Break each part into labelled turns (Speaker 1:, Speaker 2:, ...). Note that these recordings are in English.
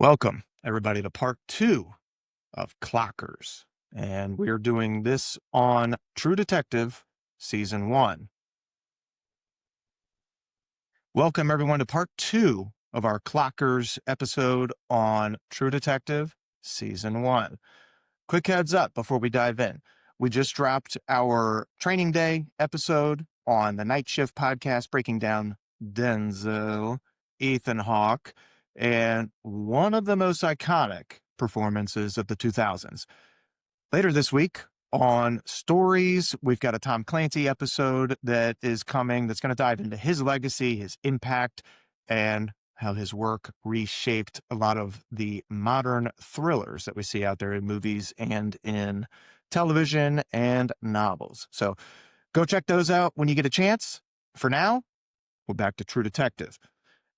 Speaker 1: Welcome, everybody, to part 2 of Clockers. And we're doing this on True Detective Season 1. Welcome, everyone, to part 2 of our Clockers episode on True Detective Season 1. Quick heads up before we dive in. We just dropped our Training Day episode on the Night Shift podcast, breaking down Denzel, Ethan Hawke, and one of the most iconic performances of the 2000s. Later this week on Stories, we've got a Tom Clancy episode that is coming that's going to dive into his legacy, his impact, and how his work reshaped a lot of the modern thrillers that we see out there in movies and in television and novels. So go check those out when you get a chance. For now, we're back to True Detective.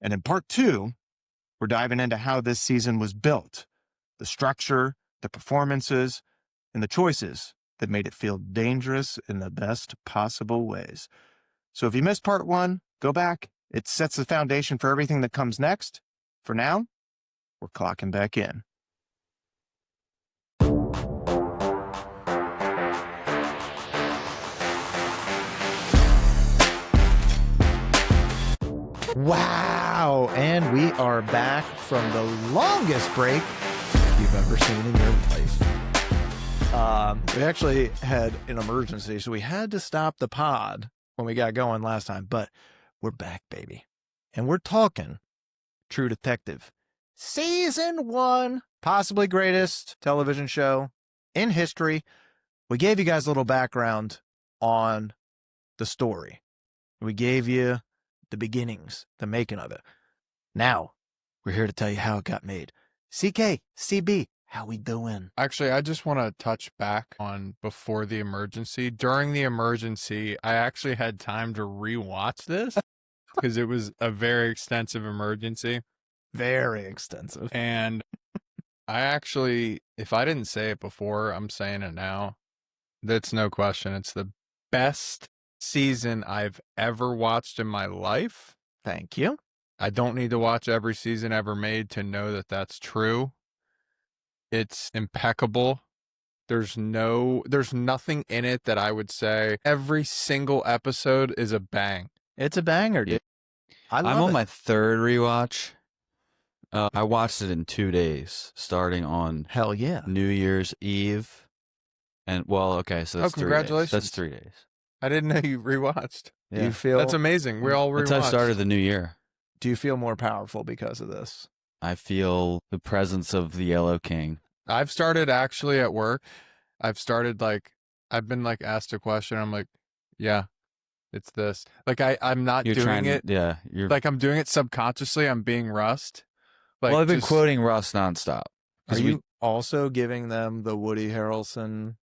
Speaker 1: And in part 2, we're diving into how this season was built, the structure, the performances, and the choices that made it feel dangerous in the best possible ways. So if you missed part 1, go back. It sets the foundation for everything that comes next. For now, we're clocking back in. Wow, and we are back from the longest break you've ever seen in your life. We actually had an emergency, so we had to stop the pod when we got going last time, but we're back, baby. And we're talking True Detective Season 1, possibly greatest television show in history. We gave you guys a little background on the story. We gave you the beginnings, the making of it. Now, we're here to tell you how it got made. CK, CB, how we doing?
Speaker 2: Actually, I just want to touch back on before the emergency. During the emergency, I actually had time to rewatch this because it was a very extensive emergency.
Speaker 1: Very extensive.
Speaker 2: And I actually, if I didn't say it before, I'm saying it now. That's no question. It's the best season I've ever watched in my life.
Speaker 1: Thank you.
Speaker 2: I don't need to watch every season ever made to know that that's true. It's impeccable. There's nothing in it that I would say every single episode is a bang.
Speaker 1: It's a banger, dude.
Speaker 3: I'm on my third rewatch. I watched it in 2 days, starting on
Speaker 1: Hell yeah.
Speaker 3: New Year's Eve. And well, okay, so that's 3 days.
Speaker 2: Congratulations.
Speaker 3: That's 3 days.
Speaker 2: I didn't know you rewatched.
Speaker 1: Do
Speaker 3: Yeah.
Speaker 1: you feel
Speaker 2: That's amazing. We all rewatched.
Speaker 3: That's how I started the new year.
Speaker 1: Do you feel more powerful because of this?
Speaker 3: I feel the presence of the Yellow King.
Speaker 2: I've started actually at work. I've been asked a question. I'm like, yeah, it's this. Like I'm not
Speaker 3: You're
Speaker 2: doing
Speaker 3: trying
Speaker 2: it.
Speaker 3: Yeah, you're
Speaker 2: Like I'm doing it subconsciously. I'm being Rust. Like,
Speaker 3: well, I've been
Speaker 2: just-
Speaker 3: quoting Russ nonstop.
Speaker 1: Are you also giving them the Woody Harrelson?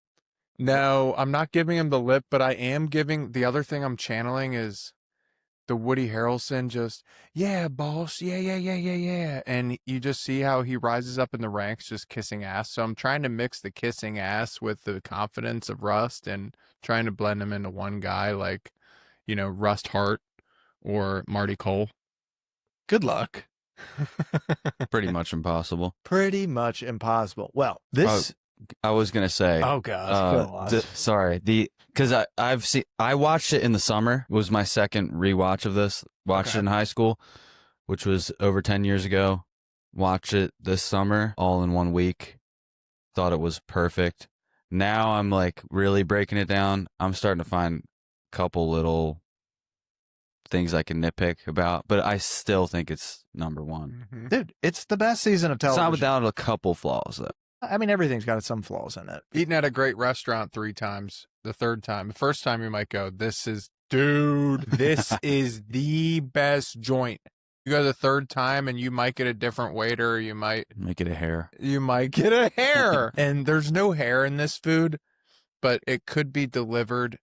Speaker 2: No, I'm not giving him the lip, but I am giving the other thing I'm channeling is the Woody Harrelson just, yeah, boss, yeah. And you just see how he rises up in the ranks just kissing ass. So I'm trying to mix the kissing ass with the confidence of Rust and trying to blend them into one guy like, Rust Hart or Marty Cole.
Speaker 1: Good luck.
Speaker 3: Pretty much impossible.
Speaker 1: Pretty much impossible. Well, this...
Speaker 3: I was gonna say.
Speaker 1: Oh God!
Speaker 3: Sorry. Because I watched it in the summer. It was my second rewatch of this. Watched it in high school, which was over 10 years ago. Watched it this summer, all in 1 week. Thought it was perfect. Now I'm like really breaking it down. I'm starting to find a couple little things I can nitpick about, but I still think it's number one.
Speaker 2: Mm-hmm.
Speaker 1: Dude, it's the best season of
Speaker 3: It's
Speaker 1: television.
Speaker 3: not without a couple flaws though.
Speaker 1: I mean, everything's got some flaws in it.
Speaker 2: Eating at a great restaurant 3 times. The third time, the first time you might go, this is the best joint. You go the third time and you might get a different waiter. You might
Speaker 3: Make it a hair.
Speaker 2: get a hair. And there's no hair in this food, but it could be delivered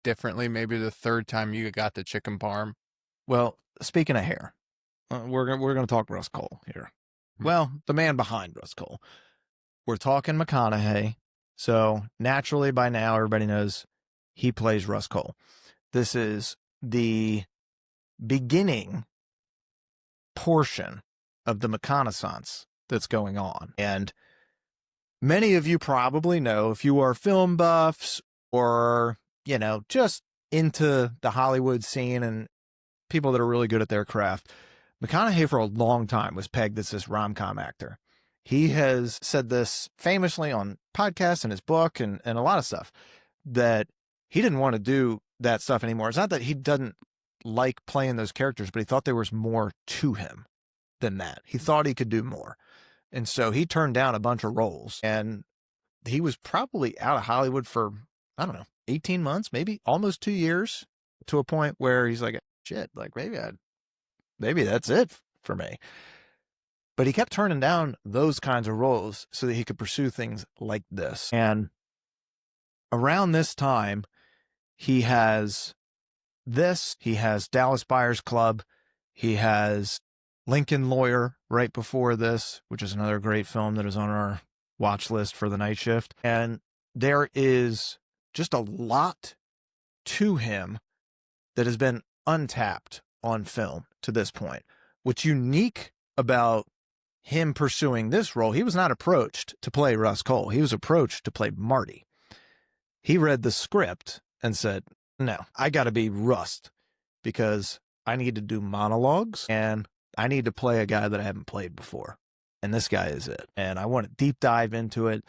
Speaker 2: differently. Maybe the third time you got the chicken parm.
Speaker 1: Well, speaking of hair, we're gonna talk Russ Cole here. Well, the man behind Russ Cole. We're talking McConaughey, so naturally by now everybody knows he plays Russ Cole. This is the beginning portion of the McConaissance that's going on. And many of you probably know, if you are film buffs or, just into the Hollywood scene and people that are really good at their craft, McConaughey for a long time was pegged as this rom-com actor. He has said this famously on podcasts and his book and a lot of stuff, that he didn't want to do that stuff anymore. It's not that he doesn't like playing those characters, but he thought there was more to him than that. He thought he could do more. And so he turned down a bunch of roles, and he was probably out of Hollywood for, 18 months, maybe almost 2 years, to a point where he's like, shit, like maybe that's it for me. But he kept turning down those kinds of roles so that he could pursue things like this. And around this time, he has Dallas Buyers Club, he has Lincoln Lawyer right before this, which is another great film that is on our watch list for the night shift. And there is just a lot to him that has been untapped on film to this point. What's unique about him pursuing this role, he was not approached to play Russ Cole. He was approached to play Marty. He read the script and said, no, I got to be Rust because I need to do monologues and I need to play a guy that I haven't played before. And this guy is it. And I want to deep dive into it.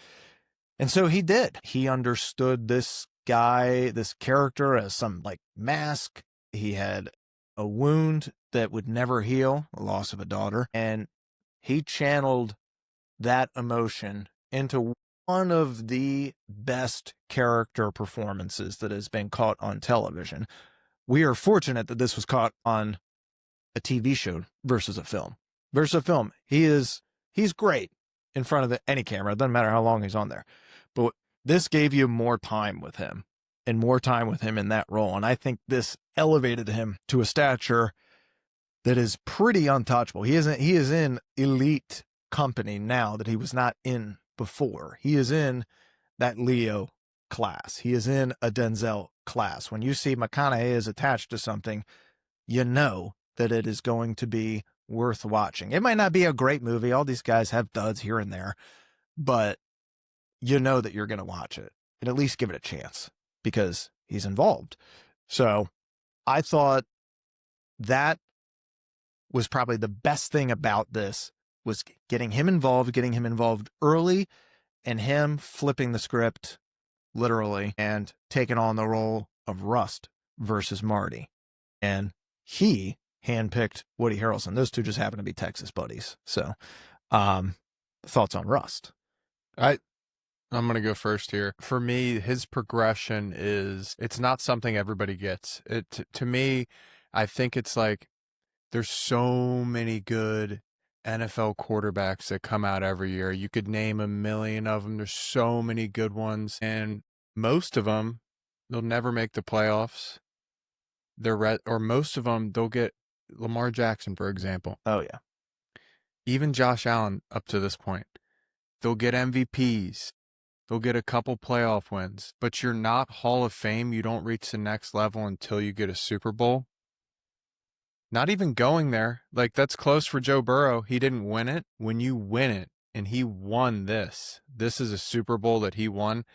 Speaker 1: And so he did. He understood this guy, this character, as some like mask. He had a wound that would never heal, the loss of a daughter. And he channeled that emotion into one of the best character performances that has been caught on television. We are fortunate that this was caught on a TV show versus a film. He's great in front of any camera. It doesn't matter how long he's on there. But this gave you more time with him and more time with him in that role. And I think this elevated him to a stature that is pretty untouchable. He is in elite company now that he was not in before. He is in that Leo class. He is in a Denzel class. When you see McConaughey is attached to something, you know that it is going to be worth watching. It might not be a great movie. All these guys have duds here and there, but you know that you're going to watch it and at least give it a chance because he's involved. So I thought that was probably the best thing about this, was getting him involved early, and him flipping the script literally and taking on the role of Rust versus Marty. And he handpicked Woody Harrelson. Those two just happen to be Texas buddies. So, thoughts on Rust?
Speaker 2: I'm going to go first here. For me, his progression it's not something everybody gets. To me, I think it's like there's so many good NFL quarterbacks that come out every year. You could name a million of them. There's so many good ones. And most of them, they'll never make the playoffs. Or most of them, they'll get Lamar Jackson, for example.
Speaker 1: Oh, yeah.
Speaker 2: Even Josh Allen up to this point. They'll get MVPs. They'll get a couple playoff wins. But you're not Hall of Fame. You don't reach the next level until you get a Super Bowl. Not even going there. Like, that's close for Joe Burrow. He didn't win it. When you win it, and he won this is a Super Bowl that he won.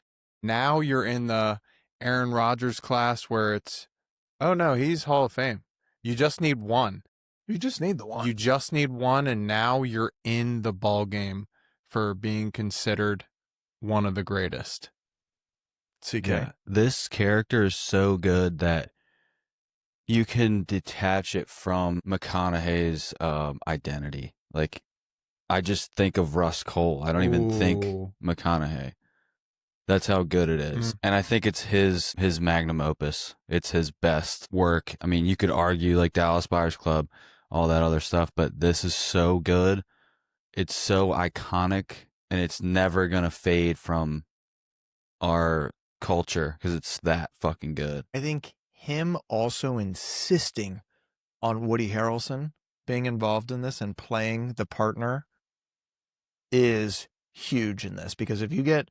Speaker 2: Now you're in the Aaron Rodgers class where it's, oh no, he's Hall of Fame. You just need one.
Speaker 1: You just need the one.
Speaker 2: You just need one, and now you're in the ball game for being considered one of the greatest.
Speaker 1: CK.
Speaker 3: Yeah, this character is so good that you can detach it from McConaughey's identity. Like, I just think of Russ Cole. I don't even think McConaughey. That's how good it is. And I think it's his magnum opus. It's his best work. I mean, you could argue like Dallas Buyers Club, all that other stuff, but this is so good. It's so iconic, and it's never going to fade from our culture because it's that fucking good.
Speaker 1: I think him also insisting on Woody Harrelson being involved in this and playing the partner is huge in this, because if you get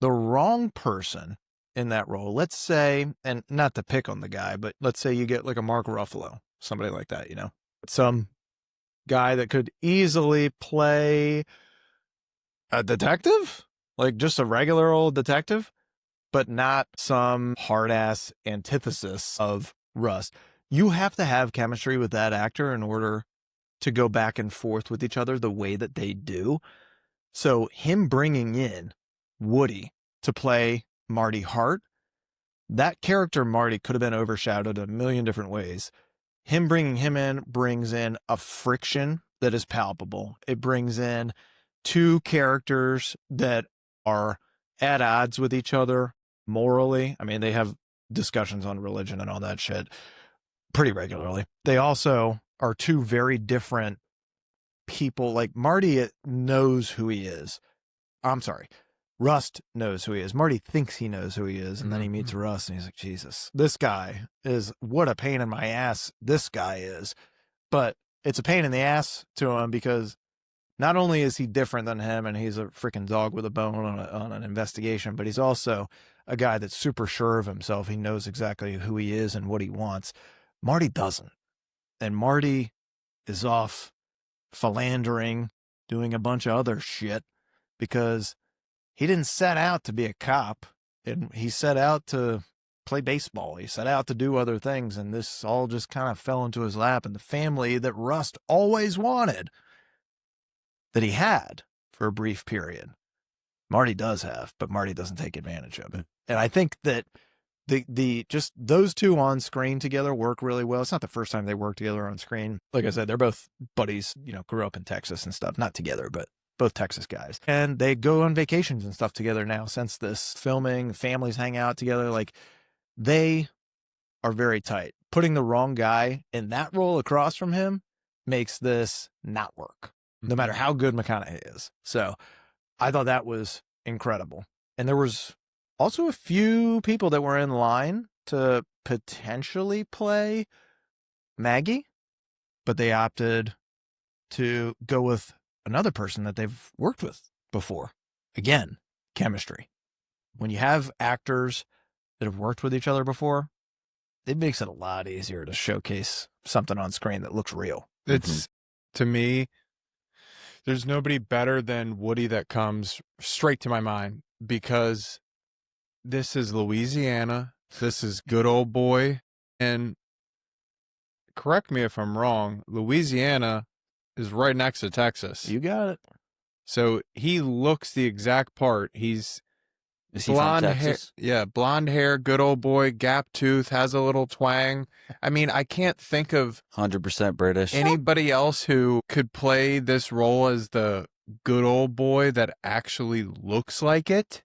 Speaker 1: the wrong person in that role, let's say, and not to pick on the guy, but let's say you get like a Mark Ruffalo, somebody like that, some guy that could easily play a detective, like just a regular old detective, but not some hard-ass antithesis of Rust. You have to have chemistry with that actor in order to go back and forth with each other the way that they do. So him bringing in Woody to play Marty Hart, that character Marty could have been overshadowed a million different ways. Him bringing him in brings in a friction that is palpable. It brings in two characters that are at odds with each other morally. I mean, they have discussions on religion and all that shit pretty regularly. They also are two very different people. Like Marty knows who he is. I'm sorry. Rust knows who he is. Marty thinks he knows who he is. And then he meets Rust and he's like, Jesus, this guy is what a pain in my ass this guy is. But it's a pain in the ass to him because not only is he different than him and he's a freaking dog with a bone on an investigation, but he's also a guy that's super sure of himself. He knows exactly who he is and what he wants. Marty doesn't. And Marty is off philandering, doing a bunch of other shit because he didn't set out to be a cop. And he set out to play baseball. He set out to do other things. And this all just kind of fell into his lap. And the family that Rust always wanted, that he had for a brief period, Marty does have, but Marty doesn't take advantage of it. And I think that the just those two on screen together work really well. It's not the first time they work together on screen. Like I said, they're both buddies, grew up in Texas and stuff, not together, but both Texas guys. And they go on vacations and stuff together now since this filming. Families hang out together. Like, they are very tight. Putting the wrong guy in that role across from him makes this not work, no matter how good McConaughey is. So I thought that was incredible. And there was also a few people that were in line to potentially play Maggie, but they opted to go with another person that they've worked with before. Again, chemistry. When you have actors that have worked with each other before, it makes it a lot easier to showcase something on screen that looks real.
Speaker 2: It's, to me, there's nobody better than Woody that comes straight to my mind, because this is Louisiana. This is good old boy. And correct me if I'm wrong, Louisiana is right next to Texas.
Speaker 1: You got it.
Speaker 2: So he looks the exact part. Is he blonde
Speaker 3: from
Speaker 2: hair?
Speaker 3: Texas?
Speaker 2: Yeah, blonde hair, good old boy, gap tooth, has a little twang. I mean, I can't think of
Speaker 3: 100% British.
Speaker 2: anybody else who could play this role as the good old boy that actually looks like it.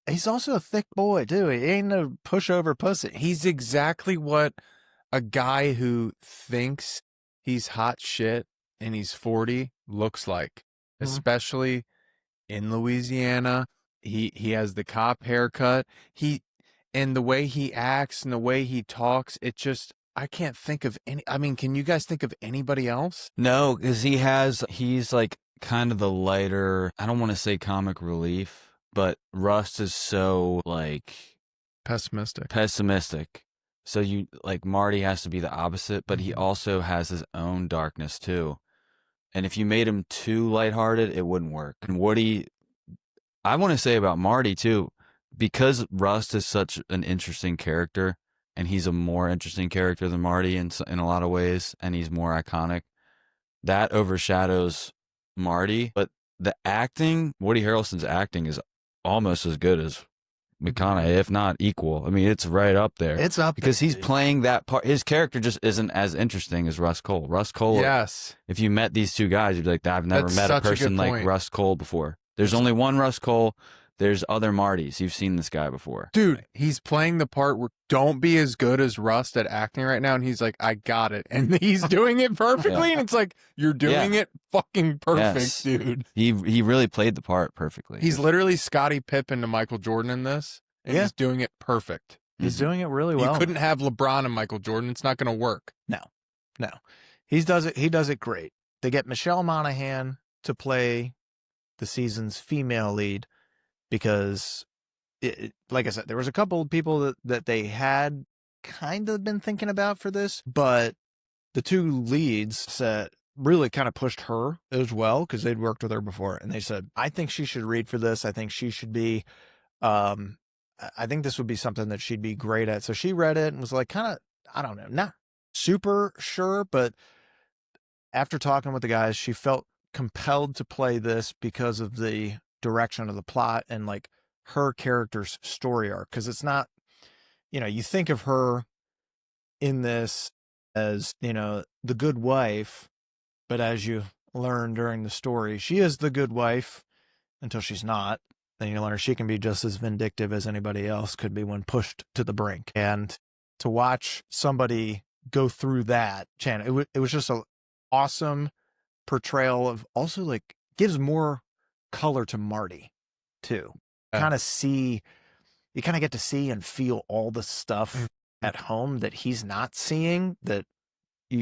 Speaker 1: He's also a thick boy, too. He ain't a pushover pussy.
Speaker 2: He's exactly what a guy who thinks he's hot shit and he's 40 looks like, especially in Louisiana. He has the cop haircut. And the way he acts and the way he talks, I can't think of any. I mean, can you guys think of anybody else?
Speaker 3: No, because he's like kind of the lighter, I don't want to say comic relief, but Rust is so like pessimistic. So Marty has to be the opposite, but he also has his own darkness too. And if you made him too lighthearted, it wouldn't work. And Woody, I want to say about Marty too, because Rust is such an interesting character, and he's a more interesting character than Marty in a lot of ways, and he's more iconic, that overshadows Marty. But the acting, Woody Harrelson's acting is almost as good as McConaughey, if not equal. I mean, it's right up there.
Speaker 1: It's up
Speaker 3: because
Speaker 1: there,
Speaker 3: he's playing that part. His character just isn't as interesting as Rust Cole. Rust Cole,
Speaker 2: yes.
Speaker 3: If you met these two guys, you'd be like, I've never
Speaker 2: That's
Speaker 3: met a
Speaker 2: such a good
Speaker 3: person like
Speaker 2: point.
Speaker 3: Rust Cole before. There's only one Rust Cole. There's other Martys. You've seen this guy before.
Speaker 2: Dude, he's playing the part where don't be as good as Rust at acting right now. And he's like, I got it. And he's doing it perfectly.
Speaker 3: Yeah.
Speaker 2: And it's like, you're doing it fucking perfect,
Speaker 3: Yes.
Speaker 2: dude.
Speaker 3: He really played the part perfectly.
Speaker 2: He's literally Scottie Pippen to Michael Jordan in this. And he's doing it perfect.
Speaker 1: He's doing it really well.
Speaker 2: You couldn't have LeBron and Michael Jordan. It's not going to work.
Speaker 1: No. He does it great. They get Michelle Monaghan to play the season's female lead because, like I said, there was a couple of people that they had kind of been thinking about for this, but the two leads said, really kind of pushed her as well because they'd worked with her before. And they said, I think she should read for this. I think she should be, I think this would be something that she'd be great at. So she read it and was like, kind of, I don't know, not super sure, but after talking with the guys, she felt compelled to play this because of the direction of the plot and like her character's story arc. Because it's not, you think of her in this as, the good wife, but as you learn during the story, she is the good wife until she's not. Then you learn she can be just as vindictive as anybody else could be when pushed to the brink. And to watch somebody go through that channel, it was just an awesome portrayal of, also like gives more color to Marty too.
Speaker 2: Yeah.
Speaker 1: You kind of get to see and feel all the stuff at home that he's not seeing, that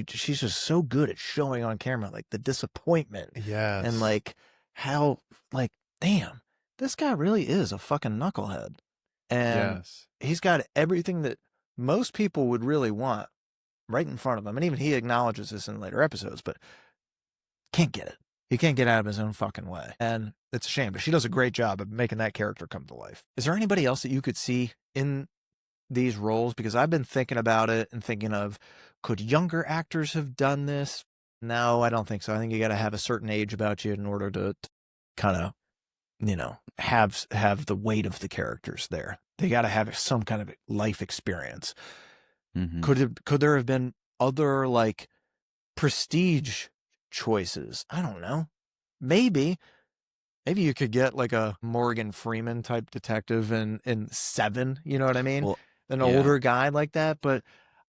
Speaker 1: she's just so good at showing on camera, like the disappointment.
Speaker 2: Yes.
Speaker 1: And like how, like, damn, this guy really is a fucking knucklehead. And he's got everything that most people would really want right in front of him. And even he acknowledges this in later episodes, but can't get it. He can't get out of his own fucking way. And it's a shame, but she does a great job of making that character come to life. Is there anybody else that you could see in these roles? Because I've been thinking about it and thinking of, could younger actors have done this? No, I don't think so. I think you got to have a certain age about you in order to kind of, have the weight of the characters there. They got to have some kind of life experience.
Speaker 3: Mm-hmm.
Speaker 1: Could there have been other like prestige choices? I don't know. Maybe you could get like a Morgan Freeman type detective in Seven, you know what I mean?
Speaker 3: Well,
Speaker 1: an older guy like that. But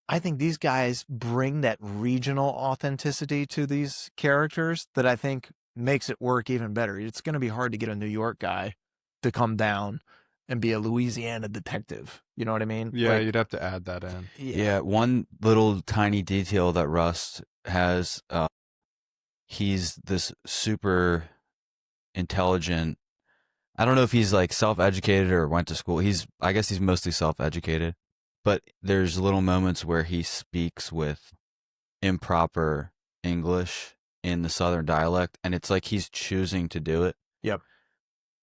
Speaker 1: I think these guys bring that regional authenticity to these characters that I think makes it work even better. It's going to be hard to get a New York guy to come down and be a Louisiana detective. You know what I mean?
Speaker 2: Yeah,
Speaker 1: Like,
Speaker 2: you'd have to add that in.
Speaker 3: Yeah, one little tiny detail that Rust has, he's this super intelligent, I don't know if he's like self-educated or went to school. I guess he's mostly self-educated, but there's little moments where he speaks with improper English in the Southern dialect, and it's like he's choosing to do it.
Speaker 1: Yep.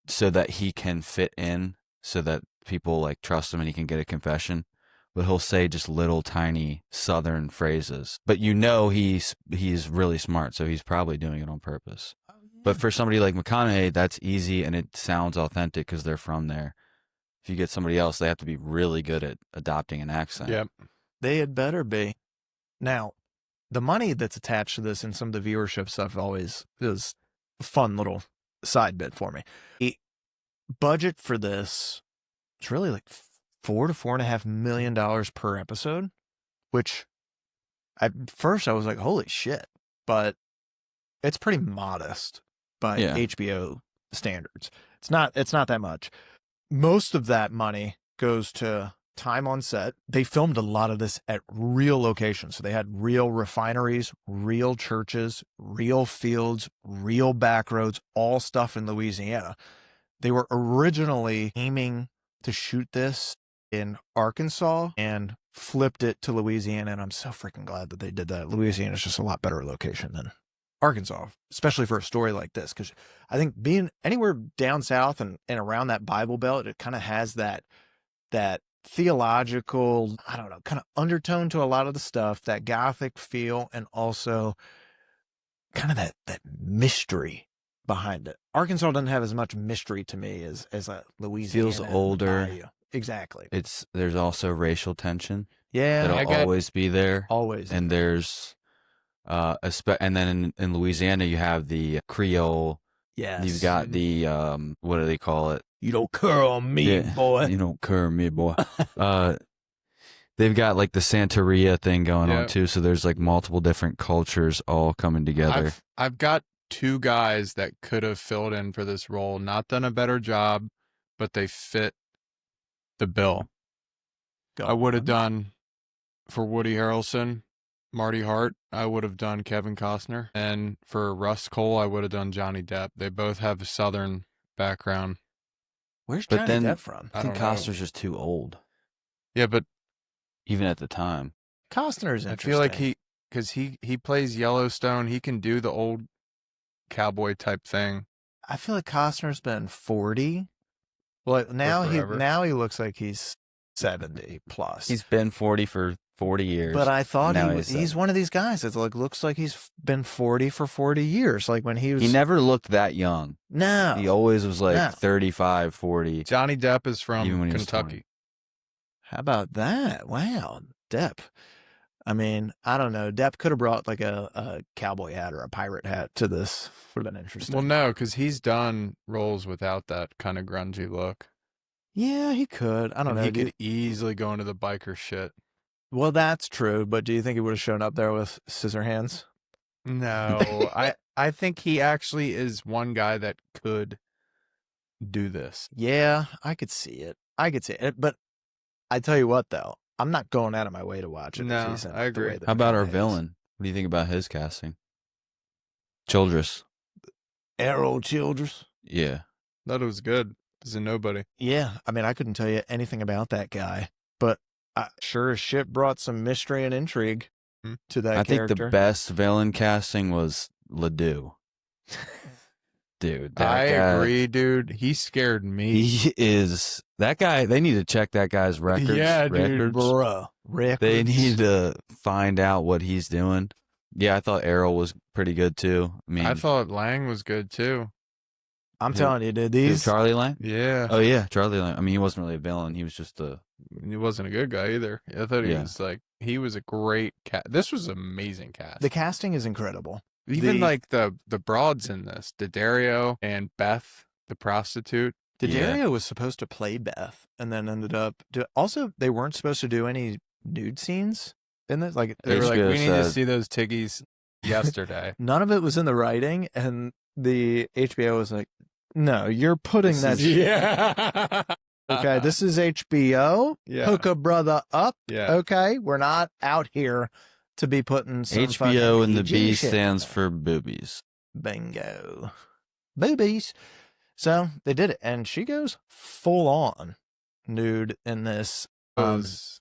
Speaker 3: So that he can fit in, so that people like trust him and he can get a confession. But he'll say just little tiny Southern phrases. But he's really smart, so he's probably doing it on purpose. But for somebody like McConaughey, that's easy and it sounds authentic because they're from there. If you get somebody else, they have to be really good at adopting an accent.
Speaker 2: Yep.
Speaker 1: They had better be. Now, the money that's attached to this and some of the viewership stuff always is a fun little side bit for me. The budget for this is really like $4 to $4.5 million per episode, which at first I was like, holy shit, but it's pretty modest by HBO standards. It's not that much. Most of that money goes to time on set. They filmed a lot of this at real locations. So they had real refineries, real churches, real fields, real back roads, all stuff in Louisiana. They were originally aiming to shoot this in Arkansas and flipped it to Louisiana. And I'm so freaking glad that they did that. Louisiana is just a lot better location than Arkansas, especially for a story like this. Because I think being anywhere down south and around that Bible Belt, it kind of has that theological, I don't know, kind of undertone to a lot of the stuff, that Gothic feel, and also kind of that mystery behind it. Arkansas doesn't have as much mystery to me as a Louisiana.
Speaker 3: Feels older.
Speaker 1: Bayou. Exactly.
Speaker 3: There's also racial tension.
Speaker 1: Yeah.
Speaker 3: That'll always be there.
Speaker 1: Always.
Speaker 3: And there's and then in Louisiana you have the Creole.
Speaker 1: Yes.
Speaker 3: You've got the what do they call it?
Speaker 1: You don't curl me, boy.
Speaker 3: You don't curl me, boy. They've got like the Santeria thing going on too, so there's like multiple different cultures all coming together.
Speaker 2: I've got two guys that could have filled in for this role, not done a better job, but they fit the bill. I would have done for Woody Harrelson, Marty Hart. I would have done Kevin Costner, and for Russ Cole, I would have done Johnny Depp. They both have a Southern background.
Speaker 1: Where's Johnny Depp from?
Speaker 3: I think Costner's just too old.
Speaker 2: Yeah, but
Speaker 3: even at the time,
Speaker 1: Costner's interesting.
Speaker 2: I feel like because he plays Yellowstone. He can do the old cowboy type thing.
Speaker 1: I feel like Costner's been 40. Well, now he looks like he's 70 plus.
Speaker 3: He's been 40 for 40 years.
Speaker 1: But I thought
Speaker 3: Now
Speaker 1: he's one of these guys that looks like he's been 40 for 40 years. Like when he was.
Speaker 3: He never looked that young.
Speaker 1: No.
Speaker 3: He always was like 35, 40.
Speaker 2: Johnny Depp is from
Speaker 3: Even when he was
Speaker 2: Kentucky.
Speaker 3: 20.
Speaker 1: How about that? Wow, Depp. I mean, I don't know. Depp could have brought like a cowboy hat or a pirate hat to this. Would have been interesting.
Speaker 2: Well, no, because he's done roles without that kind of grungy look.
Speaker 1: Yeah, he could. I don't know.
Speaker 2: He could easily go into the biker shit.
Speaker 1: Well, that's true. But do you think he would have shown up there with scissor hands?
Speaker 2: No, I think he actually is one guy that could do this.
Speaker 1: Yeah, I could see it. But I tell you what, though, I'm not going out of my way to watch it.
Speaker 2: No, I agree.
Speaker 3: How about our villain? What do you think about his casting? Childress.
Speaker 1: Errol Childress.
Speaker 3: Yeah.
Speaker 2: Thought it was good. He's a nobody.
Speaker 1: Yeah, I mean, I couldn't tell you anything about that guy, but I sure as shit brought some mystery and intrigue to that character.
Speaker 3: I think the best villain casting was Ledoux. Dude,
Speaker 2: I agree, dude. He scared me.
Speaker 3: He is that guy. They need to check that guy's records.
Speaker 2: Yeah, dude,
Speaker 1: bruh. Records.
Speaker 3: They need to find out what he's doing. Yeah, I thought Errol was pretty good too. I mean,
Speaker 2: I thought Lang was good too.
Speaker 1: I'm telling you, dude. These
Speaker 3: Charlie Lang.
Speaker 2: Yeah.
Speaker 3: Oh yeah, Charlie Lang. I mean, he wasn't really a villain. He was just a.
Speaker 2: He wasn't a good guy either. I thought he was a great cat. This was an amazing cast.
Speaker 1: The casting is incredible.
Speaker 2: Even like the broads in this, D'Addario and Beth, the prostitute.
Speaker 1: D'Addario was supposed to play Beth, and then ended up. Also, they weren't supposed to do any nude scenes in this. Like
Speaker 2: they were like,
Speaker 3: HBO
Speaker 2: we need to see those tiggies yesterday.
Speaker 1: None of it was in the writing, and the HBO was like, "No, you're putting that."
Speaker 2: Yeah.
Speaker 1: Okay, this is HBO.
Speaker 2: Yeah.
Speaker 1: Hook a brother up.
Speaker 2: Yeah.
Speaker 1: Okay, we're not out here to be putting some
Speaker 3: HBO and the
Speaker 1: PG
Speaker 3: B
Speaker 1: shit.
Speaker 3: stands for boobies.
Speaker 1: Bingo. Boobies. So they did it, and she goes full on nude in this.
Speaker 2: It was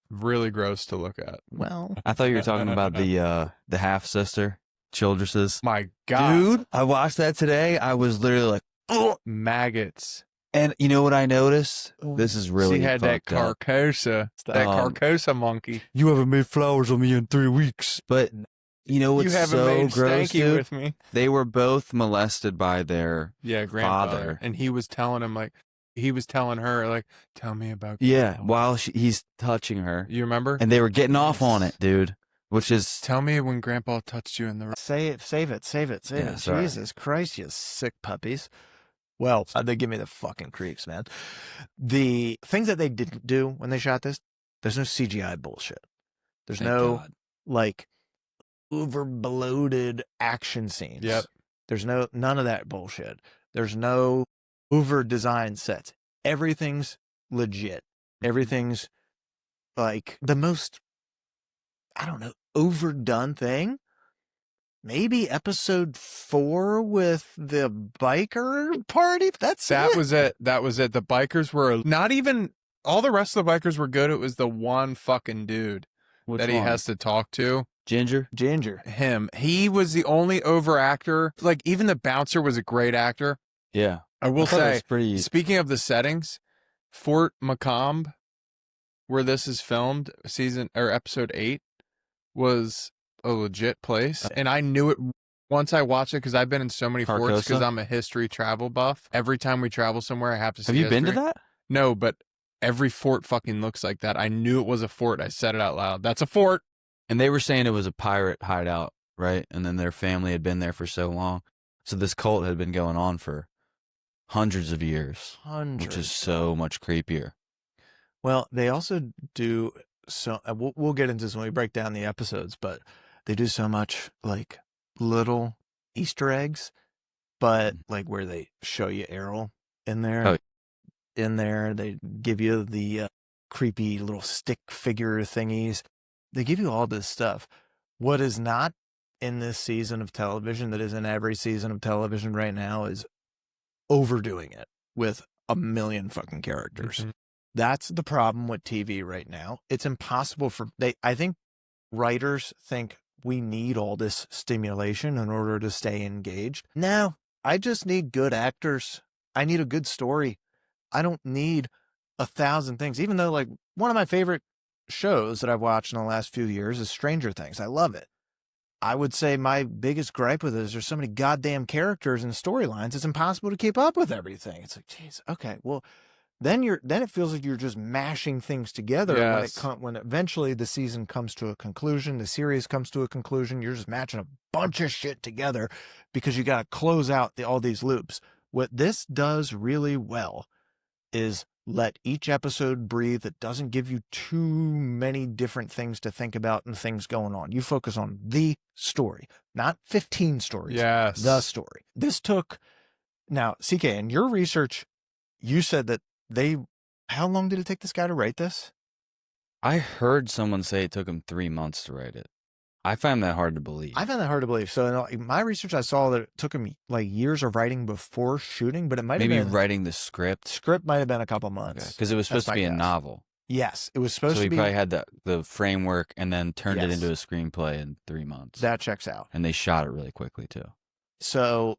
Speaker 2: really gross to look at.
Speaker 1: Well,
Speaker 3: I thought you were talking about the half sister, Childress's.
Speaker 2: My God,
Speaker 3: Dude, I watched that today. I was literally like, oh,
Speaker 2: maggots.
Speaker 3: and you know what I noticed? This is really.
Speaker 2: She had that
Speaker 3: fucked up.
Speaker 2: Carcosa, that Carcosa monkey.
Speaker 3: You haven't made flowers on me in 3 weeks. But you know what's
Speaker 2: You haven't
Speaker 3: so
Speaker 2: made
Speaker 3: gross,
Speaker 2: stanky
Speaker 3: dude?
Speaker 2: with me.
Speaker 3: They were both molested by their
Speaker 2: grandfather,
Speaker 3: father.
Speaker 2: and he was telling him her like, tell me about.
Speaker 3: Yeah,
Speaker 2: Grandpa.
Speaker 3: while he's touching her,
Speaker 2: You remember?
Speaker 3: and they were getting off on it, dude. Which is
Speaker 2: Tell me when Grandpa touched you in the.
Speaker 1: save it.
Speaker 3: Yeah, sorry.
Speaker 1: Jesus Christ, you sick puppies. Well, they give me the fucking creeps, man. The things that they didn't do when they shot this, there's no CGI bullshit. There's
Speaker 3: Thank
Speaker 1: no
Speaker 3: God.
Speaker 1: like over bloated action scenes.
Speaker 2: Yep.
Speaker 1: There's none of that bullshit. There's no over designed sets. Everything's legit. Everything's like the most, I don't know, overdone thing. Maybe episode 4 with the biker party. That
Speaker 2: was it. That was it. The bikers were not even. All the rest of the bikers were good. It was the one fucking dude
Speaker 3: Which
Speaker 2: he
Speaker 3: one?
Speaker 2: has to talk to.
Speaker 3: Ginger.
Speaker 2: Him. He was the only over actor. Like even the bouncer was a great actor.
Speaker 3: Yeah,
Speaker 2: I will
Speaker 3: thought it
Speaker 2: say.
Speaker 3: was pretty.
Speaker 2: Speaking of the settings, Fort Macomb, where this is filmed, episode 8, was a legit place, and I knew it once I watched it because I've been in so many forts because I'm a history travel buff. Every time we travel somewhere, I have to see.
Speaker 3: Have you been to
Speaker 2: history.
Speaker 3: that?
Speaker 2: No, but every fort fucking looks like that. I knew it was a fort. I said it out loud. That's a fort.
Speaker 3: And they were saying it was a pirate hideout, right? And then their family had been there for so long, so this cult had been going on for hundreds of years, which is so much creepier.
Speaker 1: Well, they also do so. We'll get into this when we break down the episodes, but they do so much like little Easter eggs, but like where they show you Errol in there.
Speaker 3: Oh.
Speaker 1: In there, they give you the creepy little stick figure thingies. They give you all this stuff. What is not in this season of television that is in every season of television right now is overdoing it with a million fucking characters.
Speaker 2: Mm-hmm.
Speaker 1: That's the problem with TV right now. It's impossible I think writers think we need all this stimulation in order to stay engaged. No, I just need good actors. I need a good story. I don't need 1,000 things, even though like one of my favorite shows that I've watched in the last few years is Stranger Things. I love it. I would say my biggest gripe with it is there's so many goddamn characters and storylines. It's impossible to keep up with everything. It's like, geez, okay, well, then it feels like you're just mashing things together.
Speaker 2: Yes.
Speaker 1: When eventually the season comes to a conclusion, the series comes to a conclusion, you're just matching a bunch of shit together because you got to close out all these loops. What this does really well is let each episode breathe. It doesn't give you too many different things to think about and things going on. You focus on the story, not 15 stories.
Speaker 2: Yes.
Speaker 1: The story. Now, CK, in your research, you said that how long did it take this guy to write this?
Speaker 3: I heard someone say it took him 3 months to write it. I find that hard to believe.
Speaker 1: I found that hard to believe. So in my research, I saw that it took him like years of writing before shooting, but it might have
Speaker 3: Maybe
Speaker 1: been
Speaker 3: writing the script.
Speaker 1: Script might have been a couple months.
Speaker 3: Because it was supposed
Speaker 1: That's
Speaker 3: to be
Speaker 1: my
Speaker 3: a
Speaker 1: guess.
Speaker 3: novel.
Speaker 1: Yes, it was supposed
Speaker 3: So
Speaker 1: to
Speaker 3: he
Speaker 1: be.
Speaker 3: probably had the framework and then turned it
Speaker 1: Yes.
Speaker 3: into a screenplay in 3 months.
Speaker 1: That checks out.
Speaker 3: And they shot it really quickly too.
Speaker 1: So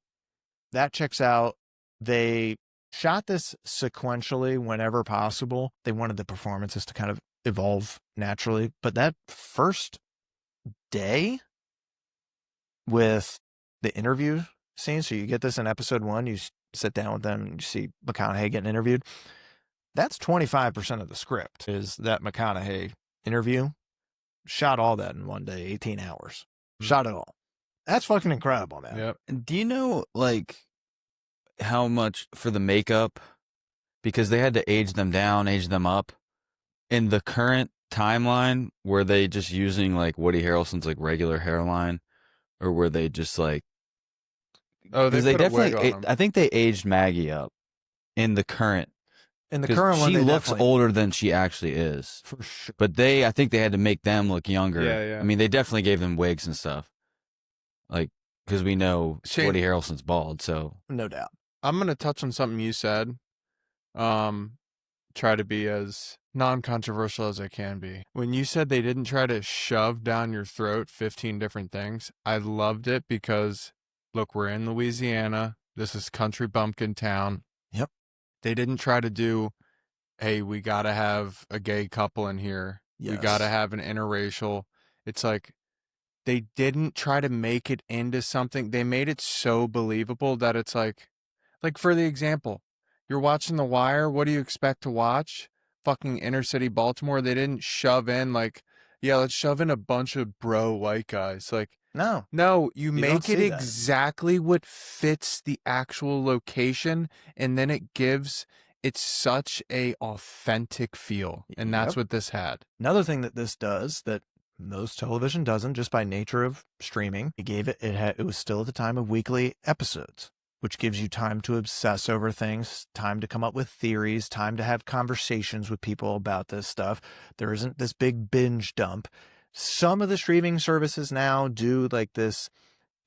Speaker 1: that checks out. They shot this sequentially whenever possible. They wanted the performances to kind of evolve naturally. But that first day with the interview scene, so you get this in episode 1, you sit down with them, and you see McConaughey getting interviewed. That's 25% of the script is that McConaughey interview. Shot all that in one day, 18 hours. Shot it all. That's fucking incredible, man.
Speaker 2: Yep.
Speaker 3: Do you know, like, how much for the makeup? Because they had to age them down, age them up. In the current timeline, were they just using, like, Woody Harrelson's, like, regular hairline? Or were they just, like...
Speaker 2: Oh, they
Speaker 3: Because they
Speaker 2: put a wig
Speaker 3: definitely...
Speaker 2: on him.
Speaker 3: I think they aged Maggie up in the current...
Speaker 1: In the
Speaker 3: 'cause
Speaker 1: current one,
Speaker 3: she
Speaker 1: they
Speaker 3: looks
Speaker 1: definitely-
Speaker 3: older than she actually is.
Speaker 1: for sure.
Speaker 3: But I think they had to make them look younger.
Speaker 2: Yeah, yeah.
Speaker 3: I mean, they definitely gave them wigs and stuff. Like, because we know
Speaker 2: Shane-
Speaker 3: Woody Harrelson's bald, so...
Speaker 1: No doubt.
Speaker 2: I'm going to touch on something you said. Try to be as non-controversial as I can be. When you said they didn't try to shove down your throat 15 different things, I loved it because, look, we're in Louisiana. This is country bumpkin town.
Speaker 1: Yep.
Speaker 2: They didn't try to do, hey, we got to have a gay couple in here. We
Speaker 1: Yes.
Speaker 2: got to have an interracial. It's like, they didn't try to make it into something. They made it so believable that it's like for the example, you're watching The Wire. What do you expect to watch? Fucking inner city Baltimore. They didn't shove in like, yeah, let's shove in a bunch of bro white guys. Like,
Speaker 1: No.
Speaker 2: no, you
Speaker 1: don't
Speaker 2: make it
Speaker 1: see that.
Speaker 2: exactly what fits the actual location, and then it's such a authentic feel, and that's
Speaker 1: Yep.
Speaker 2: what this had.
Speaker 1: Another thing that this does that most television doesn't, just by nature of streaming, it was still at the time of weekly episodes, which gives you time to obsess over things, time to come up with theories, time to have conversations with people about this stuff. There isn't this big binge dump. Some of the streaming services now do like this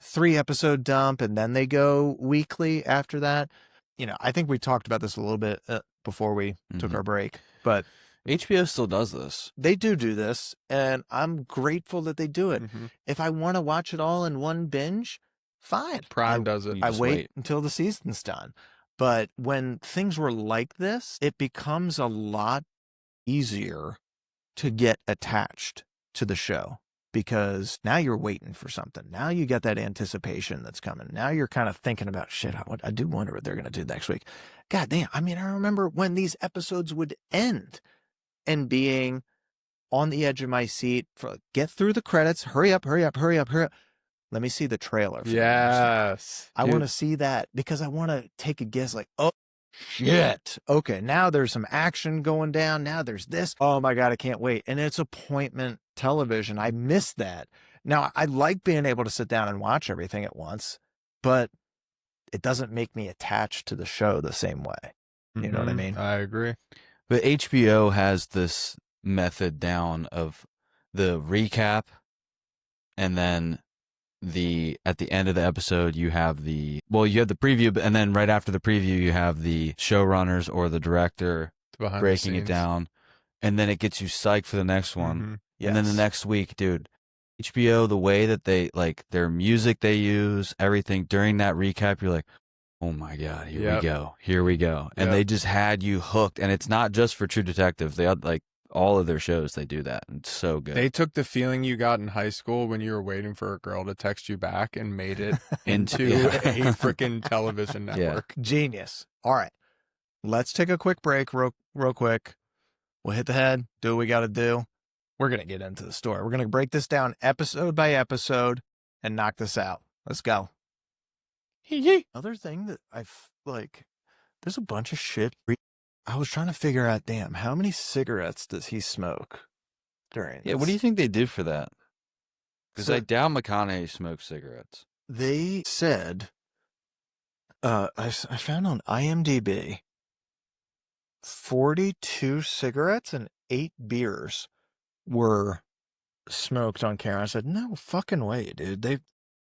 Speaker 1: 3-episode dump and then they go weekly after that. You know, I think we talked about this a little bit before we took
Speaker 3: Mhm.
Speaker 1: our break, but
Speaker 3: HBO still does this.
Speaker 1: they do this, and I'm grateful that they do it.
Speaker 2: Mhm.
Speaker 1: If I want to watch it all in one binge, fine.
Speaker 2: Prime does it.
Speaker 3: You
Speaker 1: I
Speaker 3: just
Speaker 1: wait
Speaker 3: wait.
Speaker 1: until the season's done. But when things were like this, it becomes a lot easier to get attached to the show because now you're waiting for something. Now you got that anticipation that's coming. Now you're kind of thinking about shit. I do wonder what they're going to do next week. God damn. I mean, I remember when these episodes would end and being on the edge of my seat for get through the credits. Hurry up. Let me see the trailer. For the next one.
Speaker 2: Yes.
Speaker 1: I want to see that because I want to take a guess like, oh, shit. Okay, now there's some action going down. Now there's this. Oh my God, I can't wait. And it's appointment television. I miss that. Now, I like being able to sit down and watch everything at once, but it doesn't make me attached to the show the same way. You know what I
Speaker 2: Mhm.
Speaker 1: mean?
Speaker 2: I agree.
Speaker 3: But HBO has this method down of the recap, and then at the end of the episode you have the preview, and then right after the preview you have the showrunners or the director
Speaker 2: Behind the
Speaker 3: breaking it
Speaker 2: scenes.
Speaker 3: down, and then it gets you psyched for the next one.
Speaker 2: Mhm.
Speaker 3: And then the
Speaker 1: Yes.
Speaker 3: next week, dude, HBO, the way that they like their music they use, everything during that recap, you're like, oh my God, here we go. Here we go. And they just had you hooked. And it's not just for True Detective. They had like all of their shows, they do that. And it's so good.
Speaker 2: They took the feeling you got in high school when you were waiting for a girl to text you back and made it into a freaking television network.
Speaker 1: Genius. All right. Let's take a quick break real quick. We'll hit the head, do what we got to do. We're going to get into the story. We're going to break this down episode by episode and knock this out. Let's go. Other thing that I've like, there's a bunch of shit. I was trying to figure out, damn, how many cigarettes does he smoke during this?
Speaker 3: Yeah, what do you think they do for that? Because I doubt McConaughey smokes cigarettes.
Speaker 1: They said, I found on IMDb, 42 cigarettes and 8 beers were smoked on camera. I said, no fucking way, dude.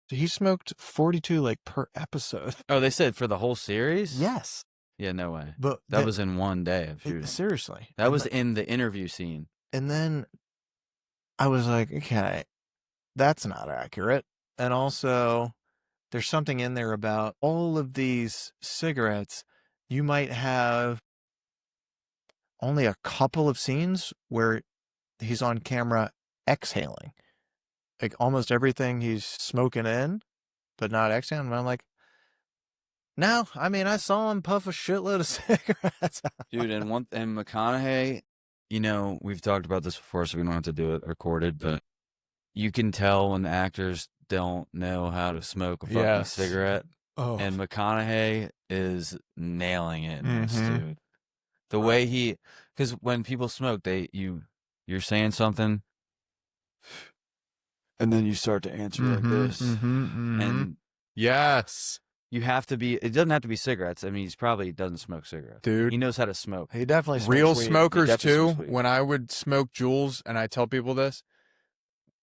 Speaker 1: He smoked 42 like per episode.
Speaker 3: Oh, they said for the whole series?
Speaker 1: Yes.
Speaker 3: Yeah, no way.
Speaker 1: But
Speaker 3: that was in one day of shooting.
Speaker 1: Seriously.
Speaker 3: That was in the interview scene.
Speaker 1: And then I was like, okay, that's not accurate. And also, there's something in there about all of these cigarettes. You might have only a couple of scenes where he's on camera exhaling. Like almost everything he's smoking in, but not exhaling. And I'm like, no, I mean, I saw him puff a shitload of cigarettes.
Speaker 3: Dude, and McConaughey, you know, we've talked about this before, so we don't have to do it recorded, but you can tell when the actors don't know how to smoke a fucking cigarette.
Speaker 1: Oh.
Speaker 3: And McConaughey is nailing it in this, dude. The way because when people smoke, you're saying something, and then you start to answer like this. And
Speaker 2: yes.
Speaker 3: You have to be, it doesn't have to be cigarettes. I mean, he probably doesn't smoke cigarettes.
Speaker 2: Dude.
Speaker 3: He knows how to smoke.
Speaker 1: He definitely smokes
Speaker 2: real
Speaker 1: weed.
Speaker 2: smokers too.
Speaker 3: Smokes weed.
Speaker 2: When I would smoke Juuls, and I tell people this,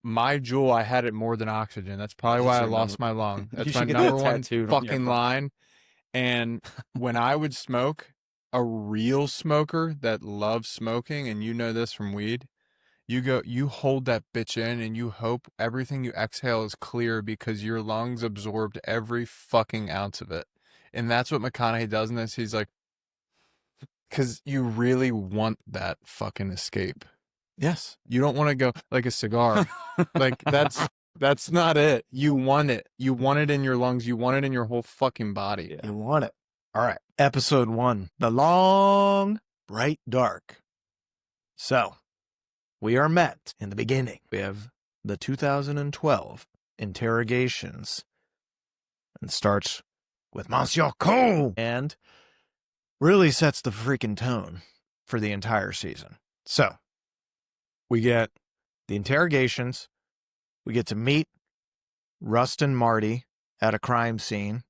Speaker 2: my Juul, I had it more than oxygen. That's probably why I lost my lung. That's my number one fucking line. And when I would smoke, a real smoker that loves smoking, and you know this from weed, you hold that bitch in and you hope everything you exhale is clear because your lungs absorbed every fucking ounce of it. And that's what McConaughey does in this. He's like, because you really want that fucking escape.
Speaker 1: Yes.
Speaker 2: You don't want to go like a cigar. Like that's not it. You want it. You want it in your lungs. You want it in your whole fucking body.
Speaker 1: You want it. All right. Episode 1, The Long, Bright Dark. So, we are met in the beginning. We have the 2012 interrogations. And starts with Monsieur Cole. And really sets the freaking tone for the entire season. So, we get the interrogations. We get to meet Rust and Marty at a crime scene.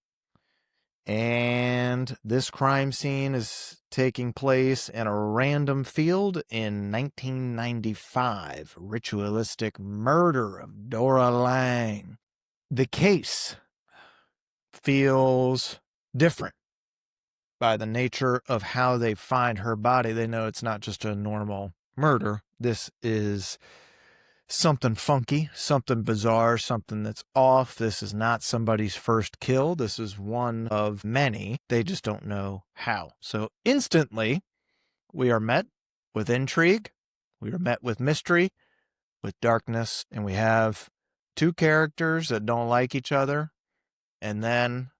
Speaker 1: And this crime scene is taking place in a random field in 1995. Ritualistic murder of Dora Lang. The case feels different by the nature of how they find her body. They know it's not just a normal murder. This is something funky, something bizarre, something that's off. This is not somebody's first kill. This is one of many. They just don't know how. So instantly, we are met with intrigue. We are met with mystery, with darkness, and we have two characters that don't like each other. And then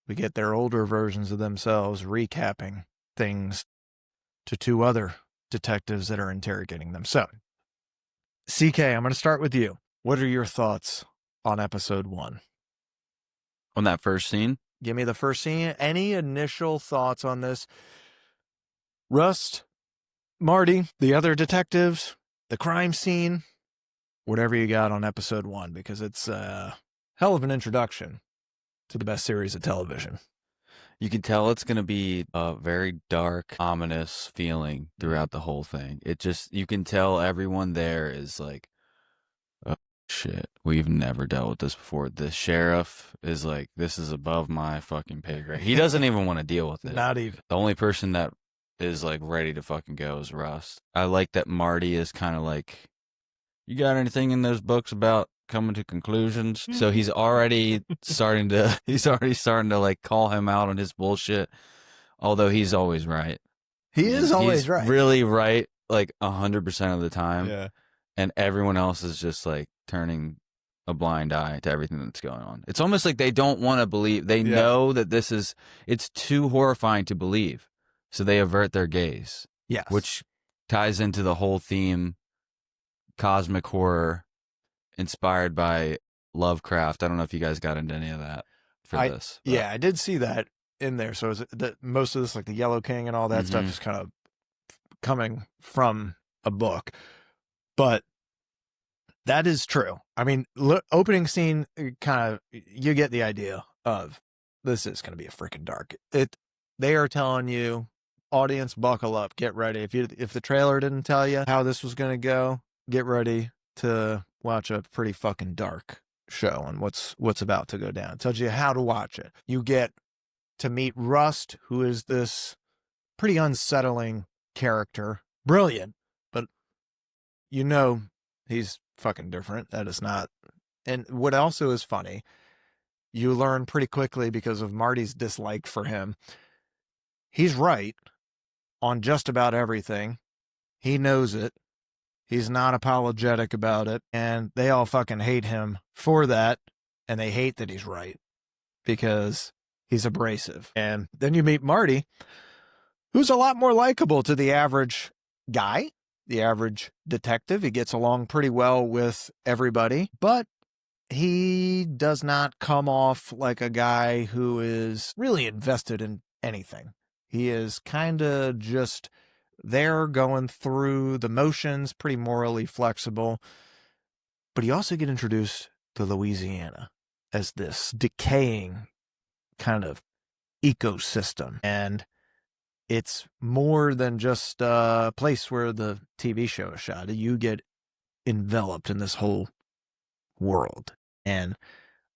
Speaker 1: we get their older versions of themselves recapping things to two other detectives that are interrogating them. So, CK, I'm going to start with you. What are your thoughts on episode 1?
Speaker 3: On that first scene?
Speaker 1: Give me the first scene. Any initial thoughts on this? Rust, Marty, the other detectives, the crime scene, whatever you got on episode 1, because it's a hell of an introduction to the best series of television.
Speaker 3: You can tell it's going to be a very dark, ominous feeling throughout the whole thing. You can tell everyone there is like, oh, shit, we've never dealt with this before. The sheriff is like, this is above my fucking pay grade. He doesn't even want to deal with it.
Speaker 1: Not even.
Speaker 3: The only person that is like ready to fucking go is Rust. I like that Marty is kind of like, You got anything in those books about coming to conclusions? So he's already starting to like call him out on his bullshit, although he's always right.
Speaker 1: He is always
Speaker 3: he's
Speaker 1: right.
Speaker 3: really right, like 100% of the time.
Speaker 2: Yeah.
Speaker 3: And everyone else is just like turning a blind eye to everything that's going on. It's almost like they don't want to believe. They know that it's too horrifying to believe. So they avert their gaze.
Speaker 1: Yes.
Speaker 3: Which ties into the whole theme, cosmic horror, inspired by Lovecraft. I don't know if you guys got into any of that for this. But.
Speaker 1: Yeah, I did see that in there. So is it that most of this, like the Yellow King and all that stuff, is kind of coming from a book. But that is true. I mean, opening scene, kind of, you get the idea of this is going to be a freaking dark. They are telling you, audience, buckle up, get ready. If the trailer didn't tell you how this was going to go, get ready to watch a pretty fucking dark show and what's about to go down. It tells you how to watch it. You get to meet Rust, who is this pretty unsettling character. Brilliant, but he's fucking different. That is not. And what also is funny, you learn pretty quickly because of Marty's dislike for him. He's right on just about everything. He knows it. He's not apologetic about it. And they all fucking hate him for that. And they hate that he's right because he's abrasive. And then you meet Marty, who's a lot more likable to the average guy, the average detective. He gets along pretty well with everybody, but he does not come off like a guy who is really invested in anything. He is kind of just there going through the motions, pretty morally flexible. But you also get introduced to Louisiana as this decaying kind of ecosystem. And it's more than just a place where the TV show is shot. You get enveloped in this whole world. And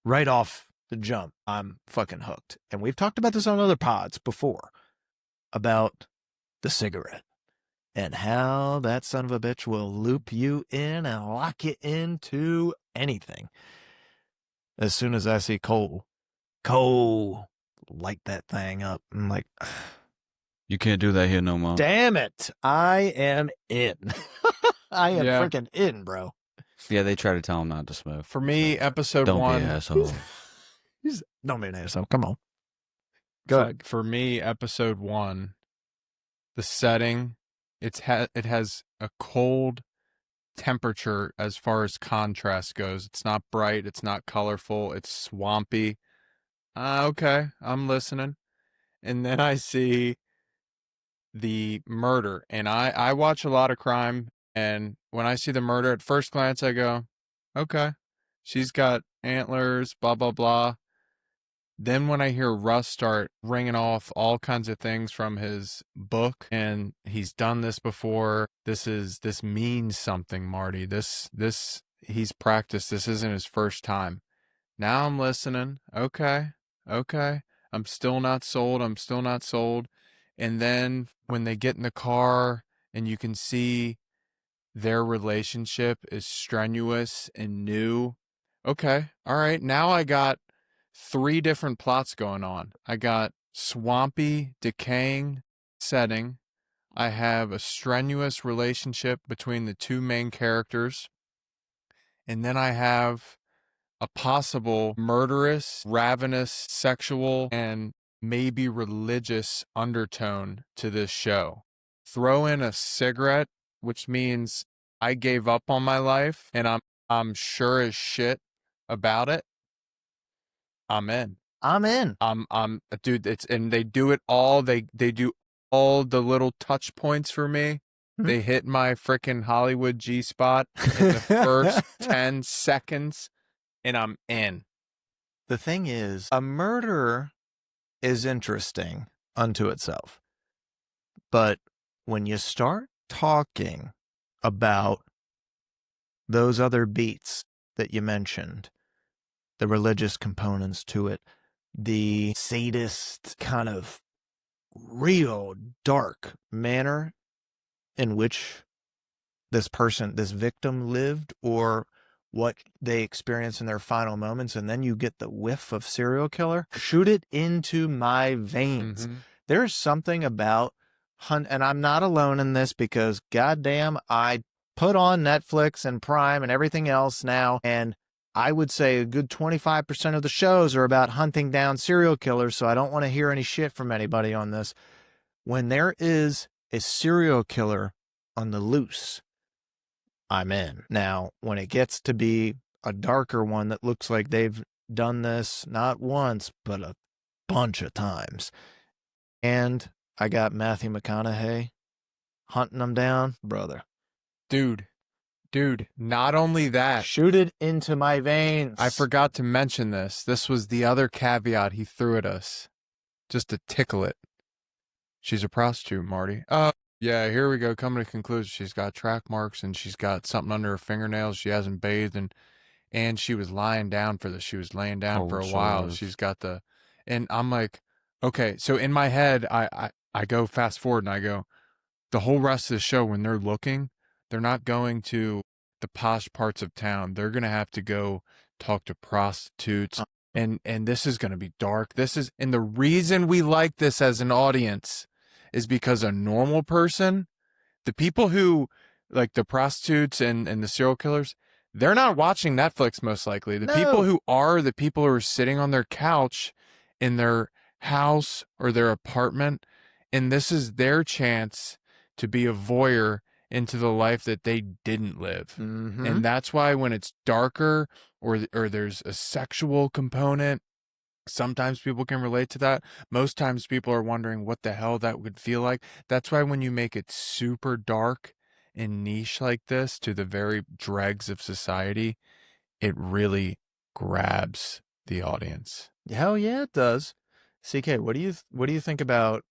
Speaker 1: right off the jump, I'm fucking hooked. And we've talked about this on other pods before, about the cigarette and how that son of a bitch will loop you in and lock you into anything. As soon as I see Cole light that thing up, I'm like,
Speaker 3: You can't do that here no more.
Speaker 1: damn it, I am in. I am
Speaker 2: Yeah.
Speaker 1: freaking in, bro.
Speaker 3: Yeah, they try to tell him not to smoke.
Speaker 2: For me, episode
Speaker 3: Don't
Speaker 2: one.
Speaker 3: be an asshole.
Speaker 1: Don't be an asshole. Come on. Go ahead.
Speaker 2: For me, episode one, the setting, it has a cold temperature as far as contrast goes. It's not bright. It's not colorful. It's swampy. Okay, I'm listening. And then I see the murder, and I watch a lot of crime, and when I see the murder, at first glance, I go, okay, she's got antlers, blah, blah, blah. Then when I hear Russ start ringing off all kinds of things from his book, and he's done this before, this means something, Marty. He's practiced. This isn't his first time. Now I'm listening. Okay. I'm still not sold. And then when they get in the car and you can see their relationship is strenuous and new. Okay. All right. Now I got 3 different plots going on. I got swampy, decaying setting. I have a strenuous relationship between the 2 main characters. And then I have a possible murderous, ravenous, sexual, and maybe religious undertone to this show. Throw in a cigarette, which means I gave up on my life and I'm sure as shit about it. I'm in. Dude, and they do it all. They do all the little touch points for me. They hit my freaking Hollywood G spot in the first 10 seconds. And I'm in.
Speaker 1: The thing is, a murder is interesting unto itself. But when you start talking about those other beats that you mentioned, the religious components to it, the sadist kind of real dark manner in which this victim lived or what they experience in their final moments, and then you get the whiff of serial killer, shoot it into my veins.
Speaker 2: Mhm.
Speaker 1: There's something about hunt, and I'm not alone in this because goddamn, I put on Netflix and Prime and everything else now, and I would say a good 25% of the shows are about hunting down serial killers, so I don't want to hear any shit from anybody on this. When there is a serial killer on the loose, I'm in. Now, when it gets to be a darker one that looks like they've done this not once, but a bunch of times, and I got Matthew McConaughey hunting them down, brother.
Speaker 2: Dude, not only that,
Speaker 1: Shoot it into my veins.
Speaker 2: I forgot to mention this. This was the other caveat he threw at us, just to tickle it. She's a prostitute, Marty. Yeah, here we go. Coming to conclusion. She's got track marks and she's got something under her fingernails. She hasn't bathed and she was lying down for this. She was laying down for a while. She's got and I'm like, okay. So in my head, I go fast forward and I go, the whole rest of the show when they're looking, they're not going to the posh parts of town. They're going to have to go talk to prostitutes. And this is going to be dark. And the reason we like this as an audience is because a normal person, the people who like the prostitutes and the serial killers, they're not watching Netflix most likely. The people who are the people who are sitting on their couch in their house or their apartment, and this is their chance to be a voyeur into the life that they didn't live.
Speaker 1: Mm-hmm.
Speaker 2: And that's why when it's darker or there's a sexual component, sometimes people can relate to that. Most times people are wondering what the hell that would feel like. That's why when you make it super dark and niche like this to the very dregs of society, it really grabs the audience.
Speaker 1: Hell yeah, it does. CK, what do you think about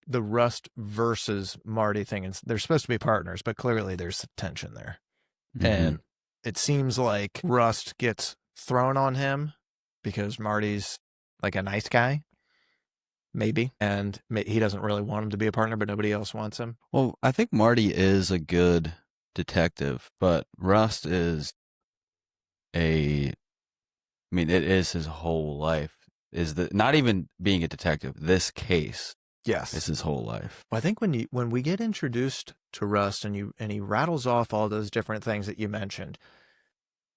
Speaker 1: the Rust versus Marty thing? And they're supposed to be partners, but clearly there's tension there.
Speaker 3: Mhm.
Speaker 1: And it seems like Rust gets thrown on him because Marty's like a nice guy, maybe, and he doesn't really want him to be a partner, but nobody else wants him.
Speaker 3: Well, I think Marty is a good detective, but Rust is it is his whole life. Not even being a detective, this case
Speaker 1: Yes.
Speaker 3: is his whole life.
Speaker 1: Well, I think when we get introduced to Rust and he rattles off all those different things that you mentioned,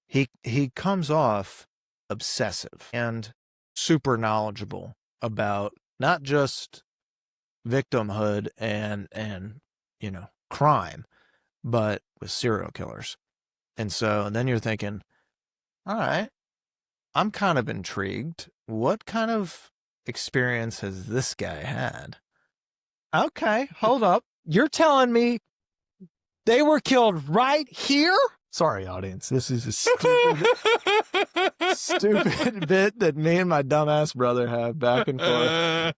Speaker 1: he comes off obsessive and super knowledgeable about not just victimhood and crime, but with serial killers. And then you're thinking, all right, I'm kind of intrigued. What kind of experience has this guy had? Okay, hold up. You're telling me they were killed right here? Sorry, audience. This is a stupid bit that me and my dumbass brother have back and forth.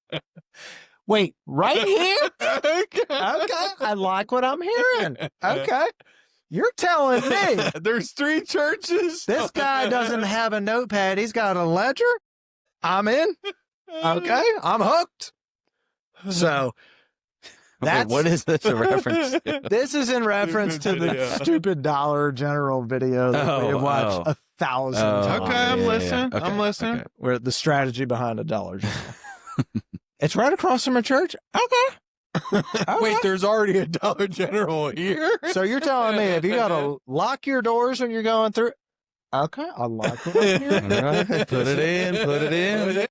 Speaker 1: Wait, right here? Okay, I like what I'm hearing. Okay. You're telling me
Speaker 2: There's 3 churches.
Speaker 1: this guy doesn't have a notepad. He's got a ledger? I'm in. Okay, I'm hooked. So
Speaker 3: Okay, what is this a reference to?
Speaker 1: this is in reference to the stupid Dollar General video that we have watched 1,000 times.
Speaker 2: Okay, I'm listening.
Speaker 3: Okay,
Speaker 2: I'm listening.
Speaker 3: okay.
Speaker 1: Where the strategy behind a Dollar General. It's right across from a church. Okay.
Speaker 2: Wait, there's already a Dollar General here?
Speaker 1: So you're telling me if you got to lock your doors when you're going through? Okay, I'll lock it up here.
Speaker 3: All right, put it in.
Speaker 1: You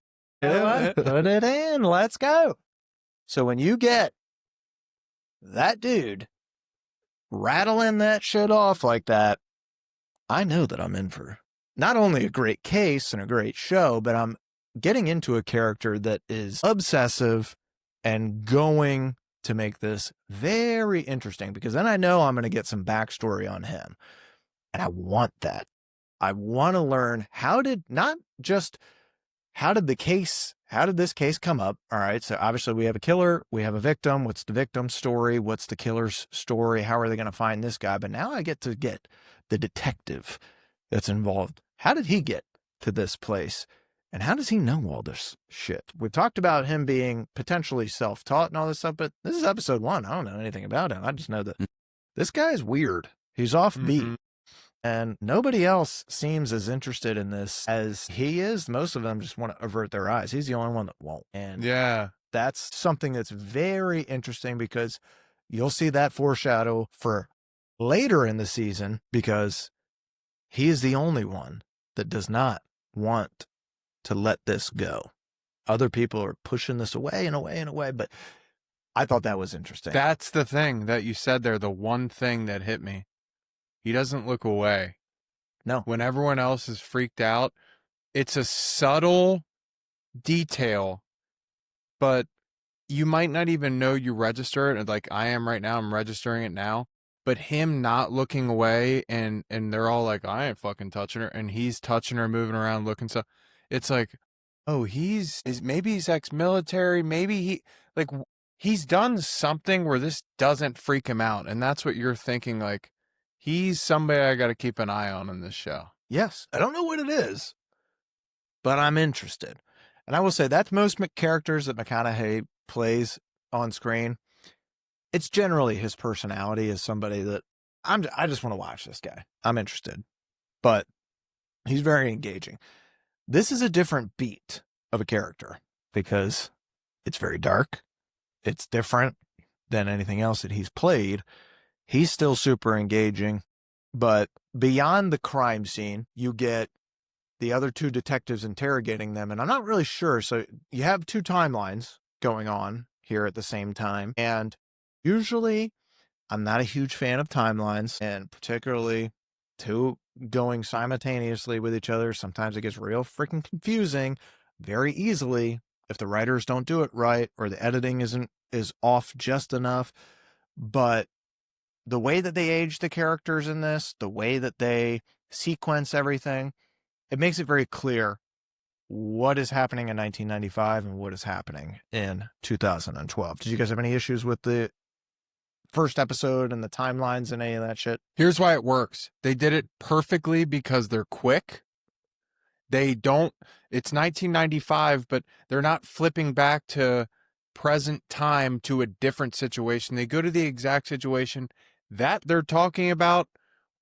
Speaker 1: know what? Put it in. Let's go. So when you get that dude rattling that shit off like that, I know that I'm in for not only a great case and a great show, but I'm getting into a character that is obsessive and going to make this very interesting, because then I know I'm going to get some backstory on him. And I want that. I want to learn how did this case come up? All right. So obviously we have a killer, we have a victim. What's the victim's story? What's the killer's story? How are they going to find this guy? But now I get to get the detective that's involved. How did he get to this place? And how does he know all this shit? We've talked about him being potentially self-taught and all this stuff, but this is episode 1. I don't know anything about him. I just know that this guy's weird. He's offbeat.
Speaker 2: Mhm.
Speaker 1: And nobody else seems as interested in this as he is. Most of them just want to avert their eyes. He's the only one that won't. And
Speaker 2: Yeah.
Speaker 1: that's something that's very interesting because you'll see that foreshadow for later in the season because he is the only one that does not want to let this go. Other people are pushing this away and away and away, but I thought that was interesting.
Speaker 2: That's the thing that you said there, the one thing that hit me. He doesn't look away.
Speaker 1: No.
Speaker 2: When everyone else is freaked out, it's a subtle detail, but you might not even know you register it. Like I am right now, I'm registering it now. But him not looking away and they're all like, I ain't fucking touching her. And he's touching her, moving around, looking so. It's like, oh, maybe he's ex-military. Maybe he's done something where this doesn't freak him out. And that's what you're thinking. Like, he's somebody I got to keep an eye on in this show.
Speaker 1: Yes. I don't know what it is, but I'm interested. And I will say that's most characters that McConaughey plays on screen. It's generally his personality as somebody that I just want to watch this guy. I'm interested, but he's very engaging. This is a different beat of a character because it's very dark. It's different than anything else that he's played. He's still super engaging, but beyond the crime scene, you get the other two detectives interrogating them. And I'm not really sure. So you have two timelines going on here at the same time. And usually I'm not a huge fan of timelines, and particularly two going simultaneously with each other. Sometimes it gets real freaking confusing very easily if the writers don't do it right or the editing is off just enough. But the way that they age the characters in this, the way that they sequence everything, it makes it very clear what is happening in 1995 and what is happening in 2012. Did you guys have any issues with the first episode and the timelines and any of that shit?
Speaker 2: Here's why it works. They did it perfectly because they're quick. It's 1995, but they're not flipping back to present time to a different situation. They go to the exact situation that they're talking about,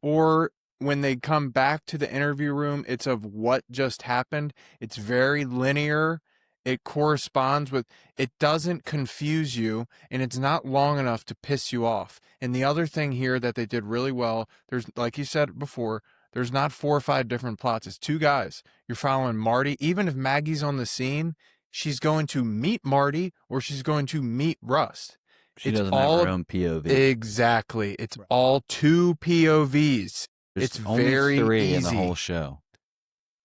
Speaker 2: or when they come back to the interview room, it's of what just happened. It's very linear. It corresponds with, it doesn't confuse you, and it's not long enough to piss you off. And the other thing here that they did really well, there's, like you said before, there's not 4 or 5 different plots. It's 2 guys. You're following Marty. Even if Maggie's on the scene, she's going to meet Marty or she's going to meet Rust.
Speaker 3: She doesn't have her own POV.
Speaker 2: Exactly. It's all 2 POVs.
Speaker 3: There's
Speaker 2: It's
Speaker 3: only
Speaker 2: very
Speaker 3: 3
Speaker 2: easy.
Speaker 3: in the whole show.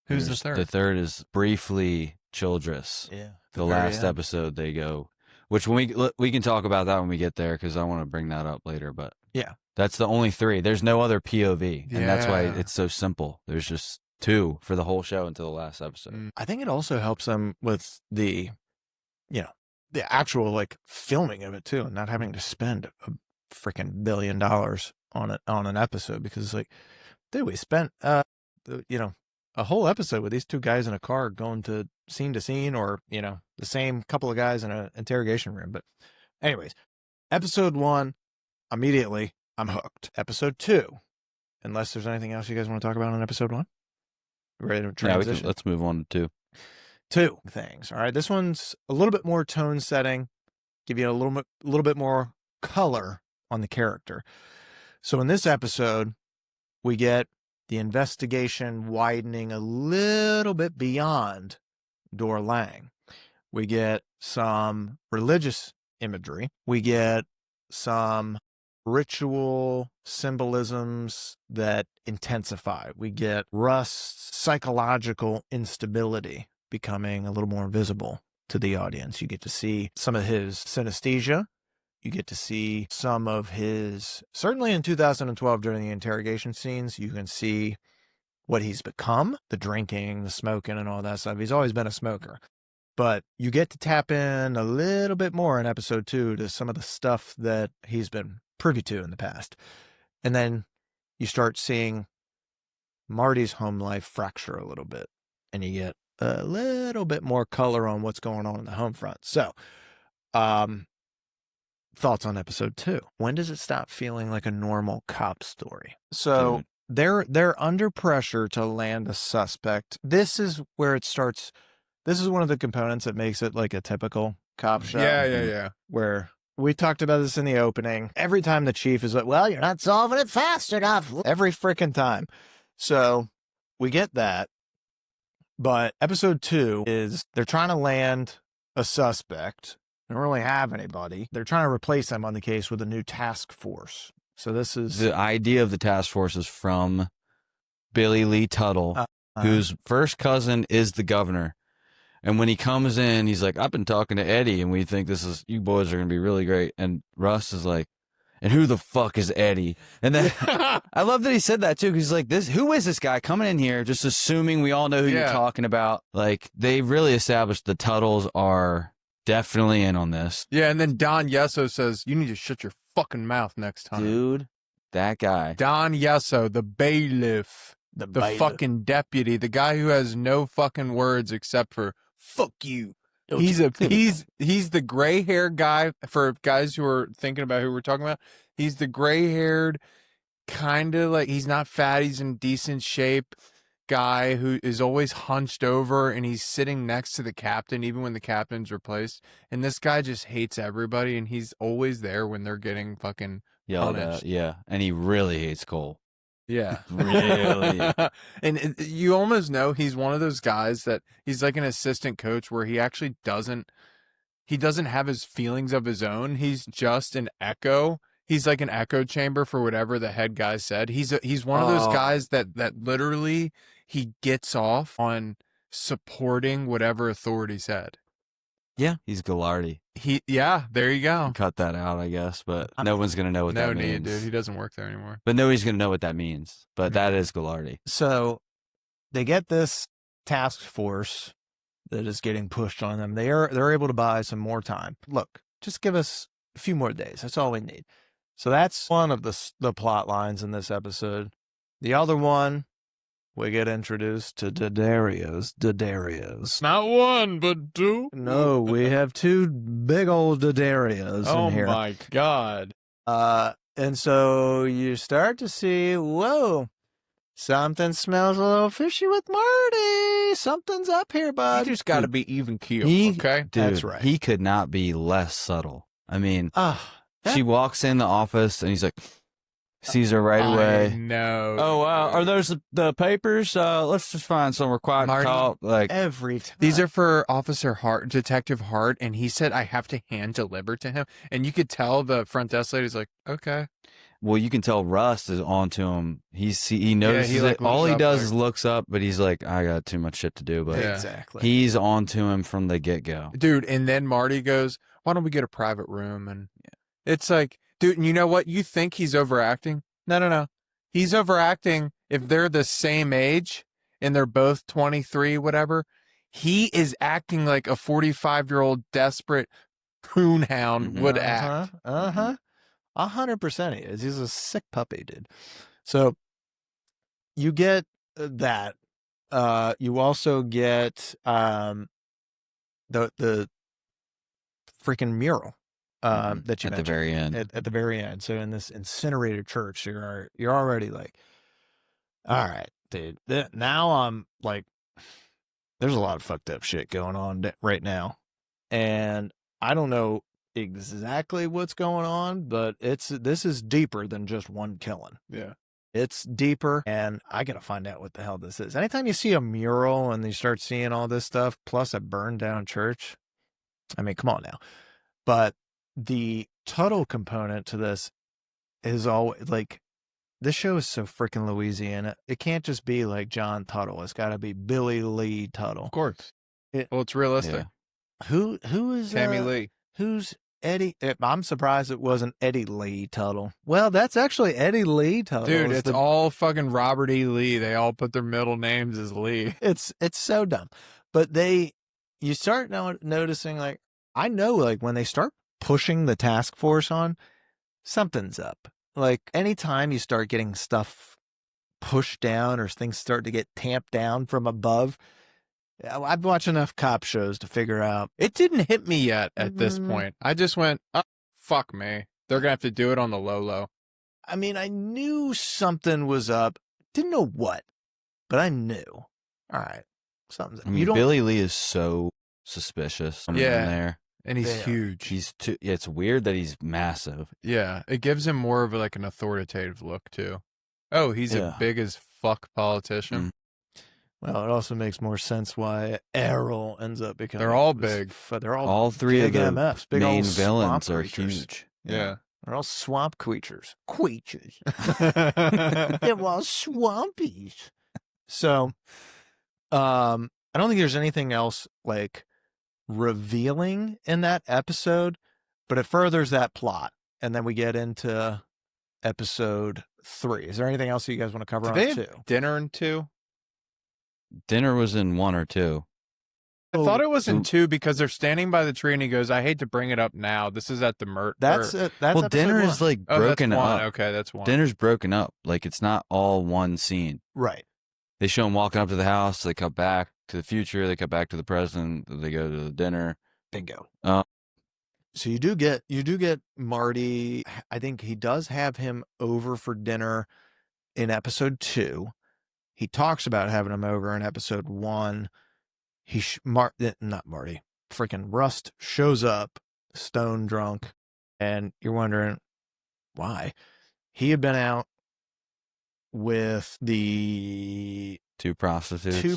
Speaker 2: Who's the
Speaker 3: There's-
Speaker 2: third?
Speaker 3: The third is briefly Childress.
Speaker 1: Yeah.
Speaker 3: The last episode they go, which when we can talk about that when we get there because I want to bring that up later. But
Speaker 1: Yeah.
Speaker 3: that's the only 3. There's no other POV, and that's why
Speaker 2: Yeah.
Speaker 3: it's so simple. There's just 2 for the whole show until the last episode.
Speaker 1: I think it also helps them with the actual like filming of it too, and not having to spend a freaking $1 billion on an episode because it's like, dude, we spent a whole episode with these 2 guys in a car going to scene, or the same couple of guys in an interrogation room. But anyways, episode 1, immediately I'm hooked. Episode 2, unless there's anything else you guys want to talk about on episbode 1, ready to transition?
Speaker 3: Let's move on to 2.
Speaker 1: 2 things. All right, this one's a little bit more tone setting, give you a little bit more color on the character. So in this episode, we get the investigation widening a little bit beyond Dor Lang. We get some religious imagery. We get some ritual symbolisms that intensify. We get Rust's psychological instability becoming a little more visible to the audience. You get to see some of his synesthesia. You get to see some of his, certainly in 2012 during the interrogation scenes, you can see what he's become, the drinking, the smoking, and all that stuff. He's always been a smoker. But you get to tap in a little bit more in episode 2 to some of the stuff that he's been privy to in the past. And then you start seeing Marty's home life fracture a little bit, and you get a little bit more color on what's going on in the home front. So, thoughts on episode 2. When does it stop feeling like a normal cop story? So they're under pressure to land a suspect. This is where it starts. This is one of the components that makes it like a typical cop show.
Speaker 2: Yeah.
Speaker 1: Where we talked about this in the opening. Every time the chief is like, well, you're not solving it fast enough. Every freaking time. So we get that. But episode 2 is they're trying to land a suspect. They don't really have anybody. They're trying to replace them on the case with a new task force. So this is
Speaker 3: The idea of the task force is from Billy Lee Tuttle, whose first cousin is the governor. And when he comes in, he's like, I've been talking to Eddie, and we think you boys are going to be really great. And Russ is like, and who the fuck is Eddie? And then I love that he said that too, because he's like, who is this guy coming in here just assuming we all know who you're talking about? Like, they really established the Tuttles are definitely in on this.
Speaker 2: Yeah, and then Don Yesso says, you need to shut your fucking mouth next time.
Speaker 3: Dude, that guy.
Speaker 2: Don Yesso, the bailiff, the
Speaker 1: bailiff.
Speaker 2: fucking deputy, the guy who has no fucking words except for fuck you. He's the gray haired guy. For guys who are thinking about who we're talking about, he's the gray haired, kind of like, he's not fat, he's in decent shape guy who is always hunched over, and he's sitting next to the captain even when the captain's replaced. And this guy just hates everybody, and he's always there when they're getting fucking
Speaker 3: Yelled
Speaker 2: punished.
Speaker 3: at. Yeah, and he really hates Cole.
Speaker 2: Yeah.
Speaker 3: Really.
Speaker 2: And you almost know he's one of those guys that he's like an assistant coach where he actually doesn't have his feelings of his own. He's just an echo. He's like an echo chamber for whatever the head guy said. He's one of those guys that literally he gets off on supporting whatever authority said.
Speaker 3: Yeah, he's Gallardi.
Speaker 2: There you go.
Speaker 3: Cut that out, I guess, but no one's gonna know what
Speaker 2: No
Speaker 3: that
Speaker 2: need,
Speaker 3: means.
Speaker 2: dude. He doesn't work there anymore.
Speaker 3: But nobody's gonna know what that means. But that is Gallardi.
Speaker 1: So they get this task force that is getting pushed on them. They're able to buy some more time. Look, just give us a few more days. That's all we need. So that's one of the plot lines in this episode. The other one, we get introduced to D'Addario's.
Speaker 2: Not one, but two.
Speaker 1: No, we have 2 big old D'Addario's in here.
Speaker 2: Oh my God.
Speaker 1: And so you start to see, whoa, something smells a little fishy with Marty. Something's up here, bud.
Speaker 2: You just got to be even keel, okay?
Speaker 3: Dude,
Speaker 1: That's right.
Speaker 3: He could not be less subtle. I mean,
Speaker 1: That-
Speaker 3: she walks in the office and he's like, sees her right away.
Speaker 2: No.
Speaker 3: Oh, wow. Are those the papers? Let's just find somewhere quiet
Speaker 2: Marty,
Speaker 3: to call. Like,
Speaker 1: every time.
Speaker 2: These are for Officer Hart, Detective Hart, and he said I have to hand deliver to him. And you could tell the front desk lady's like, okay.
Speaker 3: well, you can tell Rust is onto him. He notices
Speaker 2: he, like,
Speaker 3: it. All
Speaker 2: looks
Speaker 3: he
Speaker 2: up,
Speaker 3: does
Speaker 2: like-
Speaker 3: is looks up, but he's like, I got too much shit to do. But
Speaker 2: Yeah.
Speaker 1: Exactly.
Speaker 3: he's onto him from the get-go.
Speaker 2: Dude, and then Marty goes, why don't we get a private room? And it's like, dude, and you know what? You think he's overacting? No. He's overacting if they're the same age and they're both 23, whatever. He is acting like a 45-year-old desperate coonhound would act.
Speaker 1: 100% he is. He's a sick puppy, dude. So you get that. You also get the freaking mural that you
Speaker 3: at the
Speaker 1: mentioned
Speaker 3: very end.
Speaker 1: at the very end. So in this incinerated church, you're already like, all right, dude. Now I'm like, there's a lot of fucked up shit going on right now, and I don't know exactly what's going on, but this is deeper than just one killing.
Speaker 2: Yeah.
Speaker 1: It's deeper, and I gotta find out what the hell this is. Anytime you see a mural and you start seeing all this stuff, plus a burned down church, I mean, come on now. But the Tuttle component to this is always like, this show is so freaking Louisiana. It can't just be like John Tuttle. It's got to be Billy Lee Tuttle.
Speaker 2: Of course. Well, it's realistic.
Speaker 3: Yeah.
Speaker 1: Who is
Speaker 2: Tammy Lee.
Speaker 1: Who's Eddie? I'm surprised it wasn't Eddie Lee Tuttle. Well, that's actually Eddie Lee Tuttle.
Speaker 2: Dude, it's all fucking Robert E. Lee. They all put their middle names as Lee.
Speaker 1: It's so dumb. But you start noticing, like, I know, like, when they start pushing the task force on, something's up. Like, anytime you start getting stuff pushed down or things start to get tamped down from above, I've watched enough cop shows to figure out.
Speaker 2: It didn't hit me yet at this point. I just went, oh, fuck me. They're gonna have to do it on the low.
Speaker 1: I mean, I knew something was up. Didn't know what, but I knew. All right, something's up.
Speaker 3: I mean, Billy Lee is so suspicious.
Speaker 2: Yeah.
Speaker 3: In there.
Speaker 2: And he's
Speaker 1: Yeah.
Speaker 2: huge.
Speaker 3: He's too. Yeah, it's weird that he's massive.
Speaker 2: Yeah, it gives him more of like an authoritative look too. Oh, he's
Speaker 3: Yeah.
Speaker 2: a big as fuck politician.
Speaker 1: Well, it also makes more sense why Errol ends up becoming.
Speaker 2: They're all big.
Speaker 1: They're
Speaker 3: All three of
Speaker 1: big
Speaker 3: the
Speaker 1: MFs, big
Speaker 3: main
Speaker 1: old
Speaker 3: villains
Speaker 1: swamp
Speaker 3: are
Speaker 1: creatures.
Speaker 3: huge.
Speaker 2: Yeah.
Speaker 1: They're all swamp creatures. Creatures.
Speaker 2: Yeah.
Speaker 1: They're all swampies. So, I don't think there's anything else like revealing in that episode, but it furthers that plot, and then we get into episode 3. Is there anything else you guys want to cover
Speaker 2: Did
Speaker 1: on
Speaker 2: they
Speaker 1: 2?
Speaker 2: have dinner in 2?
Speaker 3: Dinner was in 1 or 2.
Speaker 2: I thought it was in
Speaker 3: So-
Speaker 2: 2 because they're standing by the tree and he goes, I hate to bring it up now. This is at the
Speaker 1: That's it. That's
Speaker 3: well,
Speaker 1: episode
Speaker 3: dinner
Speaker 1: 1.
Speaker 3: is like
Speaker 2: Oh,
Speaker 3: broken
Speaker 2: that's 1.
Speaker 3: up.
Speaker 2: Okay, that's 1.
Speaker 3: Dinner's broken up. Like it's not all one scene.
Speaker 1: right.
Speaker 3: They show him walking up to the house. They cut back to the future. They cut back to the present. They go to the dinner.
Speaker 1: Bingo.
Speaker 3: Uh,
Speaker 1: So you do get Marty. I think he does have him over for dinner in episode 2. He talks about having him over in episode 1. Not Marty. Freaking Rust shows up, stone drunk, and you're wondering why. He had been out with the
Speaker 3: two prostitutes.
Speaker 1: trying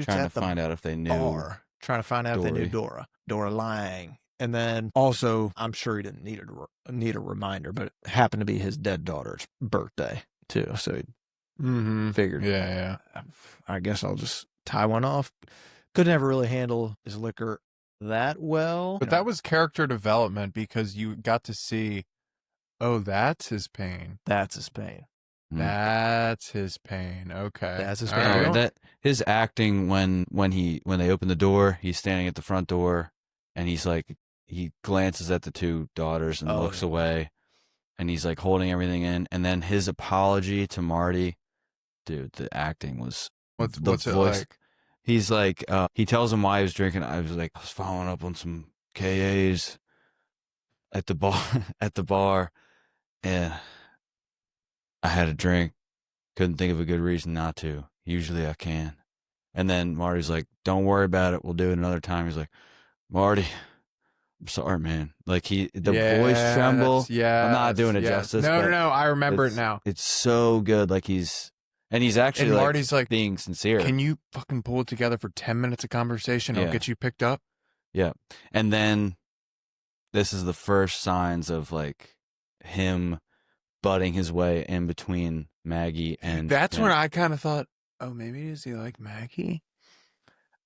Speaker 3: trying
Speaker 1: at
Speaker 3: to
Speaker 1: the
Speaker 3: find out if they knew.
Speaker 1: bar, trying to find out if they knew Dora lying. And then also, I'm sure he didn't need a reminder, but it happened to be his dead daughter's birthday too. So he figured,
Speaker 2: Yeah.
Speaker 1: I guess I'll just tie one off. Could never really handle his liquor that well.
Speaker 2: But that was character development because you got to see, oh, that's his pain.
Speaker 1: That's his pain.
Speaker 2: That's his pain. Okay.
Speaker 1: That's his
Speaker 2: All
Speaker 1: pain.
Speaker 2: right.
Speaker 3: Oh, that his acting when they open the door, he's standing at the front door, and he's like he glances at the two daughters and looks away, and he's like holding everything in, and then his apology to Marty, dude, the acting was
Speaker 2: What's it like?
Speaker 3: He's like he tells him why he was drinking. I was following up on some KAs at the bar, and I had a drink. Couldn't think of a good reason not to. Usually I can. And then Marty's like, don't worry about it. We'll do it another time. He's like, Marty, I'm sorry, man. Like voice tremble.
Speaker 2: Yeah.
Speaker 3: I'm not doing it justice.
Speaker 2: No.
Speaker 3: but
Speaker 2: I remember it now.
Speaker 3: It's so good. Like he's actually
Speaker 2: And Marty's like,
Speaker 3: being sincere.
Speaker 2: can you fucking pull it together for 10 minutes of conversation? I'll
Speaker 3: Yeah.
Speaker 2: get you picked up.
Speaker 3: Yeah. And then this is the first signs of like him butting his way in between Maggie and
Speaker 2: That's when I kind of thought, oh, maybe does he like Maggie?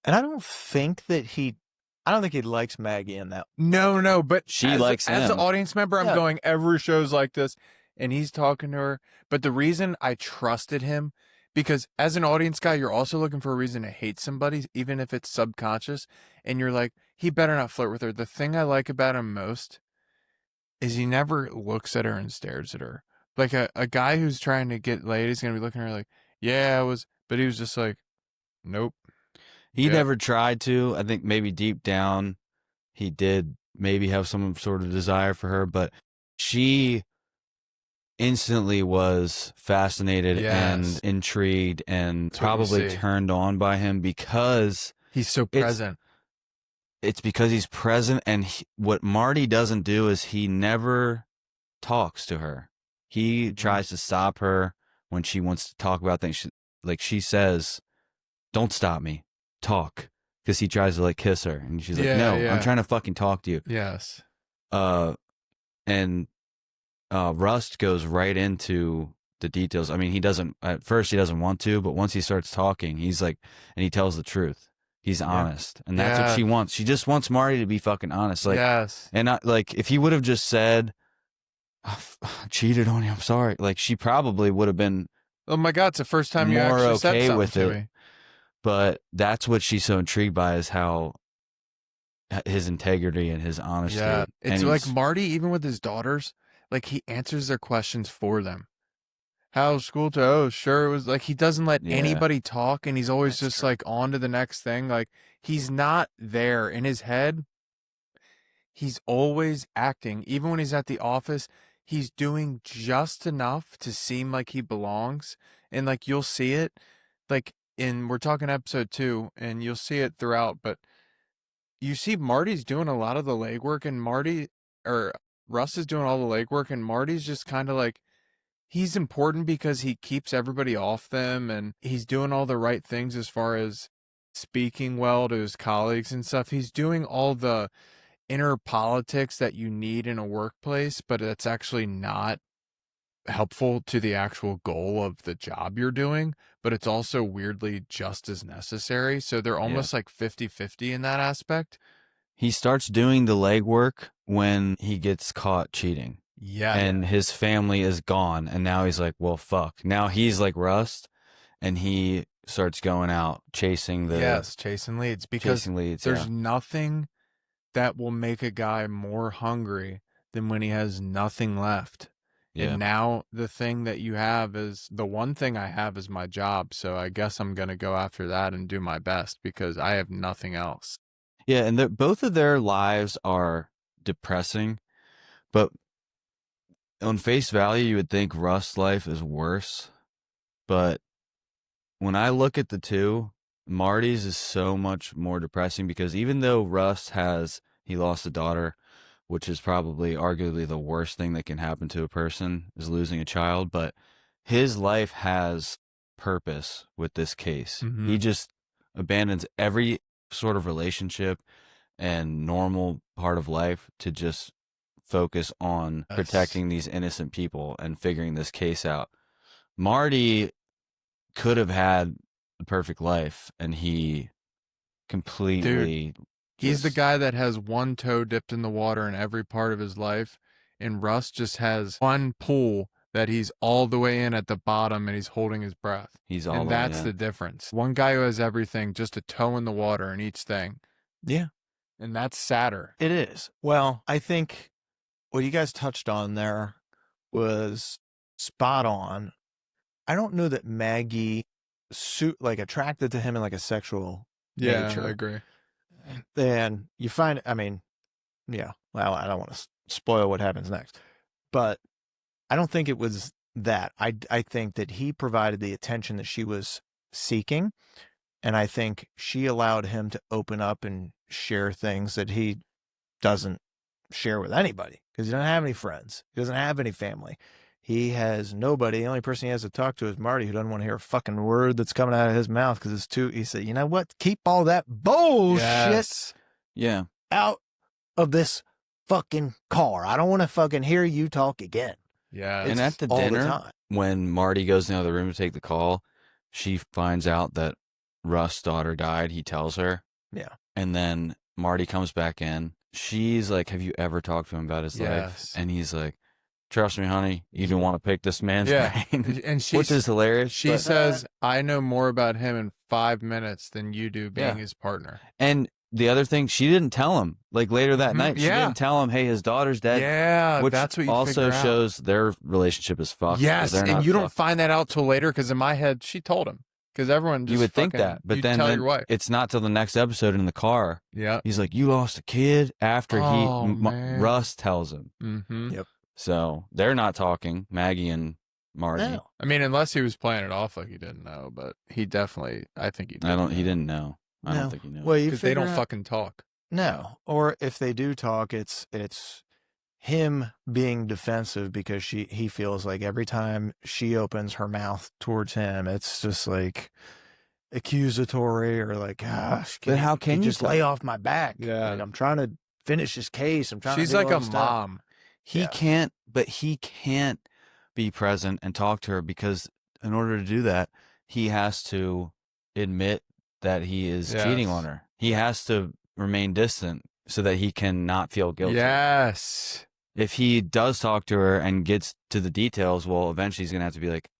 Speaker 1: And I don't think he likes Maggie in that.
Speaker 2: No, but
Speaker 3: She likes
Speaker 2: as
Speaker 3: him.
Speaker 2: an audience member, I'm
Speaker 1: Yeah.
Speaker 2: going, every show's like this, and he's talking to her. But the reason I trusted him, because as an audience guy, you're also looking for a reason to hate somebody, even if it's subconscious, and you're like, he better not flirt with her. The thing I like about him most is he never looks at her and stares at her. Like a guy who's trying to get laid is going to be looking at her like, yeah, I was, but he was just like, nope.
Speaker 3: He
Speaker 2: Yeah.
Speaker 3: never tried to. I think maybe deep down he did maybe have some sort of desire for her, but she instantly was fascinated
Speaker 2: Yes.
Speaker 3: and intrigued and
Speaker 2: That's what you
Speaker 3: probably
Speaker 2: see.
Speaker 3: turned on by him because
Speaker 2: He's so present.
Speaker 3: it's because he's present. And what Marty doesn't do is he never talks to her. He tries to stop her when she wants to talk about things. She says, don't stop me. Talk. Because he tries to like kiss her. And she's like,
Speaker 2: Yeah,
Speaker 3: no,
Speaker 2: yeah.
Speaker 3: I'm trying to fucking talk to you.
Speaker 2: Yes.
Speaker 3: And Rust goes right into the details. I mean, at first he doesn't want to, but once he starts talking, he's like, and he tells the truth. He's honest. And that's what she wants. She just wants Marty to be fucking honest. Like,
Speaker 2: yes.
Speaker 3: and not like if he would have just said, I cheated on you, I'm sorry. Like she probably would have been
Speaker 2: Oh my God, it's the first time you
Speaker 3: more
Speaker 2: actually said
Speaker 3: okay
Speaker 2: something
Speaker 3: with
Speaker 2: to
Speaker 3: it.
Speaker 2: me.
Speaker 3: But that's what she's so intrigued by is how his integrity and his honesty.
Speaker 2: Yeah,
Speaker 3: And
Speaker 2: it's like
Speaker 3: he's-
Speaker 2: Marty, even with his daughters, like he answers their questions for them. How's school to? Oh, sure. It was like he doesn't let
Speaker 3: Yeah.
Speaker 2: anybody talk, and he's always
Speaker 1: That's
Speaker 2: just
Speaker 1: true.
Speaker 2: like on to the next thing. Like he's not there in his head. he's always acting. Even when he's at the office, he's doing just enough to seem like he belongs. And like you'll see it, like we're talking episode 2, and you'll see it throughout, but you see Marty's doing a lot of the legwork, and Russ is doing all the legwork, and Marty's just kind of like, he's important because he keeps everybody off them, and he's doing all the right things as far as speaking well to his colleagues and stuff. He's doing all the inner politics that you need in a workplace, but it's actually not helpful to the actual goal of the job you're doing, but it's also weirdly just as necessary. So they're almost like 50-50 in that aspect.
Speaker 3: He starts doing the legwork when he gets caught cheating.
Speaker 2: Yeah.
Speaker 3: And his family is gone. And now he's like, well, fuck. Now he's like Rust, and he starts going out chasing
Speaker 2: chasing leads, because there's nothing that will make a guy more hungry than when he has nothing left.
Speaker 3: Yeah.
Speaker 2: And now the thing that you have is, the one thing I have is my job. So I guess I'm going to go after that and do my best because I have nothing else.
Speaker 3: Yeah, and both of their lives are depressing, but on face value, you would think Rust's life is worse. But when I look at the two, Marty's is so much more depressing, because even though Rust he lost a daughter, which is probably arguably the worst thing that can happen to a person, is losing a child, but his life has purpose with this case.
Speaker 2: Mm-hmm.
Speaker 3: He just abandons every sort of relationship and normal part of life to just focus on protecting these innocent people and figuring this case out. Marty could have had the perfect life, and he completely...
Speaker 2: He's the guy that has one toe dipped in the water in every part of his life, and Russ just has one pool that he's all the way in at the bottom, and he's holding his breath. And that's the difference. One guy who has everything, just a toe in the water in each thing.
Speaker 1: Yeah.
Speaker 2: And that's sadder.
Speaker 1: It is. Well, I think what you guys touched on there was spot on. I don't know that Maggie attracted to him in like a sexual nature.
Speaker 2: I agree.
Speaker 1: Then you find, well, I don't want to spoil what happens next, but I don't think it was that. I think that he provided the attention that she was seeking, and I think she allowed him to open up and share things that he doesn't share with anybody, because he doesn't have any friends. He doesn't have any family. He has nobody. The only person he has to talk to is Marty, who doesn't want to hear a fucking word that's coming out of his mouth because it's too. He said, "You know what? Keep all that bullshit out of this fucking car. I don't want to fucking hear you talk again."
Speaker 2: Yeah.
Speaker 3: And at the dinner, when Marty goes in the other room to take the call, she finds out that Russ's daughter died. He tells her.
Speaker 1: Yeah.
Speaker 3: And then Marty comes back in. She's like, "Have you ever talked to him about his life?" And he's like, "Trust me, honey, you don't want to pick this man's brain."
Speaker 2: And
Speaker 3: which is hilarious.
Speaker 2: She says, "I know more about him in 5 minutes than you do being his partner."
Speaker 3: And the other thing, she didn't tell him, like later that night, she didn't tell him, "Hey, his daughter's dead."
Speaker 2: Yeah,
Speaker 3: which
Speaker 2: that's what you
Speaker 3: also
Speaker 2: figure
Speaker 3: shows their relationship is fucked.
Speaker 2: Yes, and you don't find that out till later, because in my head, she told him. Because everyone just
Speaker 3: you would think that, but then
Speaker 2: tell your wife.
Speaker 3: It's not till the next episode in the car.
Speaker 2: Yeah,
Speaker 3: he's like, "You lost a kid," after Russ tells him.
Speaker 2: Mm-hmm.
Speaker 1: Yep.
Speaker 3: So they're not talking, Maggie and Marty.
Speaker 1: No.
Speaker 2: I mean, unless he was playing it off like he didn't know, but he definitely, I think he did.
Speaker 3: He didn't know. I don't think he knew.
Speaker 1: Well,
Speaker 2: because they don't fucking talk.
Speaker 1: No, or if they do talk, it's him being defensive because he feels like every time she opens her mouth towards him, it's just like accusatory, or like, "Gosh,
Speaker 3: but how can you
Speaker 1: just lay off my back?
Speaker 2: Yeah,
Speaker 1: like, I'm trying to finish this case. I'm trying."
Speaker 2: She's
Speaker 1: to do
Speaker 2: like
Speaker 1: all
Speaker 2: a
Speaker 1: this
Speaker 2: mom.
Speaker 3: He can't be present and talk to her, because in order to do that, he has to admit that he is cheating on her. He has to remain distant so that he can not feel guilty.
Speaker 2: Yes.
Speaker 3: If he does talk to her and gets to the details, well, eventually he's going to have to be like,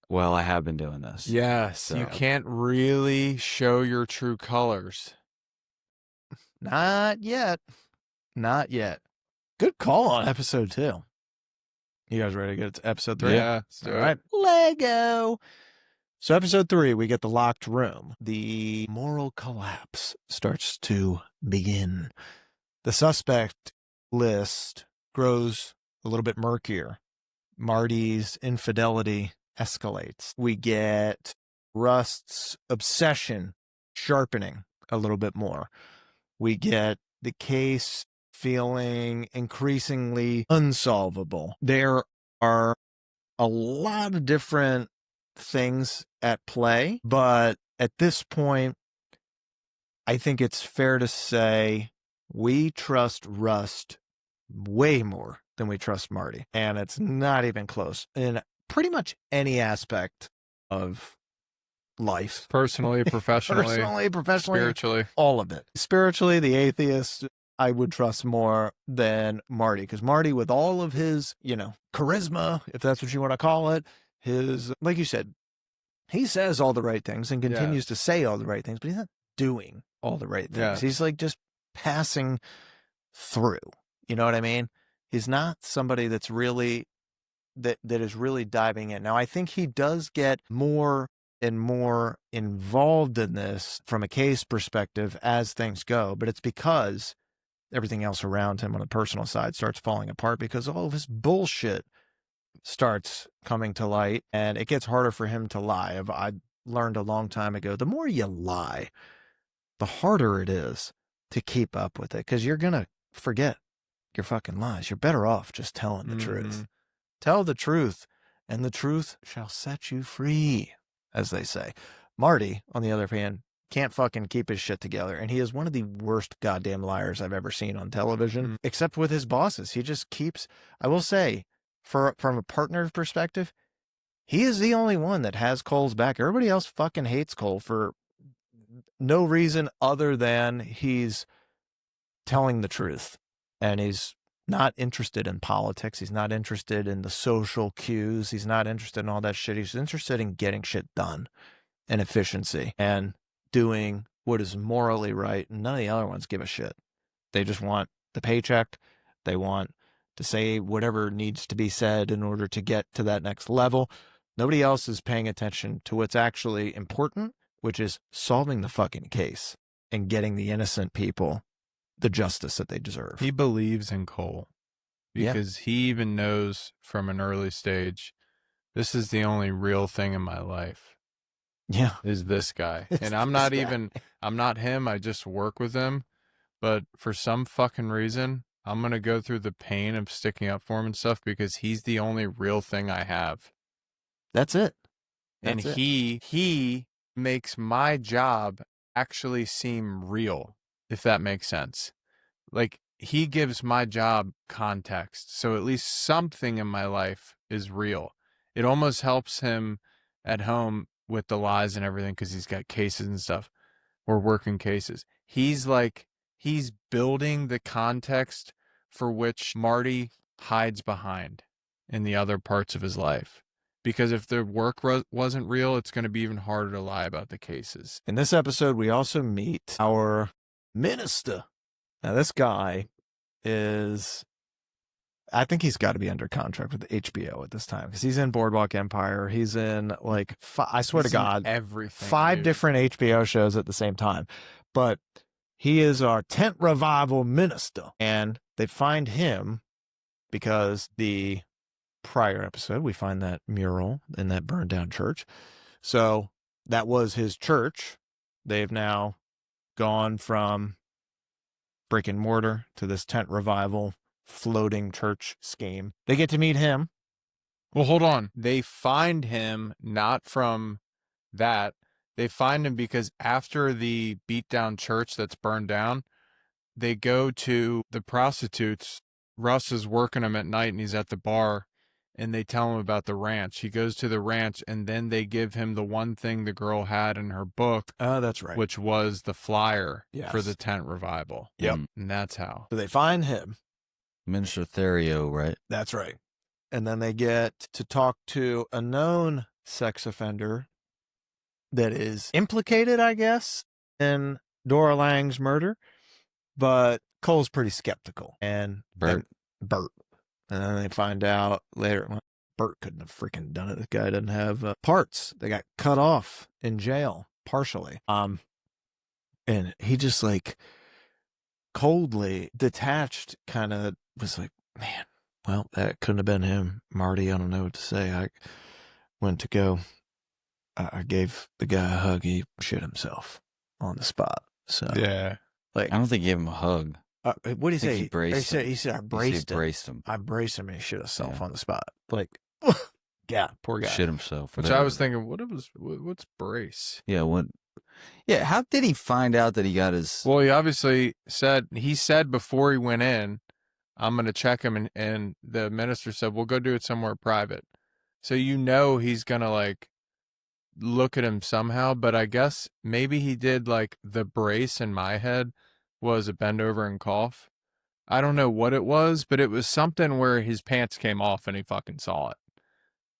Speaker 3: "Well, I have been doing this."
Speaker 2: Yes.
Speaker 3: So.
Speaker 2: You can't really show your true colors.
Speaker 1: Not yet. Not yet. Good call on episode 2. You guys ready to get to episode 3?
Speaker 2: Yeah.
Speaker 1: All right. Lego. So episode 3, we get the locked room. The moral collapse starts to begin. The suspect list grows a little bit murkier. Marty's infidelity escalates. We get Rust's obsession sharpening a little bit more. We get the case feeling increasingly unsolvable. There are a lot of different things at play, but at this point, I think it's fair to say we trust Rust way more than we trust Marty. And it's not even close in pretty much any aspect of life.
Speaker 2: Personally, professionally,
Speaker 1: professionally,
Speaker 2: spiritually.
Speaker 1: all of it. Spiritually, the atheist, I would trust more than Marty, because Marty, with all of his, charisma, if that's what you want to call it, his, like you said, he says all the right things and continues to say all the right things, but he's not doing all the right things.
Speaker 2: Yeah.
Speaker 1: He's like just passing through. You know what I mean? He's not somebody that's really, that is really diving in. Now, I think he does get more and more involved in this from a case perspective as things go, but it's because everything else around him on the personal side starts falling apart, because all of his bullshit starts coming to light, and it gets harder for him to lie. I learned a long time ago, the more you lie, the harder it is to keep up with it, because you're going to forget your fucking lies. You're better off just telling the truth. Tell the truth, and the truth shall set you free, as they say. Marty, on the other hand, can't fucking keep his shit together, and he is one of the worst goddamn liars I've ever seen on television, except with his bosses. He just keeps, I will say, from a partner perspective, he is the only one that has Cole's back. Everybody else fucking hates Cole for no reason other than he's telling the truth, and he's not interested in politics. He's not interested in the social cues. He's not interested in all that shit. He's interested in getting shit done and efficiency and doing what is morally right. None of the other ones give a shit. They just want the paycheck. They want to say whatever needs to be said in order to get to that next level. Nobody else is paying attention to what's actually important, which is solving the fucking case and getting the innocent people the justice that they deserve.
Speaker 2: He believes in Cole because he even knows from an early stage, this is the only real thing in my life.
Speaker 1: Yeah.
Speaker 2: Is this guy. And I'm not him. I just work with him. But for some fucking reason, I'm going to go through the pain of sticking up for him and stuff because he's the only real thing I have.
Speaker 1: That's it.
Speaker 2: And he makes my job actually seem real, if that makes sense. Like, he gives my job context. So at least something in my life is real. It almost helps him at home with the lies and everything because he's got cases and stuff. We're working cases. He's building the context for which Marty hides behind in the other parts of his life. Because if the work wasn't real, it's going to be even harder to lie about the cases.
Speaker 1: In this episode, we also meet our minister. Now, this guy is, I think he's got to be under contract with HBO at this time because he's in Boardwalk Empire. He's in I swear to God,
Speaker 2: everything.
Speaker 1: 5 different HBO shows at the same time. But he is our tent revival minister. And they find him because the prior episode, we find that mural in that burned down church. So that was his church. They've now gone from brick and mortar to this tent revival floating church scheme. They get to meet him.
Speaker 2: Well, hold on. They find him not from that. They find him because after the beat down church that's burned down, they go to the prostitutes. Russ is working them at night and he's at the bar and they tell him about the ranch. He goes to the ranch and then they give him the one thing the girl had in her book.
Speaker 1: Oh, that's right.
Speaker 2: Which was the flyer for the tent revival.
Speaker 1: Yep.
Speaker 2: And that's how.
Speaker 1: So they find him.
Speaker 3: Minister Therio, right?
Speaker 1: That's right. And then they get to talk to a known sex offender that is implicated, I guess, in Dora Lang's murder. But Cole's pretty skeptical. And
Speaker 3: Bert.
Speaker 1: And then they find out later, well, Bert couldn't have freaking done it. This guy doesn't have parts. They got cut off in jail, partially. And he just coldly, detached, kind of was like, man, well, that couldn't have been him. Marty, I don't know what to say. I went to go. I gave the guy a hug. He shit himself on the spot. So,
Speaker 2: Yeah.
Speaker 1: like,
Speaker 3: I don't think he gave him a hug.
Speaker 1: what did he
Speaker 3: I think
Speaker 1: say?
Speaker 3: he braced him.
Speaker 1: He said, I
Speaker 3: He
Speaker 1: braced him.
Speaker 3: braced him.
Speaker 1: I braced him and he shit himself
Speaker 3: Yeah.
Speaker 1: on the spot. Like, yeah, poor guy.
Speaker 3: Shit himself.
Speaker 2: Which
Speaker 3: whatever.
Speaker 2: I was thinking, what's brace?
Speaker 3: Yeah, what? Yeah, how did he find out that he got his?
Speaker 2: Well, he obviously said before he went in, I'm going to check him. And the minister said, we'll go do it somewhere private. So he's going to like look at him somehow. But I guess maybe he did like the brace in my head was a bend over and cough. I don't know what it was, but it was something where his pants came off and he fucking saw it.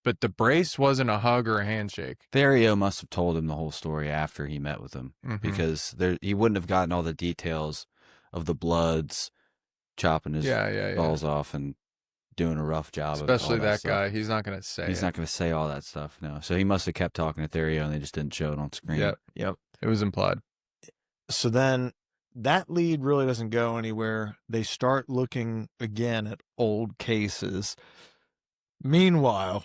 Speaker 2: But the brace wasn't a hug or a handshake.
Speaker 3: Therio must have told him the whole story after he met with him, because he wouldn't have gotten all the details of the Bloods chopping his balls off and doing a rough job.
Speaker 2: Especially
Speaker 3: of all
Speaker 2: that
Speaker 3: stuff.
Speaker 2: guy. He's not going to say
Speaker 3: He's not going to say all that stuff, no. So he must have kept talking to Therio and they just didn't show it on screen.
Speaker 2: Yep. It was implied.
Speaker 1: So then that lead really doesn't go anywhere. They start looking again at old cases. Meanwhile,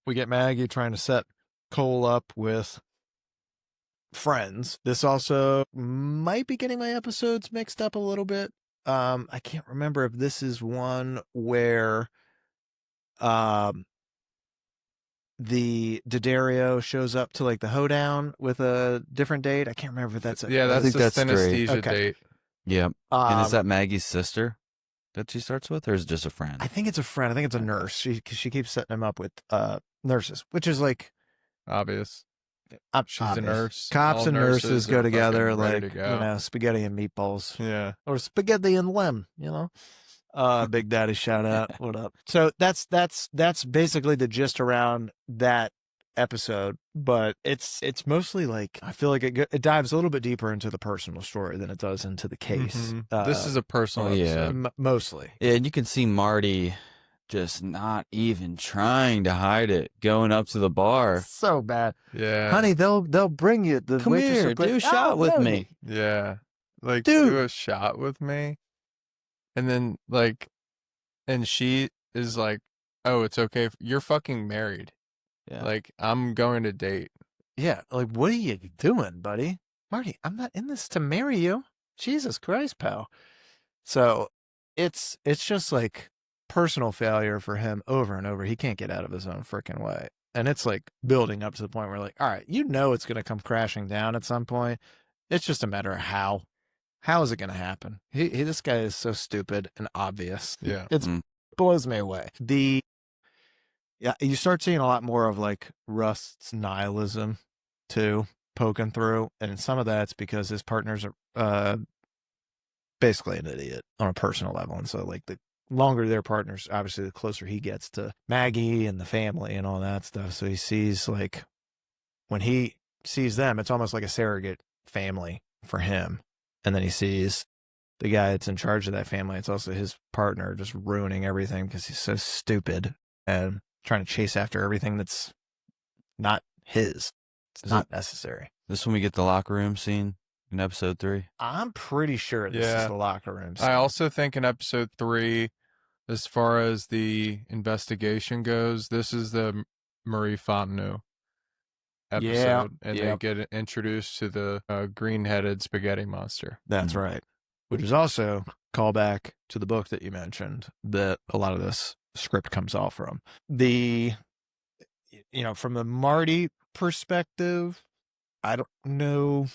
Speaker 1: we get Maggie trying to set Cole up with friends. This also might be getting my episodes mixed up a little bit. I can't remember if this is one where the D'Addario shows up to like the hoedown with a different date. I can't remember if that's it.
Speaker 2: Yeah, that's
Speaker 3: think
Speaker 2: the
Speaker 3: that's straight.
Speaker 2: synesthesia
Speaker 1: Okay.
Speaker 2: date.
Speaker 3: Yep. And is that Maggie's sister that she starts with, or is it just a friend?
Speaker 1: I think it's a friend. I think it's a nurse. She keeps setting him up with nurses, which is like
Speaker 2: Obvious. She's a
Speaker 1: obvious.
Speaker 2: nurse.
Speaker 1: Cops
Speaker 2: All
Speaker 1: and nurses go
Speaker 2: are
Speaker 1: together
Speaker 2: fucking ready
Speaker 1: like,
Speaker 2: to go.
Speaker 1: spaghetti and meatballs.
Speaker 2: Yeah.
Speaker 1: Or spaghetti and limb, Big Daddy shout out. What up? So that's basically the gist around that episode, but it's mostly like, I feel like it dives a little bit deeper into the personal story than it does into the case.
Speaker 2: This is a personal episode.
Speaker 1: Mostly.
Speaker 3: Yeah, and you can see Marty just not even trying to hide it, going up to the bar.
Speaker 1: So bad.
Speaker 2: Yeah.
Speaker 1: Honey, they'll bring you the
Speaker 3: Come
Speaker 1: waitress
Speaker 3: here,
Speaker 1: will put-
Speaker 3: do a shot with me.
Speaker 2: Yeah. Like,
Speaker 1: Dude.
Speaker 2: do a shot with me. And then, like, and she is like, oh, it's okay. You're fucking married.
Speaker 3: Yeah.
Speaker 2: Like, I'm going to date.
Speaker 1: Yeah, like, what are you doing, buddy? Marty, I'm not in this to marry you. Jesus Christ, pal. So it's just like personal failure for him over and over. He can't get out of his own freaking way. And it's like building up to the point where like, all right, it's going to come crashing down at some point. It's just a matter of how. How is it going to happen? This guy is so stupid and obvious.
Speaker 2: Yeah.
Speaker 1: It blows me away. You start seeing a lot more of like Rust's nihilism too, poking through. And some of that's because his partners are basically an idiot on a personal level. And so like the longer they're partners, obviously the closer he gets to Maggie and the family and all that stuff. So he sees like, when he sees them, it's almost like a surrogate family for him. And then he sees the guy that's in charge of that family. It's also his partner, just ruining everything because he's so stupid and trying to chase after everything that's not his. It's not necessary.
Speaker 3: This when we get the locker room scene in episode 3?
Speaker 1: I'm pretty sure this is the locker room scene.
Speaker 2: I also think in episode 3, as far as the investigation goes, this is the Marie Fontenot episode. And they get introduced to the green-headed spaghetti monster.
Speaker 1: That's right. Which is also callback to the book that you mentioned that a lot of this script comes off from. From the Marty perspective, I don't know.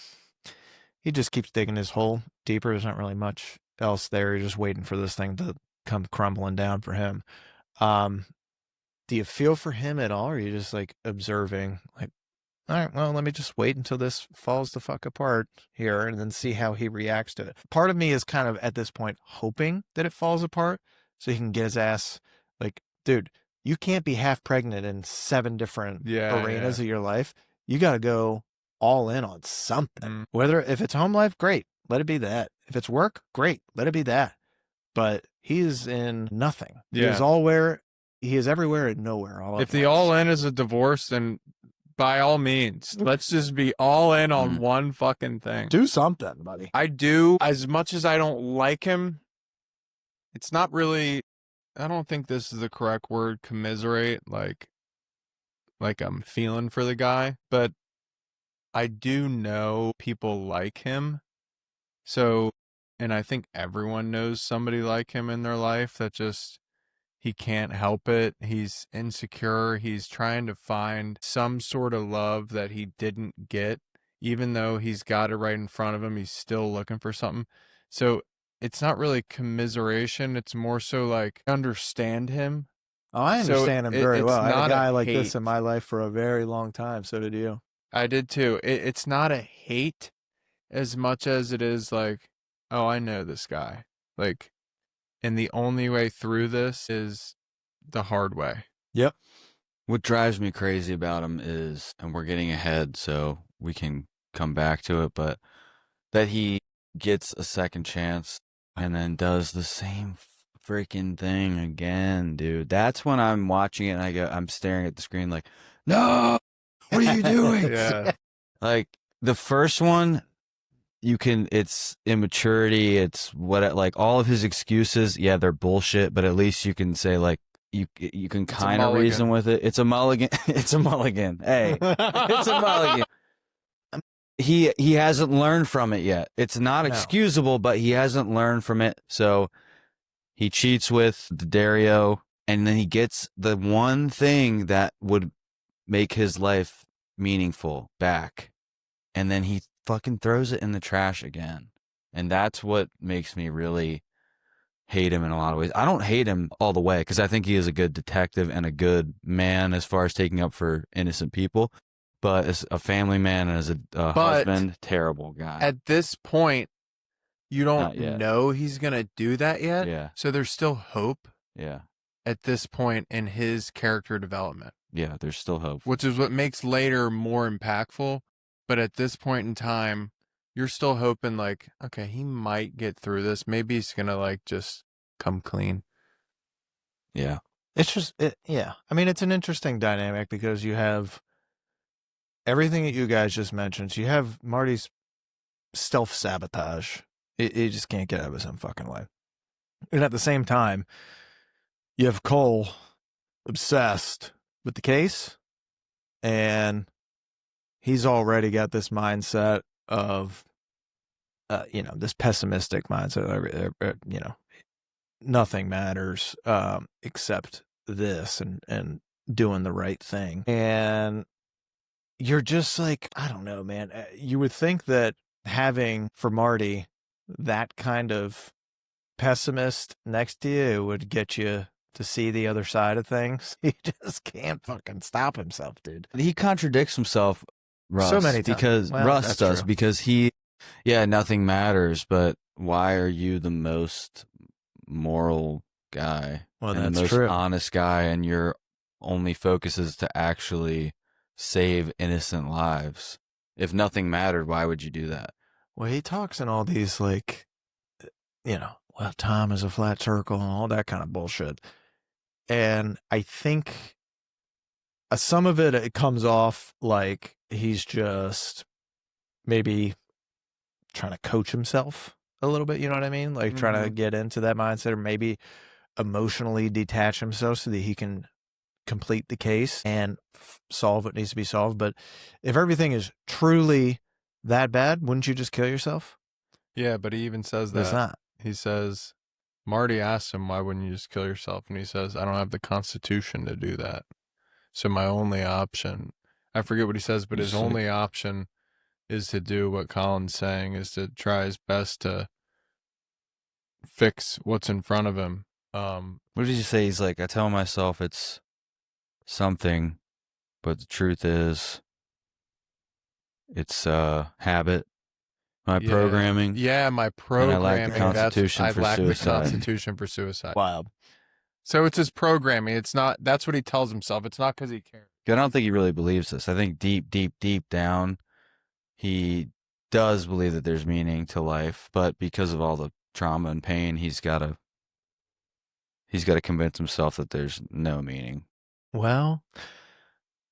Speaker 1: He just keeps digging his hole deeper. There's not really much else there. You're just waiting for this thing to come crumbling down for him. Do you feel for him at all? Or are you just like observing, like, all right, well, let me just wait until this falls the fuck apart here and then see how he reacts to it. Part of me is kind of at this point hoping that it falls apart so he can get his ass like, dude, you can't be half pregnant in 7 different arenas of your life. You got to go all in on something. If it's home life, great. Let it be that. If it's work, great. Let it be that. But he is in nothing.
Speaker 2: Yeah.
Speaker 1: He is everywhere and nowhere. All
Speaker 2: if the all in is a divorce, then by all means, let's just be all in on one fucking thing.
Speaker 1: Do something, buddy.
Speaker 2: I do, as much as I don't like him, it's not really, I don't think this is the correct word, commiserate, like I'm feeling for the guy, but I do know people like him. So, and I think everyone knows somebody like him in their life that just, he can't help it. He's insecure. He's trying to find some sort of love that he didn't get. Even though he's got it right in front of him, he's still looking for something. So it's not really commiseration. It's more so like understand him.
Speaker 1: Oh, I understand him very well. I had a
Speaker 2: not
Speaker 1: guy
Speaker 2: a
Speaker 1: like this
Speaker 2: hate.
Speaker 1: in my life for a very long time. So did you.
Speaker 2: I did too. It's not a hate as much as it is like, oh, I know this guy. Like, and the only way through this is the hard way.
Speaker 1: Yep.
Speaker 3: What drives me crazy about him is, and we're getting ahead, so we can come back to it, but that he gets a second chance and then does the same freaking thing again, dude. That's when I'm watching it and I'm staring at the screen like, no, what are you doing?
Speaker 2: Yeah.
Speaker 3: Like the first one, it's immaturity. It's like all of his excuses. Yeah, they're bullshit, but at least you can say like, you can kind of reason with it. It's a mulligan. It's a mulligan. Hey, it's a mulligan. He hasn't learned from it yet. It's not excusable, but he hasn't learned from it. So he cheats with the Dario, and then he gets the one thing that would make his life meaningful back, and then he fucking throws it in the trash again. And that's what makes me really hate him in a lot of ways. I don't hate him all the way because I think he is a good detective and a good man as far as taking up for innocent people. But as a family man and as a husband, terrible guy.
Speaker 2: At this point, you
Speaker 3: Not
Speaker 2: don't
Speaker 3: yet.
Speaker 2: know he's going to do that yet.
Speaker 3: Yeah.
Speaker 2: So there's still hope
Speaker 3: Yeah.
Speaker 2: at this point in his character development.
Speaker 3: Yeah, there's still hope.
Speaker 2: Which is what makes later more impactful. But at this point in time, you're still hoping like, okay, he might get through this. Maybe he's going to like just come clean.
Speaker 3: Yeah.
Speaker 1: It's just, yeah. I mean, it's an interesting dynamic because you have everything that you guys just mentioned. So you have Marty's self-sabotage. He just can't get out of his own fucking way. And at the same time, you have Cole obsessed with the case, and he's already got this mindset of, this pessimistic mindset, nothing matters except this and doing the right thing. And you're just like, I don't know, man. You would think that having for Marty that kind of pessimist next to you would get you to see the other side of things. He just can't fucking stop himself, dude.
Speaker 3: He contradicts himself, Russ.
Speaker 1: So many times.
Speaker 3: Because
Speaker 1: Well,
Speaker 3: Russ
Speaker 1: that's
Speaker 3: does,
Speaker 1: true.
Speaker 3: because nothing matters, but why are you the most moral guy?
Speaker 1: Well,
Speaker 3: and
Speaker 1: that's
Speaker 3: the most
Speaker 1: true.
Speaker 3: honest guy, and your only focus is to actually save innocent lives. If nothing mattered, why would you do that?
Speaker 1: Well, he talks in all these like, well, time is a flat circle and all that kind of bullshit. And I think some of it comes off like he's just maybe trying to coach himself a little bit. You know what I mean? Like trying to get into that mindset, or maybe emotionally detach himself so that he can complete the case and solve what needs to be solved. But if everything is truly that bad, wouldn't you just kill yourself?
Speaker 2: Yeah, but he even says that.
Speaker 1: It's not.
Speaker 2: He says, Marty asks him, why wouldn't you just kill yourself? And he says, I don't have the Constitution to do that. So my only option, I forget what he says, but his only option is to do what Colin's saying, is to try his best to fix what's in front of him.
Speaker 3: What did he say? He's like, I tell myself it's something, but the truth is it's habit. My programming.
Speaker 2: Yeah, my programming.
Speaker 3: And I lack the Constitution for
Speaker 2: I lack the
Speaker 3: suicide.
Speaker 2: Constitution for suicide.
Speaker 1: Wild.
Speaker 2: So it's his programming. It's not, that's what he tells himself. It's not because he cares.
Speaker 3: I don't think he really believes this. I think deep down, he does believe that there's meaning to life, but because of all the trauma and pain, he's got to convince himself that there's no meaning.
Speaker 1: Well,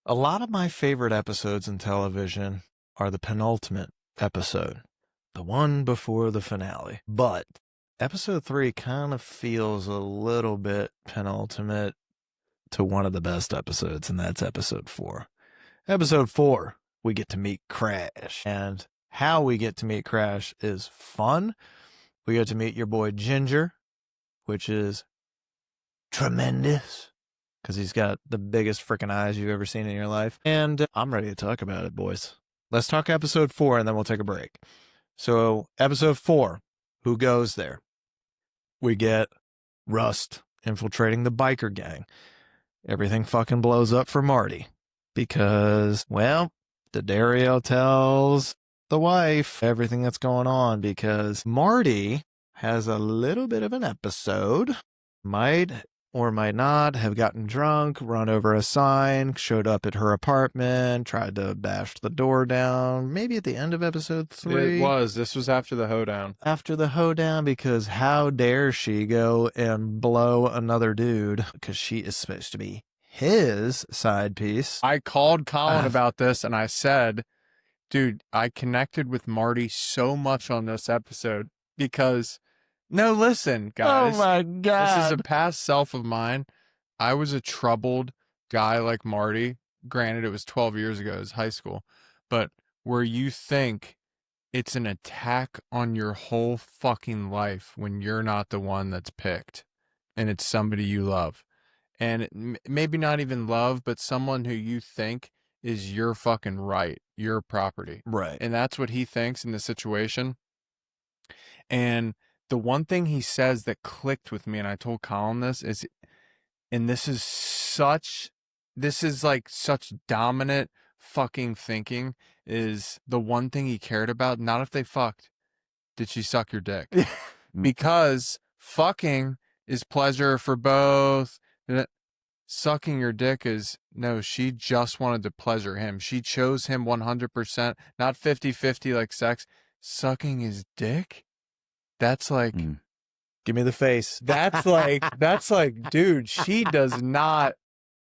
Speaker 1: A lot of my favorite episodes in television are the penultimate episode, the one before the finale. But episode 3 kind of feels a little bit penultimate to one of the best episodes, and that's episode 4. Episode 4, we get to meet Crash. And how we get to meet Crash is fun. We get to meet your boy Ginger, which is tremendous because he's got the biggest freaking eyes you've ever seen in your life. And I'm ready to talk about it, boys. Let's talk episode 4 and then we'll take a break. So, episode 4, who goes there? We get Rust infiltrating the biker gang. Everything fucking blows up for Marty because, well, Daddario tells the wife everything that's going on because Marty has a little bit of an episode. Might or might not have gotten drunk, run over a sign, showed up at her apartment, tried to bash the door down, maybe at the end of episode 3.
Speaker 2: This was after the hoedown.
Speaker 1: After the hoedown, because how dare she go and blow another dude, because she is supposed to be his side piece.
Speaker 2: I called Colin about this and I said, dude, I connected with Marty so much on this episode because... No, listen, guys.
Speaker 1: Oh my God.
Speaker 2: This is a past self of mine. I was a troubled guy like Marty. Granted, it was 12 years ago, it was high school. But where you think it's an attack on your whole fucking life when you're not the one that's picked and it's somebody you love. And maybe not even love, but someone who you think is your fucking right, your property.
Speaker 1: Right.
Speaker 2: And that's what he thinks in the situation. And the one thing he says that clicked with me, and I told Colin this, is, and this is like such dominant fucking thinking, is the one thing he cared about, not if they fucked, did she suck your dick? Because fucking is pleasure for both. Sucking your dick is, no, she just wanted to pleasure him. She chose him 100%, not 50-50 like sex. Sucking his dick? That's like,
Speaker 1: give me the face.
Speaker 2: That's like, dude, she does not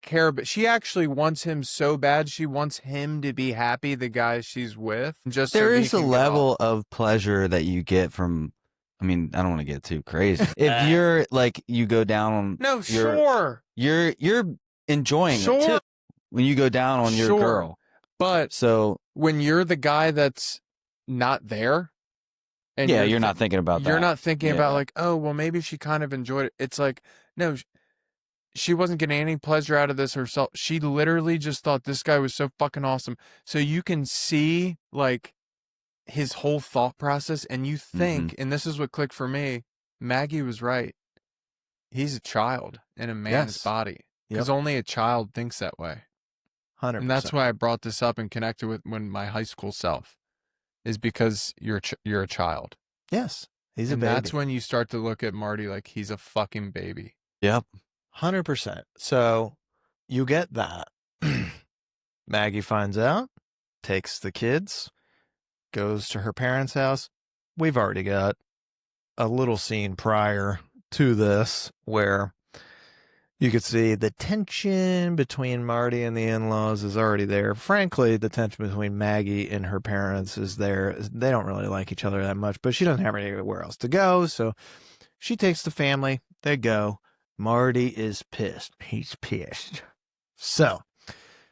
Speaker 2: care, but she actually wants him so bad. She wants him to be happy, the guy she's with. Just
Speaker 3: There
Speaker 2: so he
Speaker 3: is a
Speaker 2: can get
Speaker 3: level
Speaker 2: off.
Speaker 3: of pleasure that you get from, I mean, I don't want to get too crazy. If you're like, you go down on,
Speaker 2: No, sure.
Speaker 3: you're enjoying it too when you go down on your girl.
Speaker 2: But
Speaker 3: So
Speaker 2: when you're the guy that's not there, and
Speaker 3: yeah, you're not thinking about that.
Speaker 2: You're not thinking
Speaker 3: Yeah.
Speaker 2: about like, oh, well, maybe she kind of enjoyed it. It's like, no, she wasn't getting any pleasure out of this herself. She literally just thought this guy was so fucking awesome. So you can see like his whole thought process, and you think, and this is what clicked for me, Maggie was right. He's a child in a man's body because only a child thinks that way.
Speaker 1: 100%.
Speaker 2: And that's why I brought this up and connected with my high school self, is because you're a child.
Speaker 1: Yes, he's a
Speaker 2: And
Speaker 1: baby.
Speaker 2: that's when you start to look at Marty like he's a fucking baby.
Speaker 3: Yep.
Speaker 1: 100%. So you get that. Maggie finds out, takes the kids, goes to her parents' house. We've already got a little scene prior to this where you could see the tension between Marty and the in-laws is already there. Frankly, the tension between Maggie and her parents is there. They don't really like each other that much, but she doesn't have anywhere else to go. So she takes the family. They go. Marty is pissed. He's pissed. So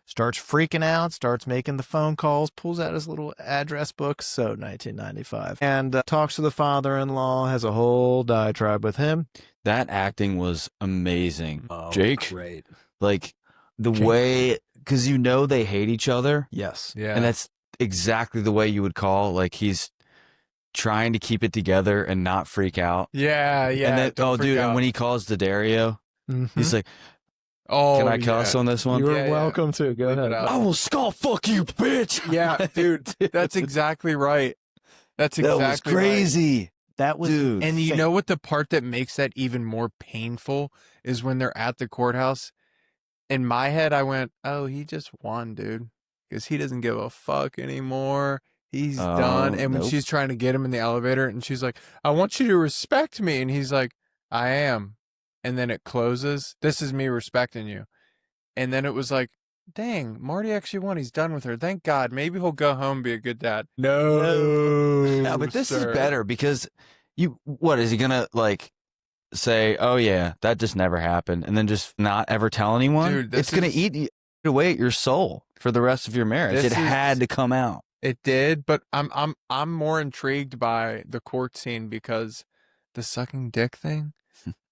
Speaker 1: starts freaking out, starts making the phone calls, pulls out his little address book. So 1995. And talks to the father-in-law, has a whole diatribe with him.
Speaker 3: That acting was amazing.
Speaker 1: Oh,
Speaker 3: Jake,
Speaker 1: great.
Speaker 3: like the
Speaker 1: Jake.
Speaker 3: way, because you know they hate each other.
Speaker 1: Yes.
Speaker 2: Yeah.
Speaker 3: And that's exactly the way you would call, like he's trying to keep it together and not freak out.
Speaker 2: Yeah.
Speaker 3: And then,
Speaker 2: don't freak
Speaker 3: dude,
Speaker 2: out.
Speaker 3: and when he calls Daddario, he's like,
Speaker 2: oh,
Speaker 3: can I cuss on this one?
Speaker 1: You're
Speaker 2: Yeah, yeah.
Speaker 1: welcome to. Go
Speaker 2: Leave it
Speaker 1: ahead.
Speaker 2: out.
Speaker 3: I will skull fuck you, bitch.
Speaker 2: Yeah, dude, that's exactly right. That's
Speaker 3: That
Speaker 2: exactly
Speaker 3: was crazy.
Speaker 1: That was
Speaker 3: Dude.
Speaker 2: And you
Speaker 1: fake.
Speaker 2: know what the part that makes that even more painful is when they're at the courthouse. In my head, I went, oh, he just won, dude. Because he doesn't give a fuck anymore. He's done. And when
Speaker 3: nope.
Speaker 2: she's trying to get him in the elevator and she's like, I want you to respect me. And he's like, I am. And then it closes. This is me respecting you. And then it was like, dang, Marty actually won. He's done with her. Thank God. Maybe he'll go home and be a good dad.
Speaker 3: No, but this is better because what is he gonna like say? Oh yeah, that just never happened, and then just not ever tell anyone.
Speaker 2: Dude,
Speaker 3: it's gonna eat away at your soul for the rest of your marriage. It had to come out.
Speaker 2: It did, but I'm more intrigued by the court scene because the sucking dick thing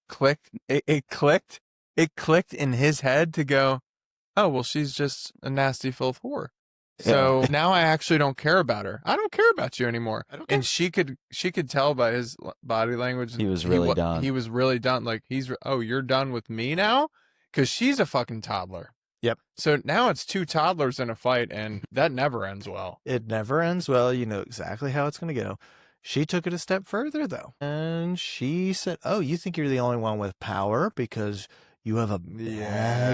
Speaker 2: clicked. It clicked. It clicked in his head to go, oh well, she's just a nasty filth whore. So now I actually don't care about her. I don't care about you anymore. And she could tell by his body language.
Speaker 3: He was really done.
Speaker 2: He was really done. Like you're done with me now, because she's a fucking toddler.
Speaker 1: Yep.
Speaker 2: So now it's two toddlers in a fight, and that never ends well.
Speaker 1: It never ends well. You know exactly how it's going to go. She took it a step further, though. And she said, oh, you think you're the only one with power because you have a badge?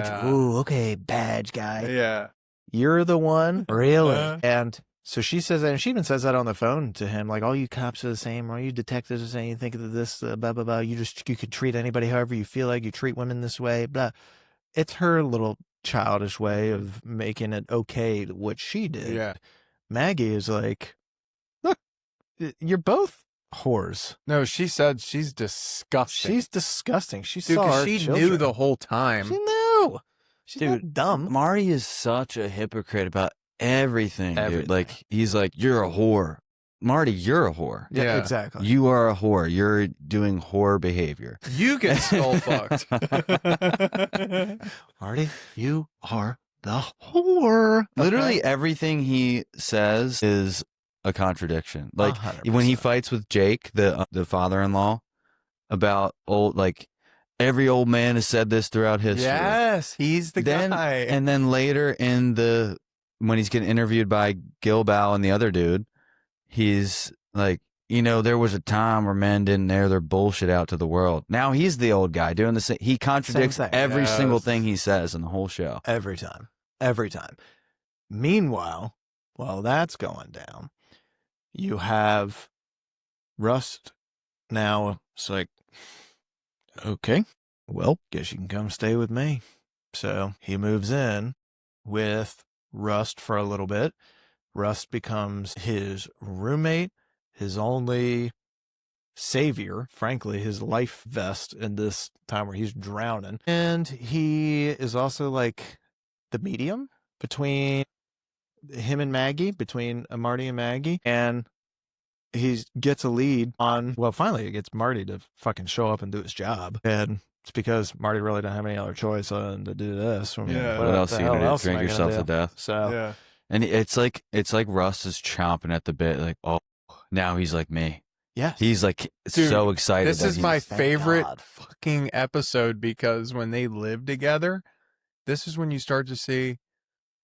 Speaker 2: Yeah.
Speaker 1: Ooh, okay, badge guy.
Speaker 2: Yeah.
Speaker 1: You're the one? Really? And so she says that, and she even says that on the phone to him, like, all you cops are the same, all you detectives are the same, you think of this, blah, blah, blah. You could treat anybody however you feel like, you treat women this way, blah. It's her little childish way of making it okay what she did.
Speaker 2: Yeah.
Speaker 1: Maggie is like, look, you're both whores.
Speaker 2: No, she said she's disgusting.
Speaker 1: She's disgusting. She
Speaker 2: Dude,
Speaker 1: saw
Speaker 2: 'cause
Speaker 1: our
Speaker 2: she
Speaker 1: children.
Speaker 2: knew the whole time.
Speaker 1: She knew. She's
Speaker 3: Dude,
Speaker 1: not dumb.
Speaker 3: Marty is such a hypocrite about everything,
Speaker 1: Everything.
Speaker 3: dude. Like he's like, you're a whore. Marty, you're a whore.
Speaker 2: Yeah.
Speaker 1: Exactly.
Speaker 3: You are a whore. You're doing whore behavior.
Speaker 2: You get skull fucked.
Speaker 1: Marty, you are the whore.
Speaker 3: Literally everything he says is a contradiction. Like
Speaker 1: 100%.
Speaker 3: when he fights with Jake, the father-in-law, about every old man has said this throughout history.
Speaker 2: Yes, he's the guy.
Speaker 3: And then later when he's getting interviewed by Gilboa and the other dude, he's like, there was a time where men didn't air their bullshit out to the world. Now he's the old guy doing the same. He contradicts
Speaker 1: Same thing.
Speaker 3: every single thing he says in the whole show.
Speaker 1: Every time. Every time. Meanwhile, while that's going down, you have Rust now. It's like, okay, well, guess you can come stay with me. So he moves in with Rust for a little bit. Rust becomes his roommate, his only savior, frankly, his life vest in this time where he's drowning. And he is also like the medium between him and Maggie, between Marty and Maggie. And he gets a lead on, well, finally it gets Marty to fucking show up and do his job. And it's because Marty really don't have any other choice other than to do this.
Speaker 2: Yeah.
Speaker 3: What else are you gonna do? Drink yourself to death?
Speaker 1: So
Speaker 2: Yeah.
Speaker 3: And it's like Russ is chomping at the bit, like, oh, now he's like me.
Speaker 1: yeah,
Speaker 3: He's like
Speaker 2: Dude,
Speaker 3: so excited.
Speaker 2: This is my
Speaker 1: thank
Speaker 2: favorite
Speaker 1: God.
Speaker 2: fucking episode, because when they live together, this is when you start to see,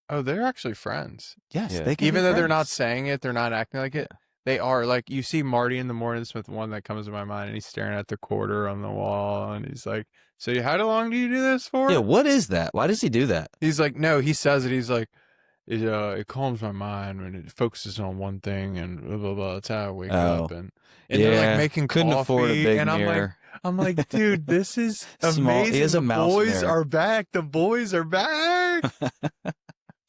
Speaker 2: oh, they're actually friends.
Speaker 1: yes,
Speaker 3: Yeah.
Speaker 1: they can
Speaker 2: Even
Speaker 1: be
Speaker 2: though they're not
Speaker 1: friends.
Speaker 2: saying it, they're not acting like it. They are. Like, you see Marty in the mornings with one that comes to my mind, and he's staring at the quarter on the wall, and he's like, so how long do you do this for?
Speaker 3: Yeah, what is that? Why does he do that?
Speaker 2: He's like, no, he says it. He's like, it calms my mind when it focuses on one thing, and blah, blah, blah. That's how I wake up. And they're like making
Speaker 3: couldn't
Speaker 2: coffee,
Speaker 3: afford a big
Speaker 2: and
Speaker 3: mirror.
Speaker 2: I'm like, dude, this is
Speaker 3: Small-
Speaker 2: amazing.
Speaker 3: he has a
Speaker 2: The
Speaker 3: mouse
Speaker 2: boys
Speaker 3: mirror.
Speaker 2: are back. The boys are back.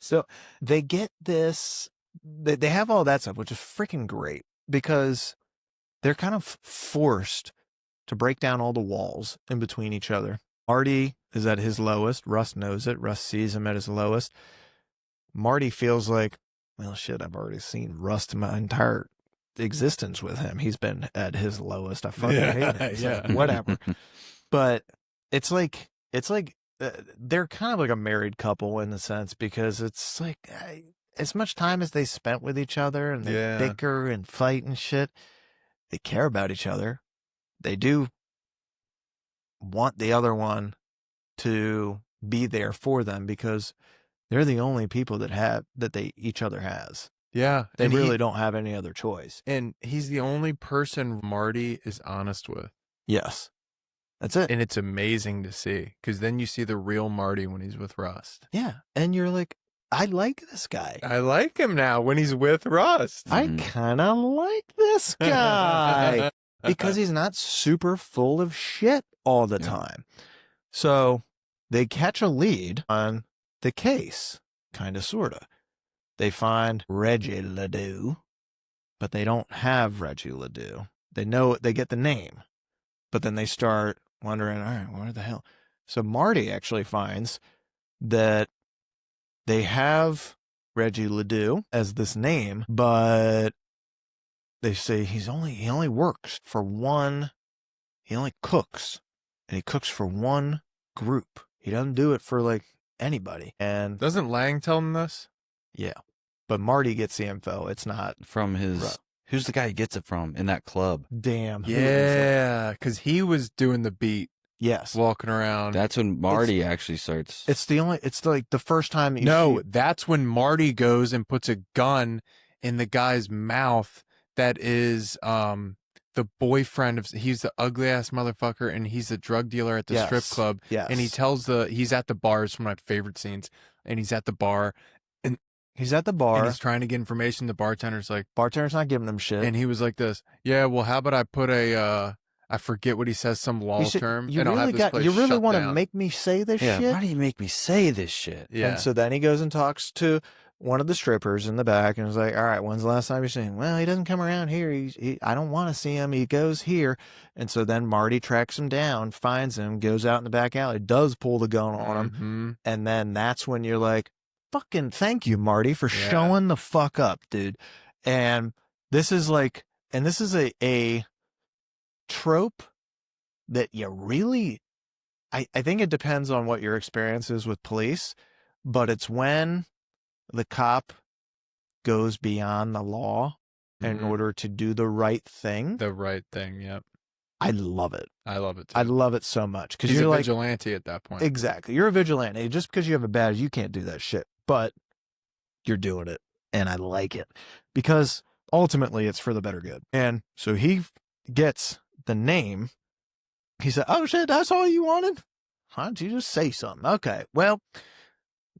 Speaker 1: So they get this, they have all that stuff, which is freaking great because they're kind of forced to break down all the walls in between each other. Marty is at his lowest. Russ knows it. Russ sees him at his lowest. Marty feels like, well, shit, I've already seen Rust my entire existence with him. He's been at his lowest. I fucking hate him. So
Speaker 2: Yeah.
Speaker 1: whatever. But it's like they're kind of like a married couple in a sense, because it's like as much time as they spent with each other and they
Speaker 2: Yeah.
Speaker 1: bicker and fight and shit, they care about each other. They do want the other one to be there for them because they're the only people that each other has.
Speaker 2: Yeah.
Speaker 1: They
Speaker 2: and
Speaker 1: really don't have any other choice.
Speaker 2: and he's the only person Marty is honest with.
Speaker 1: Yes. That's it.
Speaker 2: And it's amazing to see, because then you see the real Marty when he's with Rust.
Speaker 1: Yeah. And you're like, I like this guy.
Speaker 2: I like him now when he's with Rust.
Speaker 1: I kind of like this guy because he's not super full of shit all the time. So they catch a lead on the case, kind of, sort of. They find Reggie Ledoux, but they don't have Reggie Ledoux. They know, they get the name, but then they start wondering, all right, what the hell? So Marty actually finds that they have Reggie Ledoux as this name, but they say he only works for one, he only cooks, and he cooks for one group. He doesn't do it for like anybody. And
Speaker 2: Doesn't Lang tell him this?
Speaker 1: yeah, but Marty gets the info. It's not
Speaker 3: From his, who's the guy he gets it from in that club?
Speaker 1: damn. Who is it?
Speaker 2: Yeah, because he was doing the beat,
Speaker 1: Yes.
Speaker 2: walking around.
Speaker 3: That's when Marty actually starts.
Speaker 1: It's like the first time you
Speaker 2: No,
Speaker 1: see,
Speaker 2: that's when Marty goes and puts a gun in the guy's mouth that is the boyfriend of, he's the ugly ass motherfucker and he's the drug dealer at the
Speaker 1: Yes.
Speaker 2: strip club.
Speaker 1: Yes.
Speaker 2: And he tells he's at the bar, it's one of my favorite scenes. And he's at the bar
Speaker 1: he's at the
Speaker 2: and
Speaker 1: bar.
Speaker 2: he's trying to get information. The bartender's like,
Speaker 1: Bartender's not giving him shit.
Speaker 2: and he was like this, yeah, well, how about I put I forget what he says, some law
Speaker 1: He said,
Speaker 2: term,
Speaker 1: you
Speaker 2: and I'll have
Speaker 1: really
Speaker 2: this place
Speaker 1: you really
Speaker 2: shut
Speaker 1: want to
Speaker 2: down."
Speaker 1: make me say this
Speaker 3: Yeah,
Speaker 1: shit?
Speaker 3: why do you make me say this shit?
Speaker 2: Yeah.
Speaker 1: And so then he goes and talks to one of the strippers in the back and is like, all right, when's the last time you've seen him? Well, he doesn't come around here. I don't want to see him. He goes here. And so then Marty tracks him down, finds him, goes out in the back alley, does pull the gun on him.
Speaker 2: Mhm.
Speaker 1: And then that's when you're like, fucking thank you, Marty, for
Speaker 2: Yeah.
Speaker 1: showing the fuck up, dude. And this is like, and this is a trope that you really, I think it depends on what your experience is with police, but it's when the cop goes beyond the law in
Speaker 2: Mhm.
Speaker 1: order to do the right thing.
Speaker 2: The right thing, yep.
Speaker 1: I love it.
Speaker 2: I love it too.
Speaker 1: I love it so much because
Speaker 2: He's
Speaker 1: you're
Speaker 2: a
Speaker 1: like,
Speaker 2: vigilante at that point.
Speaker 1: exactly. You're a vigilante. Just because you have a badge, you can't do that shit, but you're doing it. And I like it because ultimately it's for the better good. And so he gets the name. He said, oh shit, that's all you wanted? Why don't you just say something? Okay, well,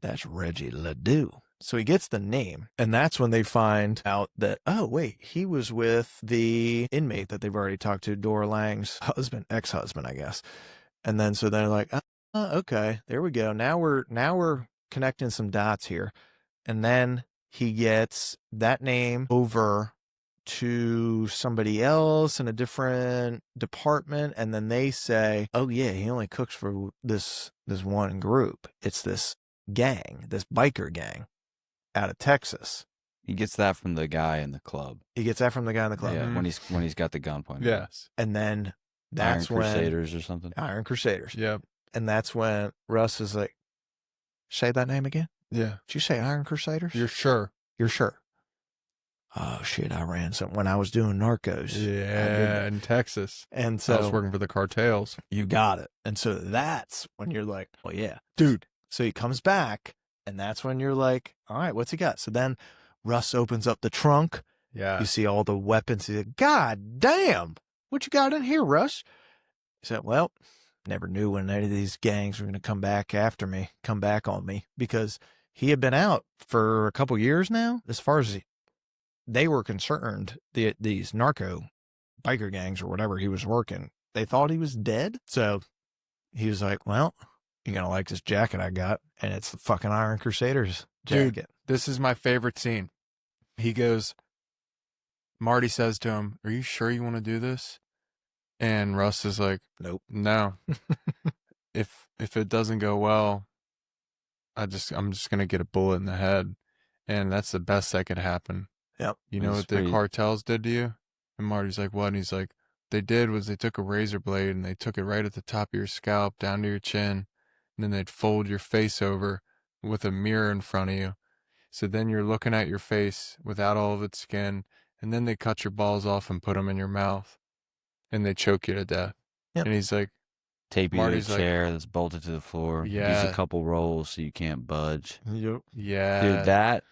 Speaker 1: that's Reggie Ledoux. So he gets the name, and that's when they find out that, oh, wait, he was with the inmate that they've already talked to, Dora Lang's husband, ex-husband, I guess. And then so they're like, oh, okay, there we go. Now we're connecting some dots here. And then he gets that name over to somebody else in a different department, and then they say, oh yeah, he only cooks for this one group. It's this gang, this biker gang out of Texas.
Speaker 3: He gets that from the guy in the club.
Speaker 1: He gets that from the guy in the club.
Speaker 3: Yeah,
Speaker 2: Mhm.
Speaker 3: when he's got the gun pointed.
Speaker 2: Yes.
Speaker 1: And then that's
Speaker 3: Iron
Speaker 1: when
Speaker 3: Crusaders or something.
Speaker 1: Iron Crusaders.
Speaker 2: Yep.
Speaker 1: And that's when Russ is like, say that name again?
Speaker 2: Yeah.
Speaker 1: Did you say Iron Crusaders?
Speaker 2: You're sure?
Speaker 1: You're sure? Oh shit, I ran something when I was doing Narcos. I did
Speaker 2: Yeah,
Speaker 1: that.
Speaker 2: in Texas.
Speaker 1: And
Speaker 2: So I was
Speaker 1: so
Speaker 2: working for the cartels.
Speaker 1: you got it. And so that's when you're like, well, yeah, dude. So he comes back, and that's when you're like, all right, what's he got? So then Russ opens up the trunk.
Speaker 2: Yeah.
Speaker 1: You see all the weapons. He's like, God damn, what you got in here, Russ? He said, well, never knew when any of these gangs were going to come back on me, because he had been out for a couple years now. As far as they were concerned, these narco biker gangs or whatever he was working, they thought he was dead. So he was like, well, you're going to like this jacket I got. And it's the fucking Iron Crusaders jacket.
Speaker 2: Dude. This is my favorite scene. He goes, Marty says to him, are you sure you want to do this? And Russ is like,
Speaker 1: Nope.
Speaker 2: no. If it doesn't go well, I'm just gonna get a bullet in the head. And that's the best that could happen.
Speaker 1: Yep.
Speaker 2: You know
Speaker 3: That's
Speaker 2: what the
Speaker 3: pretty-
Speaker 2: cartels did to you? And Marty's like, what? And he's like, they did was they took a razor blade and they took it right at the top of your scalp down to your chin. And then they'd fold your face over with a mirror in front of you. So then you're looking at your face without all of its skin. And then they cut your balls off and put them in your mouth. And they choke you to death.
Speaker 1: Yep.
Speaker 2: And he's like,
Speaker 3: Tape you to
Speaker 2: Marty's
Speaker 3: a
Speaker 2: like-
Speaker 3: chair that's bolted to the floor. Use
Speaker 2: Yeah.
Speaker 3: a couple rolls so you can't budge.
Speaker 1: Yep.
Speaker 2: yeah.
Speaker 3: Dude, that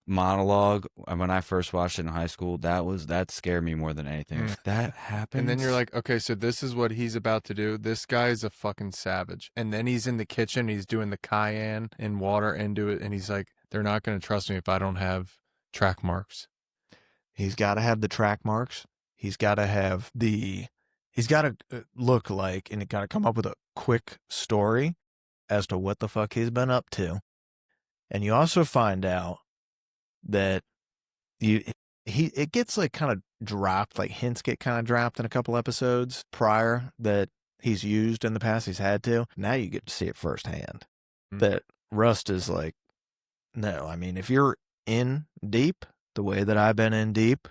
Speaker 3: monologue, when I first watched it in high school, that scared me more than anything.
Speaker 2: Mm.
Speaker 3: If that happens.
Speaker 2: And then you're like, okay, so this is what he's about to do. This guy's a fucking savage. And then he's in the kitchen. He's doing the cayenne and water into it. And he's like, they're not going to trust me if I don't have track marks.
Speaker 1: He's got to have the track marks. He's got to have he's got to look like, and got to come up with a quick story as to what the fuck he's been up to. And you also find out that it gets like kind of dropped, like hints get kind of dropped in a couple episodes prior that he's used in the past. He's had to. Now you get to see it firsthand. That Rust is like, no, I mean, if you're in deep the way that I've been in deep,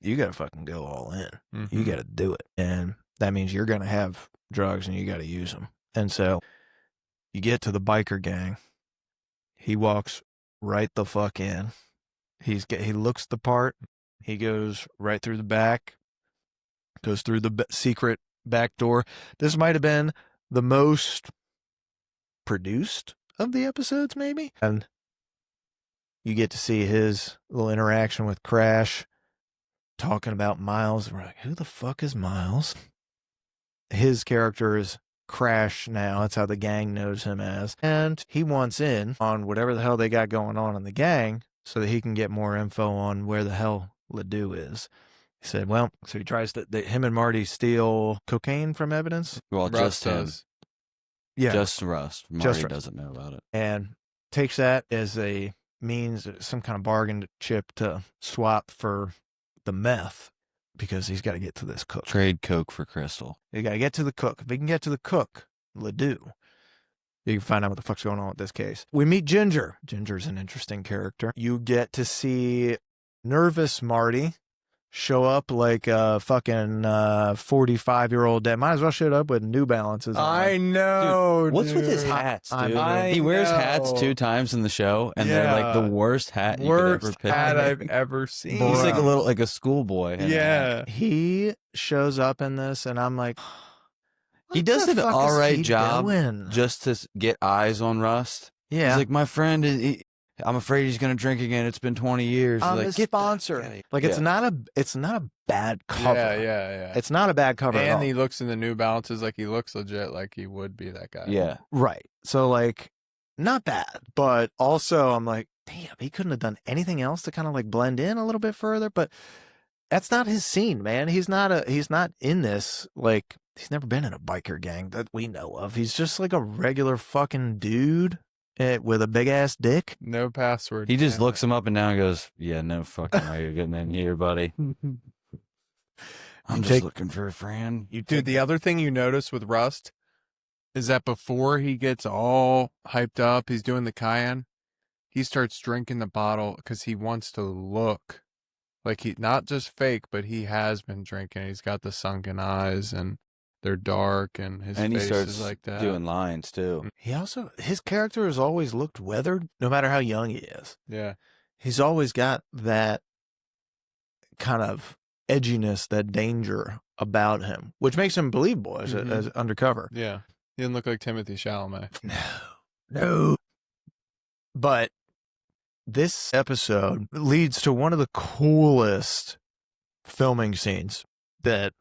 Speaker 1: you got to fucking go all in. You got to do it. And that means you're going to have drugs and you got to use them. And so you get to the biker gang. He walks right the fuck in. He looks the part. He goes right through the back, goes through the secret back door. This might have been the most produced of the episodes, maybe. And you get to see his little interaction with Crash, talking about Miles. We're like, who the fuck is Miles? His character is Crash now. That's how the gang knows him as. And he wants in on whatever the hell they got going on in the gang so that he can get more info on where the hell Ledoux is. He said, well, so he tries to, him and Marty steal cocaine from evidence.
Speaker 3: Well,
Speaker 2: Rust
Speaker 3: just him.
Speaker 2: does.
Speaker 1: Yeah.
Speaker 3: Just Rust. Marty
Speaker 1: Rust.
Speaker 3: doesn't know about it.
Speaker 1: And takes that as a means, some kind of bargain chip to swap for the meth because he's got to get to this cook.
Speaker 3: Trade coke for crystal.
Speaker 1: You got to get to the cook. If he can get to the cook, Ledoux, you can find out what the fuck's going on with this case. We meet Ginger. Ginger's an interesting character. You get to see nervous Marty show up like a fucking 45-year-old dad. Might as well show up with New Balances on.
Speaker 2: I know.
Speaker 3: What's with his
Speaker 2: dude.
Speaker 3: hats, dude?
Speaker 1: I
Speaker 3: He wears hats
Speaker 2: know.
Speaker 3: 2 times in the show, and they're like the worst hat you could ever
Speaker 2: Worst
Speaker 3: pick.
Speaker 2: hat I've ever seen.
Speaker 3: He's like a schoolboy. in a hat.
Speaker 2: Yeah.
Speaker 1: He shows up in this, and I'm like,
Speaker 3: He
Speaker 1: what
Speaker 3: does
Speaker 1: the
Speaker 3: an
Speaker 1: fuck is
Speaker 3: all right
Speaker 1: he
Speaker 3: job
Speaker 1: doing?
Speaker 3: just to get eyes on Rust.
Speaker 1: Yeah.
Speaker 3: He's like, my friend, I'm afraid he's gonna drink again. It's been 20 years.
Speaker 1: I'm
Speaker 3: like,
Speaker 1: his
Speaker 3: "Get the
Speaker 1: sponsor.
Speaker 3: fuck outta here."
Speaker 1: Like, it's not a bad cover.
Speaker 2: Yeah.
Speaker 1: It's not a bad cover at
Speaker 2: And
Speaker 1: all.
Speaker 2: he looks in the New Balances like he looks legit, like he would be that guy.
Speaker 3: Yeah.
Speaker 1: Right. So, like, not bad. But also, I'm like, damn, he couldn't have done anything else to kind of like blend in a little bit further. But that's not his scene, man. He's not in this. Like, he's never been in a biker gang that we know of. He's just like a regular fucking dude with a big ass dick.
Speaker 2: No password.
Speaker 3: He just
Speaker 2: Yeah.
Speaker 3: looks him up and down and goes, yeah, no fucking way you're getting in here, buddy. I'm just looking for a friend.
Speaker 2: Dude, the other thing you notice with Rust is that before he gets all hyped up, he's doing the cayenne, he starts drinking the bottle because he wants to look like he, not just fake, but he has been drinking. He's got the sunken eyes and they're dark and his
Speaker 3: And he
Speaker 2: face
Speaker 3: starts
Speaker 2: is like that.
Speaker 3: doing lines too.
Speaker 1: His character has always looked weathered, no matter how young he is.
Speaker 2: Yeah.
Speaker 1: He's always got that kind of edginess, that danger about him, which makes him believable as undercover.
Speaker 2: Yeah. He didn't look like Timothy Chalamet.
Speaker 1: No. But this episode leads to one of the coolest filming scenes that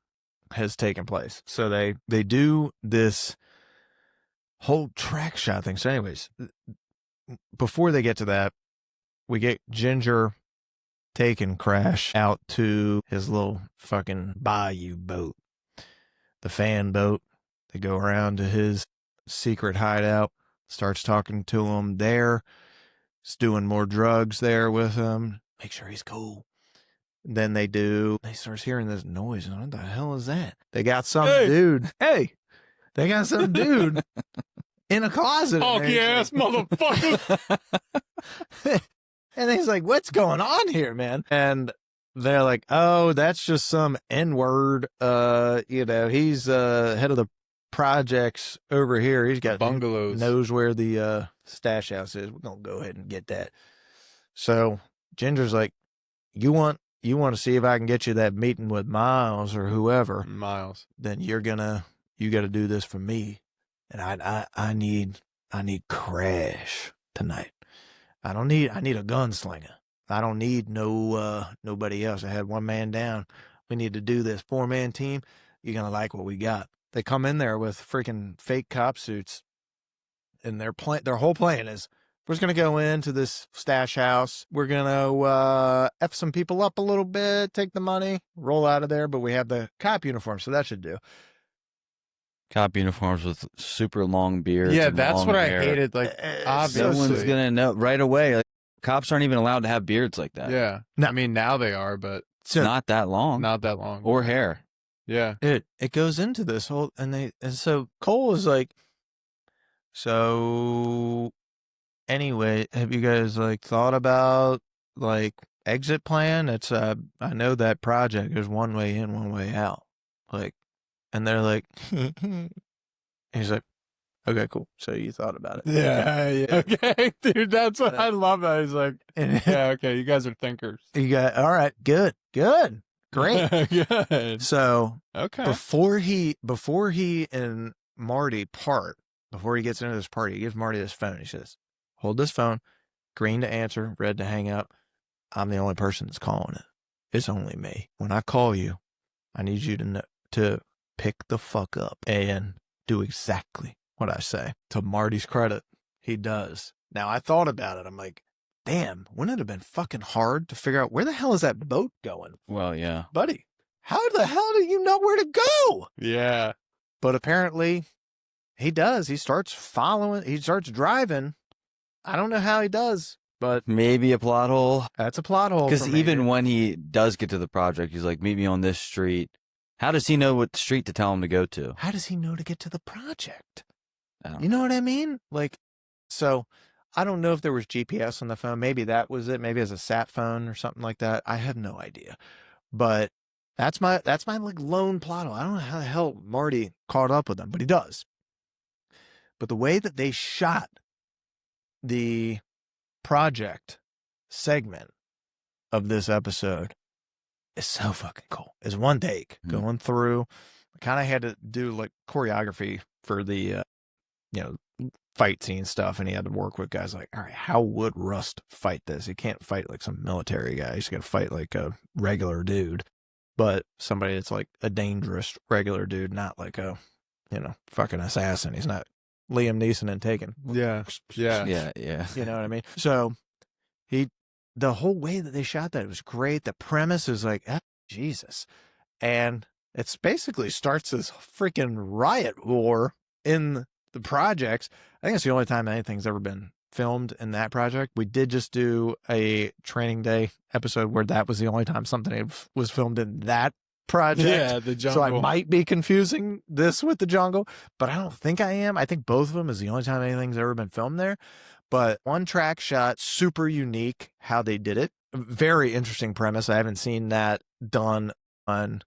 Speaker 1: has taken place. So they do this whole track shot thing. So anyways, before they get to that, we get Ginger taking Crash out to his little fucking bayou boat, the fan boat. They go around to his secret hideout, starts talking to him there. He's doing more drugs there with him. Make sure he's cool. Then they starts hearing this noise. And what the hell is that? They got some dude. Hey, they got some dude in a closet.
Speaker 2: Honky ass motherfucker.
Speaker 1: And he's like, what's going on here, man? And they're like, oh, that's just some N-word. He's head of the projects over here. He's got
Speaker 2: bungalows.
Speaker 1: Knows where the stash house is. We're going to go ahead and get that. So Ginger's like, you want to see if I can get you that meeting with Miles or whoever,
Speaker 2: Miles,
Speaker 1: then you got to do this for me. And I need Crash tonight. I need a gunslinger. I don't need nobody else. I had one man down. We need to do this 4-man team. You're going to like what we got. They come in there with freaking fake cop suits. And their whole plan is, we're just going to go into this stash house. We're going to F some people up a little bit, take the money, roll out of there. But we have the cop uniform, so that should do.
Speaker 3: Cop uniforms with super long beards.
Speaker 2: Yeah,
Speaker 3: and
Speaker 2: that's
Speaker 3: long
Speaker 2: what I
Speaker 3: hair.
Speaker 2: hated. Like,
Speaker 3: No
Speaker 2: obviously.
Speaker 3: one's gonna know right away. Like, cops aren't even allowed to have beards like that.
Speaker 2: Yeah.
Speaker 1: No.
Speaker 2: I mean, now they are, but
Speaker 1: So
Speaker 3: Not that long.
Speaker 2: not that long.
Speaker 3: Or hair.
Speaker 2: Yeah.
Speaker 1: it goes into this whole, and so Cole is like, so anyway, have you guys like thought about like exit plan? It's I know that project is one way in, one way out. Like, and they're like, he's like, okay, cool. So you thought about it.
Speaker 2: Yeah. Okay, dude, that's what I love. That he's like, yeah, okay, you guys are thinkers.
Speaker 1: You got, all right, good, great.
Speaker 2: Good.
Speaker 1: So
Speaker 2: Okay.
Speaker 1: before he and Marty part, before he gets into this party, he gives Marty this phone. He says, hold this phone, green to answer, red to hang up. I'm the only person that's calling it. It's only me. When I call you, I need you to pick the fuck up and do exactly what I say. To Marty's credit, he does. Now, I thought about it. I'm like, damn, wouldn't it have been fucking hard to figure out where the hell is that boat going?
Speaker 3: Well, yeah.
Speaker 1: Buddy, how the hell do you know where to go?
Speaker 2: Yeah.
Speaker 1: But apparently he does. He starts following, he starts driving. I don't know how he does, but
Speaker 3: Maybe a plot hole.
Speaker 1: that's a plot hole.
Speaker 3: Because
Speaker 1: for me,
Speaker 3: even
Speaker 1: dude.
Speaker 3: when he does get to the project, he's like, meet me on this street. How does he know what street to tell him to go to?
Speaker 1: How does he know to get to the project?
Speaker 3: I don't
Speaker 1: You know what I mean? Like, so I don't know if there was GPS on the phone. Maybe that was it. Maybe it was a sat phone or something like that. I have no idea. But that's my like lone plot hole. I don't know how the hell Marty caught up with him, but he does. But the way that they shot the project segment of this episode is so fucking cool. It's one take going through. I kind of had to do like choreography for the, fight scene stuff, and he had to work with guys like, all right, how would Rust fight this? He can't fight like some military guy. He's got to fight like a regular dude, but somebody that's like a dangerous regular dude, not like a, fucking assassin. He's not Liam Neeson and Taken.
Speaker 2: Yeah. Yeah.
Speaker 3: Yeah.
Speaker 1: You know what I mean? So the whole way that they shot that, it was great. The premise is like, Jesus. And it's basically starts this freaking riot war in the projects. I think it's the only time anything's ever been filmed in that project. We did just do a Training Day episode where that was the only time something was filmed in that project.
Speaker 2: Yeah, the jungle.
Speaker 1: So I might be confusing this with the jungle, but I don't think I am. I think both of them is the only time anything's ever been filmed there. But one track shot, super unique how they did it. Very interesting premise. I haven't seen that done on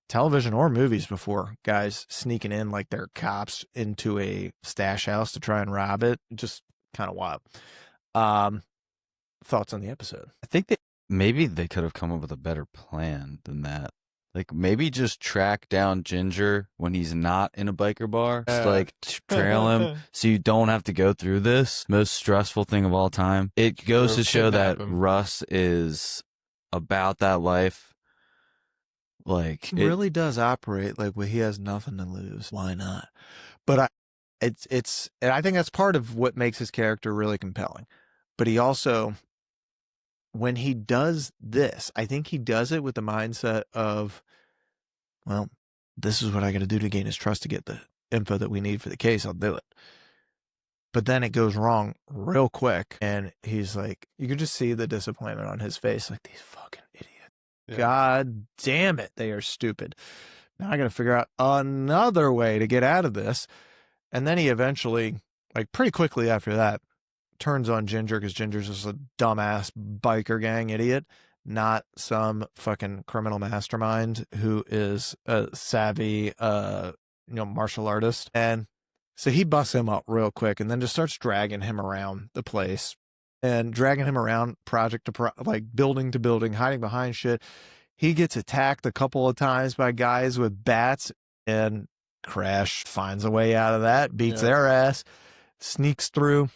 Speaker 1: television or movies before. Guys sneaking in like they're cops into a stash house to try and rob it. Just kind of wild. Thoughts on the episode?
Speaker 3: I think that maybe they could have come up with a better plan than that. Like maybe just track down Ginger when he's not in a biker bar. Just like trail him so you don't have to go through this most stressful thing of all time. It goes
Speaker 2: Or
Speaker 3: to show that
Speaker 2: kidnap him.
Speaker 3: Russ is about that life. Like
Speaker 1: He really does operate like he has nothing to lose. Why not? But and I think that's part of what makes his character really compelling. But he also, when he does this, I think he does it with the mindset of, well, this is what I got to do to gain his trust to get the info that we need for the case. I'll do it. But then it goes wrong real quick. And he's like, you can just see the disappointment on his face. Like, these fucking idiots.
Speaker 2: Yeah.
Speaker 1: God damn it. They are stupid. Now I got to figure out another way to get out of this. And then he eventually, like pretty quickly after that, turns on Ginger because Ginger's just a dumbass biker gang idiot, not some fucking criminal mastermind who is a savvy, martial artist. And so he busts him up real quick and then just starts dragging him around the place and dragging him around project to like building to building, hiding behind shit. He gets attacked a couple of times by guys with bats, and Crash finds a way out of that, beats their ass, sneaks through.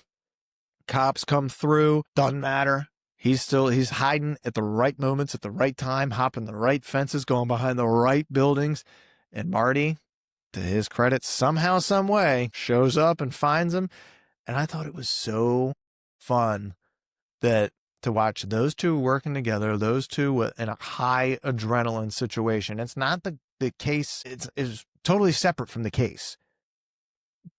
Speaker 1: Cops come through, doesn't matter. He's hiding at the right moments, at the right time, hopping the right fences, going behind the right buildings. And Marty, to his credit, somehow, some way, shows up and finds him. And I thought it was so fun that to watch those two working together, those two in a high adrenaline situation. It's not the case. It's totally separate from the case.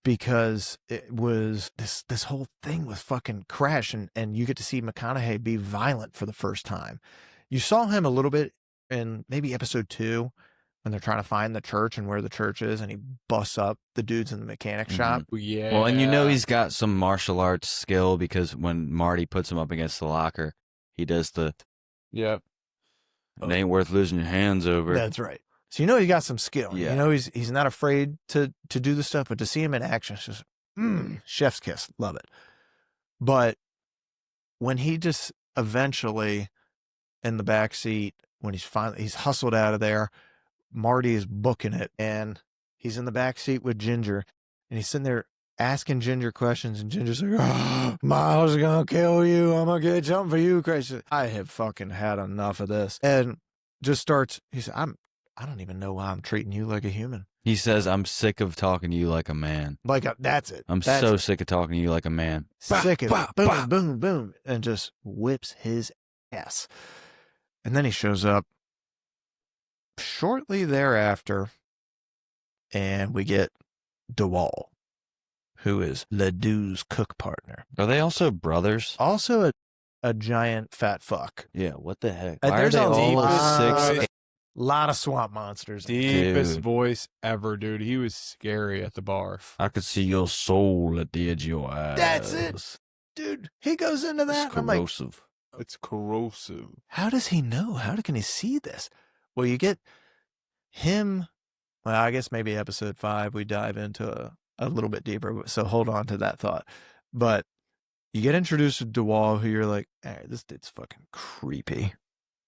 Speaker 1: because it was this whole thing with fucking Crash, and you get to see McConaughey be violent for the first time. You saw him a little bit in maybe episode 2 when they're trying to find the church and where the church is, and he busts up the dudes in the mechanic shop.
Speaker 2: Yeah.
Speaker 3: Well, and you know he's got some martial arts skill because when Marty puts him up against the locker, he does the
Speaker 2: Yep.
Speaker 3: "It ain't worth losing your hands over."
Speaker 1: That's right. So you know he's got some skill.
Speaker 3: Yeah.
Speaker 1: You know he's not afraid to do the stuff, but to see him in action, it's just chef's kiss. Love it. But when he just eventually in the back seat, when he's hustled out of there, Marty is booking it, and he's in the back seat with Ginger, and he's sitting there asking Ginger questions, and Ginger's like, "Oh, Miles is gonna kill you. I'm gonna get something for you, Crazy." I have fucking had enough of this, and just starts. He said, I don't even know why I'm treating you like a human.
Speaker 3: He says, "I'm sick of talking to you like a man.
Speaker 1: Like that's it.
Speaker 3: I'm
Speaker 1: That's
Speaker 3: so
Speaker 1: it.
Speaker 3: sick of talking to you like a man."
Speaker 1: Sick of it.
Speaker 3: Bah,
Speaker 1: Boom,
Speaker 3: bah.
Speaker 1: boom, boom, and just whips his ass. And then he shows up shortly thereafter, and we get DeWall, who is Ledoux's cook partner.
Speaker 3: Are they also brothers?
Speaker 1: Also a giant fat fuck.
Speaker 3: Yeah, what the heck?
Speaker 1: And
Speaker 3: Why are
Speaker 1: there's
Speaker 3: they
Speaker 1: a
Speaker 3: all
Speaker 1: lot-
Speaker 3: 6'8"?
Speaker 1: Lot of swamp monsters.
Speaker 2: Deepest
Speaker 3: Dude.
Speaker 2: voice ever, dude. He was scary at the bar.
Speaker 3: I could see your soul at the edge of your eyes.
Speaker 1: That's it. Dude, he goes into that.
Speaker 3: It's
Speaker 1: and I'm like,
Speaker 3: corrosive.
Speaker 2: It's corrosive.
Speaker 1: how does he know? How can he see this? Well, you get him. Well, I guess maybe episode 5, we dive into a little bit deeper. So hold on to that thought. But you get introduced to DeWall, who you're like, hey, this dude's fucking creepy.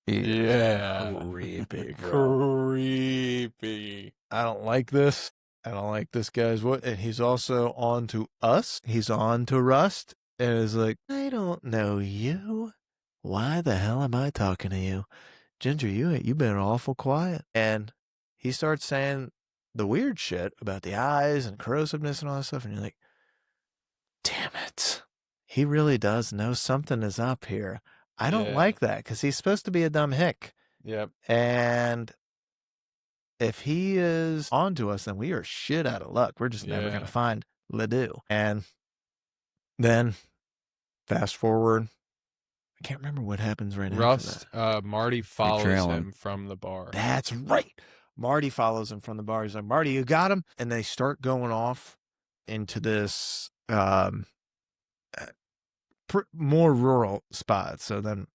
Speaker 2: Yeah.
Speaker 1: Creepy, bro.
Speaker 2: Creepy.
Speaker 1: I don't like this. I don't like this guy's what. And he's also on to us. He's on to Rust. And is like, I don't know you. Why the hell am I talking to you? Ginger, you've been awful quiet. And he starts saying the weird shit about the eyes and corrosiveness and all that stuff. And you're like, damn it. He really does know something is up here. I don't
Speaker 2: Yeah.
Speaker 1: like that because he's supposed to be a dumb hick.
Speaker 2: Yep.
Speaker 1: And if he is onto us, then we are shit out of luck. We're just never
Speaker 2: Yeah.
Speaker 1: going to find Ledoux. And then fast forward. I can't remember what happens right after
Speaker 2: Rust,
Speaker 1: that.
Speaker 2: Marty follows
Speaker 3: trailing.
Speaker 2: him from the bar.
Speaker 1: That's right. Marty follows him from the bar. He's like, Marty, you got him? And they start going off into this more rural spot. So then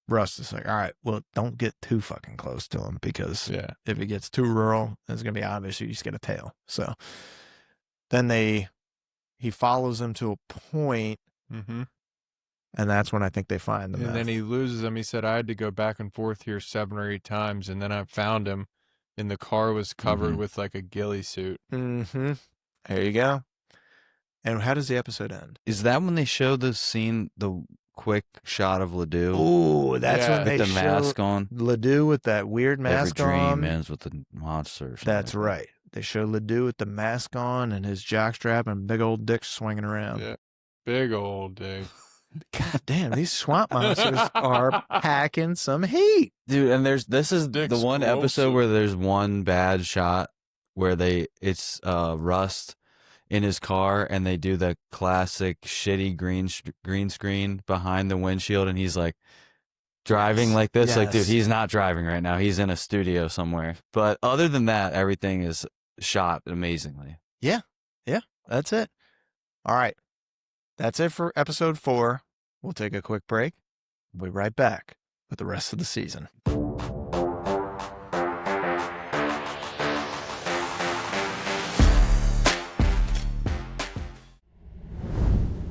Speaker 1: Russ is like, all right, well, don't get too fucking close to him because
Speaker 2: Yeah.
Speaker 1: if it gets too rural, it's going to be obvious you just get a tail. So then he follows him to a point,
Speaker 2: Mm-hmm.
Speaker 1: and that's when I think they find the
Speaker 2: And
Speaker 1: meth.
Speaker 2: then he loses him. He said, I had to go back and forth here 7 or 8 times. And then I found him, and the car was covered
Speaker 3: Mhm.
Speaker 2: with like a ghillie suit.
Speaker 1: Mm-hmm. There you go. And how does the episode end?
Speaker 3: Is that when they show the scene, the quick shot of Ledoux
Speaker 1: Oh, that's
Speaker 2: Yeah.
Speaker 1: when they
Speaker 3: with the
Speaker 1: show
Speaker 3: mask on?
Speaker 1: Ledoux with that weird mask
Speaker 3: Every dream
Speaker 1: on.
Speaker 3: ends with a monster. Or something
Speaker 1: That's
Speaker 3: like that.
Speaker 1: right. They show Ledoux with the mask on and his jockstrap and big old dick swinging around.
Speaker 2: Yeah. Big old dude.
Speaker 1: God damn, these swamp monsters are packing some heat.
Speaker 3: Dude, and this is the
Speaker 2: Dick's
Speaker 3: one episode
Speaker 2: corrosive.
Speaker 3: where there's one bad shot where it's Rust in his car and they do the classic shitty green screen behind the windshield and he's like driving like this. Like, dude,
Speaker 1: Yes.
Speaker 3: he's not driving right now. He's in a studio somewhere. But other than that, everything is shot amazingly.
Speaker 1: That's it. All right. That's it for episode 4. We'll take a quick break. We'll be right back with the rest of the season.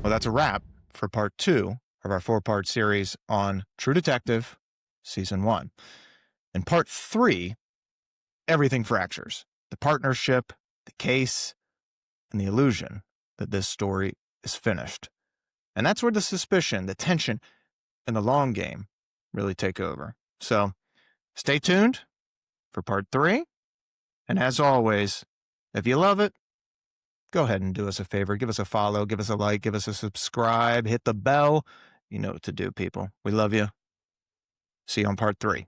Speaker 1: Well, that's a wrap for part 2 of our 4-part series on True Detective Season 1. In part 3, everything fractures. The partnership, the case, and the illusion that this story is finished. And that's where the suspicion, the tension, and the long game really take over. So stay tuned for part 3. And as always, if you love it, go ahead and do us a favor. Give us a follow, give us a like, give us a subscribe, hit the bell. You know what to do, people. We love you. See you on part 3.